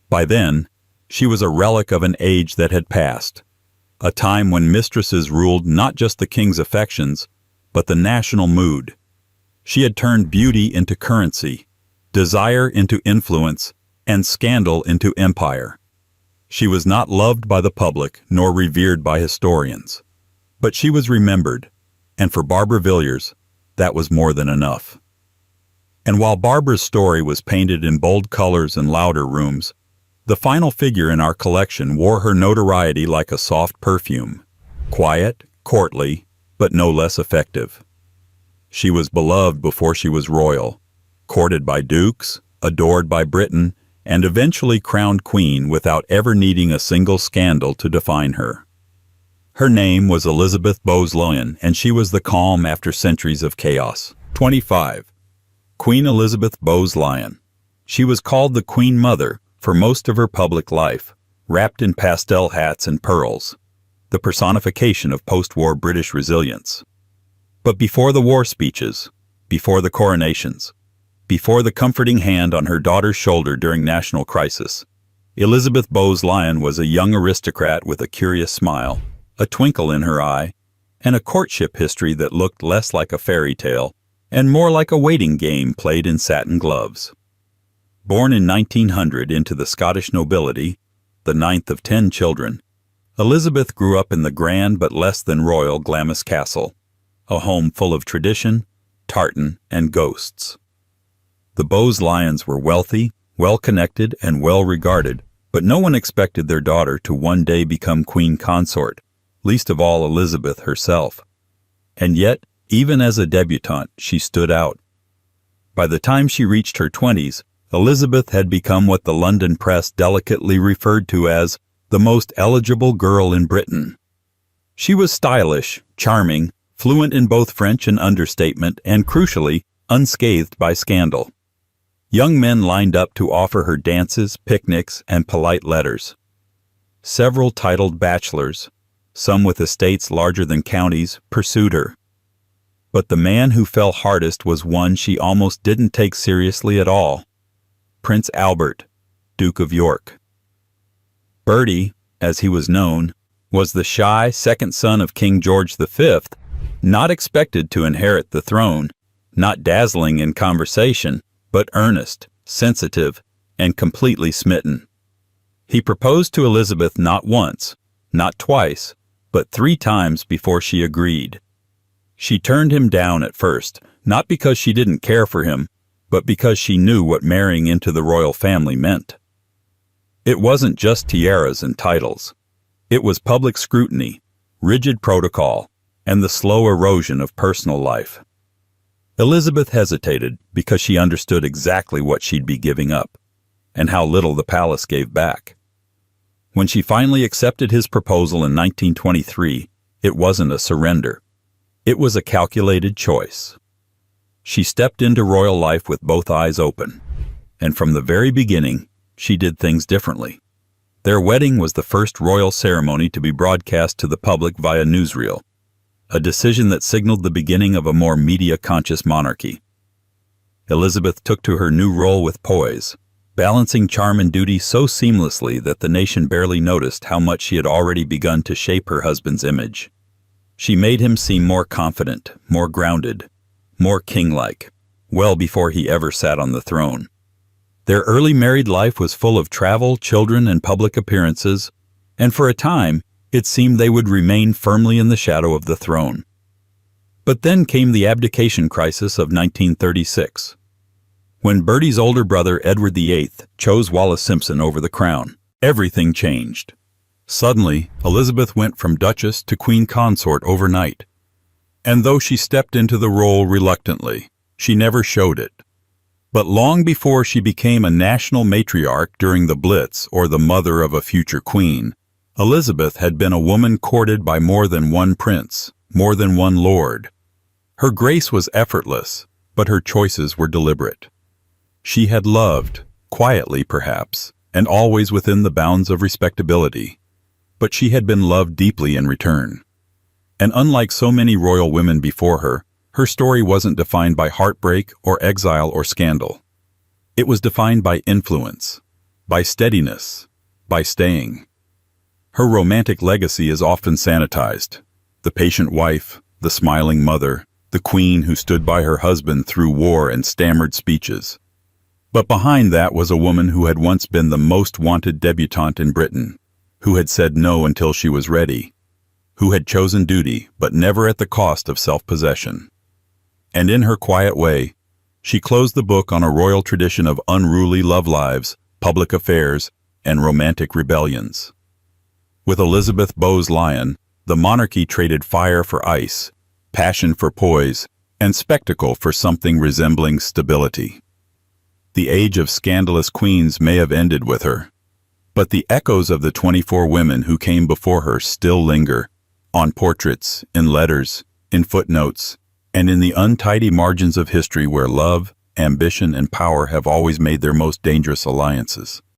[SPEAKER 1] By then, she was a relic of an age that had passed, a time when mistresses ruled not just the king's affections, but the national mood. She had turned beauty into currency, desire into influence, and scandal into empire. She was not loved by the public nor revered by historians. But she was remembered, and for Barbara Villiers, that was more than enough. And while Barbara's story was painted in bold colors and louder rooms, the final figure in our collection wore her notoriety like a soft perfume, quiet, courtly, but no less effective. She was beloved before she was royal, courted by dukes, adored by Britain, and eventually crowned queen without ever needing a single scandal to define her. Her name was Elizabeth Bowes-Lyon, and she was the calm after centuries of chaos. 25. Queen Elizabeth Bowes-Lyon. She was called the Queen Mother for most of her public life, wrapped in pastel hats and pearls, the personification of post-war British resilience. But before the war speeches, before the coronations, before the comforting hand on her daughter's shoulder during national crisis, Elizabeth Bowes-Lyon was a young aristocrat with a curious smile, a twinkle in her eye, and a courtship history that looked less like a fairy tale and more like a waiting game played in satin gloves. Born in 1900 into the Scottish nobility, the ninth of 10 children, Elizabeth grew up in the grand but less than royal Glamis Castle, a home full of tradition, tartan, and ghosts. The Bowes-Lyons were wealthy, well-connected, and well-regarded, but no one expected their daughter to one day become queen consort, least of all Elizabeth herself. And yet, even as a debutante, she stood out. By the time she reached her 20s, Elizabeth had become what the London press delicately referred to as the most eligible girl in Britain. She was stylish, charming, fluent in both French and understatement, and crucially, unscathed by scandal. Young men lined up to offer her dances, picnics, and polite letters. Several titled bachelors, some with estates larger than counties, pursued her. But the man who fell hardest was one she almost didn't take seriously at all: Prince Albert, Duke of York. Bertie, as he was known, was the shy second son of King George V, not expected to inherit the throne, not dazzling in conversation, but earnest, sensitive, and completely smitten. He proposed to Elizabeth not once, not twice, but 3 times before she agreed. She turned him down at first, not because she didn't care for him, but because she knew what marrying into the royal family meant. It wasn't just tiaras and titles. It was public scrutiny, rigid protocol, and the slow erosion of personal life. Elizabeth hesitated because she understood exactly what she'd be giving up, and how little the palace gave back. When she finally accepted his proposal in 1923, it wasn't a surrender. It was a calculated choice. She stepped into royal life with both eyes open, and from the very beginning, she did things differently. Their wedding was the first royal ceremony to be broadcast to the public via newsreel, a decision that signaled the beginning of a more media-conscious monarchy. Elizabeth took to her new role with poise, balancing charm and duty so seamlessly that the nation barely noticed how much she had already begun to shape her husband's image. She made him seem more confident, more grounded, more king-like, well before he ever sat on the throne. Their early married life was full of travel, children, and public appearances, and for a time, it seemed they would remain firmly in the shadow of the throne. But then came the abdication crisis of 1936. When Bertie's older brother Edward VIII chose Wallis Simpson over the crown, everything changed. Suddenly, Elizabeth went from Duchess to Queen Consort overnight. And though she stepped into the role reluctantly, she never showed it. But long before she became a national matriarch during the Blitz or the mother of a future queen, Elizabeth had been a woman courted by more than one prince, more than one lord. Her grace was effortless, but her choices were deliberate. She had loved, quietly perhaps, and always within the bounds of respectability. But she had been loved deeply in return. And unlike so many royal women before her story wasn't defined by heartbreak or exile or scandal. It was defined by influence, by steadiness, by staying. Her romantic legacy is often sanitized. The patient wife, the smiling mother, the queen who stood by her husband through war and stammered speeches. But behind that was a woman who had once been the most wanted debutante in Britain, who had said no until she was ready, who had chosen duty but never at the cost of self-possession. And in her quiet way, she closed the book on a royal tradition of unruly love lives, public affairs, and romantic rebellions. With Elizabeth Bowes Lyon, the monarchy traded fire for ice, passion for poise, and spectacle for something resembling stability. The age of scandalous queens may have ended with her, but the echoes of the 24 women who came before her still linger, on portraits, in letters, in footnotes, and in the untidy margins of history where love, ambition, and power have always made their most dangerous alliances.